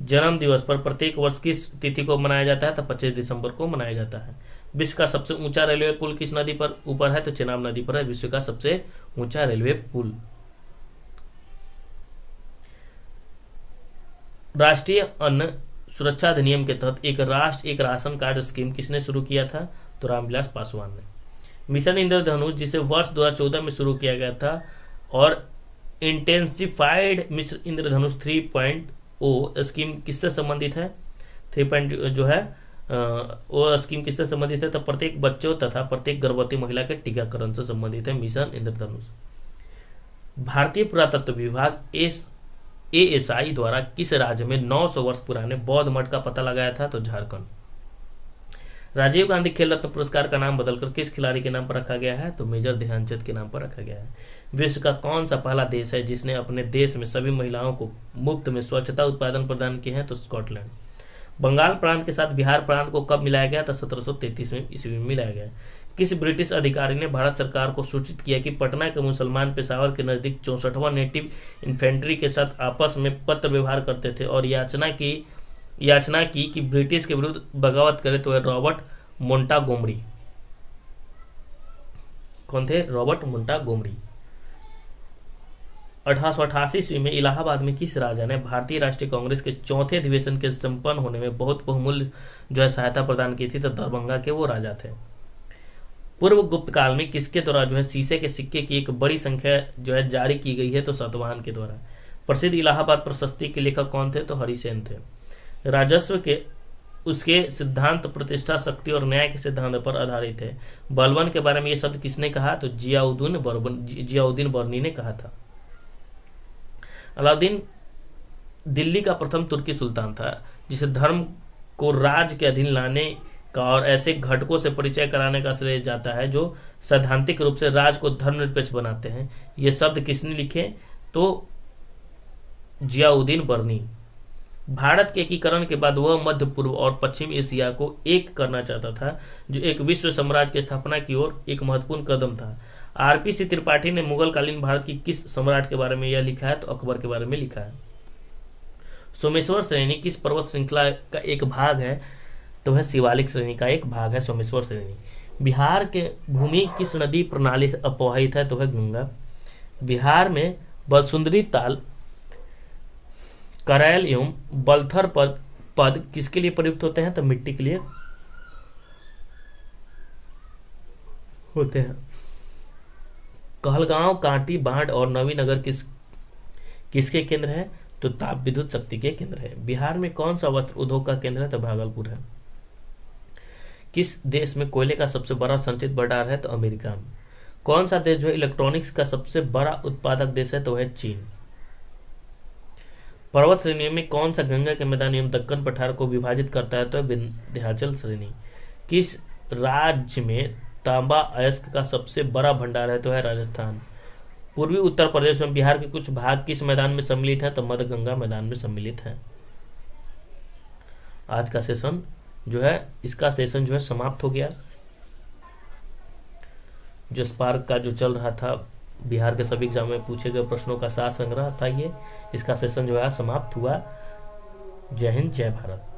जन्म दिवस पर प्रत्येक वर्ष किस तिथि को मनाया जाता है? तो 25 दिसंबर को मनाया जाता है। विश्व का सबसे ऊंचा रेलवे पुल किस नदी पर ऊपर है? तो चेनाब नदी पर है विश्व का सबसे ऊंचा रेलवे पुल। राष्ट्रीय अन्न सुरक्षा अधिनियम के तहत एक राष्ट्र एक राशन कार्ड स्कीम किसने शुरू किया था? तो रामविलास पासवान ने। मिशन इंद्रधनुष जिसे वर्ष 2014 में शुरू किया गया था और इंटेंसिफाइड मिशन इंद्रधनुष 3.0 स्कीम किससे संबंधित है? 3. जो है वो स्कीम किससे संबंधित है? तो प्रत्येक बच्चों तथा प्रत्येक गर्भवती महिला के टीकाकरण से संबंधित है मिशन इंद्रधनुष। भारतीय पुरातत्व विभाग ASI द्वारा किस राज्य में 900 वर्ष पुराने बौद्ध मठ का पता लगाया था? तो झारखंड। राजीव गांधी खेल रत्न पुरस्कार का नाम बदलकर किस खिलाड़ी के नाम पर रखा गया है? तो मेजर ध्यानचंद के नाम पर रखा गया है। विश्व का कौन सा पहला देश है जिसने अपने देश में सभी महिलाओं को मुफ्त में स्वच्छता उत्पादन प्रदान किए हैं? तो स्कॉटलैंड। बंगाल प्रांत के साथ बिहार प्रांत को कब मिलाया गया? तो 1733 में ईस्वी में मिलाया गया। किस ब्रिटिश अधिकारी ने भारत सरकार को सूचित किया कि पटना के मुसलमान पेशावर के नजदीक 64वां नेटिव इन्फेंट्री के साथ आपस में पत्र व्यवहार करते थे और याचना की कि ब्रिटिश के विरुद्ध बगावत करे? तो रॉबर्ट मोंटागोमरी। कौन थे? रॉबर्ट मोंटागोमरी। 1888 ईस्वी में इलाहाबाद में किस राजा ने भारतीय राष्ट्रीय कांग्रेस के चौथे अधिवेशन के संपन्न होने में बहुत बहुमूल्य जो है सहायता प्रदान की थी? तो दरभंगा के वो राजा थे। पूर्व गुप्त काल में किसके द्वारा जो है शीशे के सिक्के की एक बड़ी संख्या जो है जारी की गई है? तो सातवाहन के द्वारा। प्रसिद्ध इलाहाबाद प्रशस्ति के लेखक कौन थे? तो हरिसेन थे। राजस्व के उसके सिद्धांत प्रतिष्ठा, शक्ति और न्याय के सिद्धांत पर आधारित है। बलबन के बारे में ये शब्द किसने कहा? तो जियाउद्दीन बर्नी ने कहा था। अलाउद्दीन दिल्ली का प्रथम तुर्की सुल्तान था जिसे धर्म को राज के अधीन लाने का और ऐसे घटकों से परिचय कराने का श्रेय जाता है जो सैद्धांतिक रूप से राज को धर्मनिरपेक्ष बनाते हैं। ये शब्द किसने लिखे? तो जियाउद्दीन बर्नी। भारत के एकीकरण के बाद वह मध्य पूर्व और पश्चिम एशिया को एक करना चाहता था, जो एक विश्व साम्राज्य की स्थापना की ओर एक महत्वपूर्ण कदम था। RPC त्रिपाठी ने मुगल कालीन भारत की किस सम्राट के बारे में यह लिखा है? तो अकबर के बारे में लिखा है। सोमेश्वर श्रेणी किस पर्वत श्रृंखला का एक भाग है? तो वह शिवालिक श्रेणी का एक भाग है सोमेश्वर श्रेणी। बिहार के भूमि किस नदी प्रणाली से अपवाहित है? तो वह गंगा। बिहार में बलसुंदरी ताल, करैल एवं बलथर पद किसके लिए प्रयुक्त होते हैं? तो मिट्टी के लिए होते हैं। कहलगांव, कांटी, बाढ़ और नवीनगर किसके केंद्र है? तो ताप विद्युत शक्ति के केंद्र है। बिहार में कौन सा वस्त्र उद्योग का केंद्र है? तो भागलपुर है। किस देश में कोयले का सबसे बड़ा संचित भंडार है? तो अमेरिका में। कौन सा देश जो है इलेक्ट्रॉनिक्स का सबसे बड़ा उत्पादक देश है? तो है चीन। पर्वत श्रेणी में कौन सा गंगा के मैदान एवं दक्कन पठार को विभाजित करता है? तो है विंध्याचल श्रेणी। किस राज्य में तांबा अयस्क का सबसे बड़ा भंडार है? तो है राजस्थान। पूर्वी उत्तर प्रदेश में बिहार के कुछ भाग किस मैदान में सम्मिलित है? तो मध्य गंगा मैदान में सम्मिलित है। आज का सेशन जो है, इसका सेशन जो है समाप्त हो गया। जो स्पार्क का जो चल रहा था, बिहार के सभी एग्जाम में पूछे गए प्रश्नों का सार संग्रह था ये। इसका सेशन जो है समाप्त हुआ। जय हिंद, जय भारत।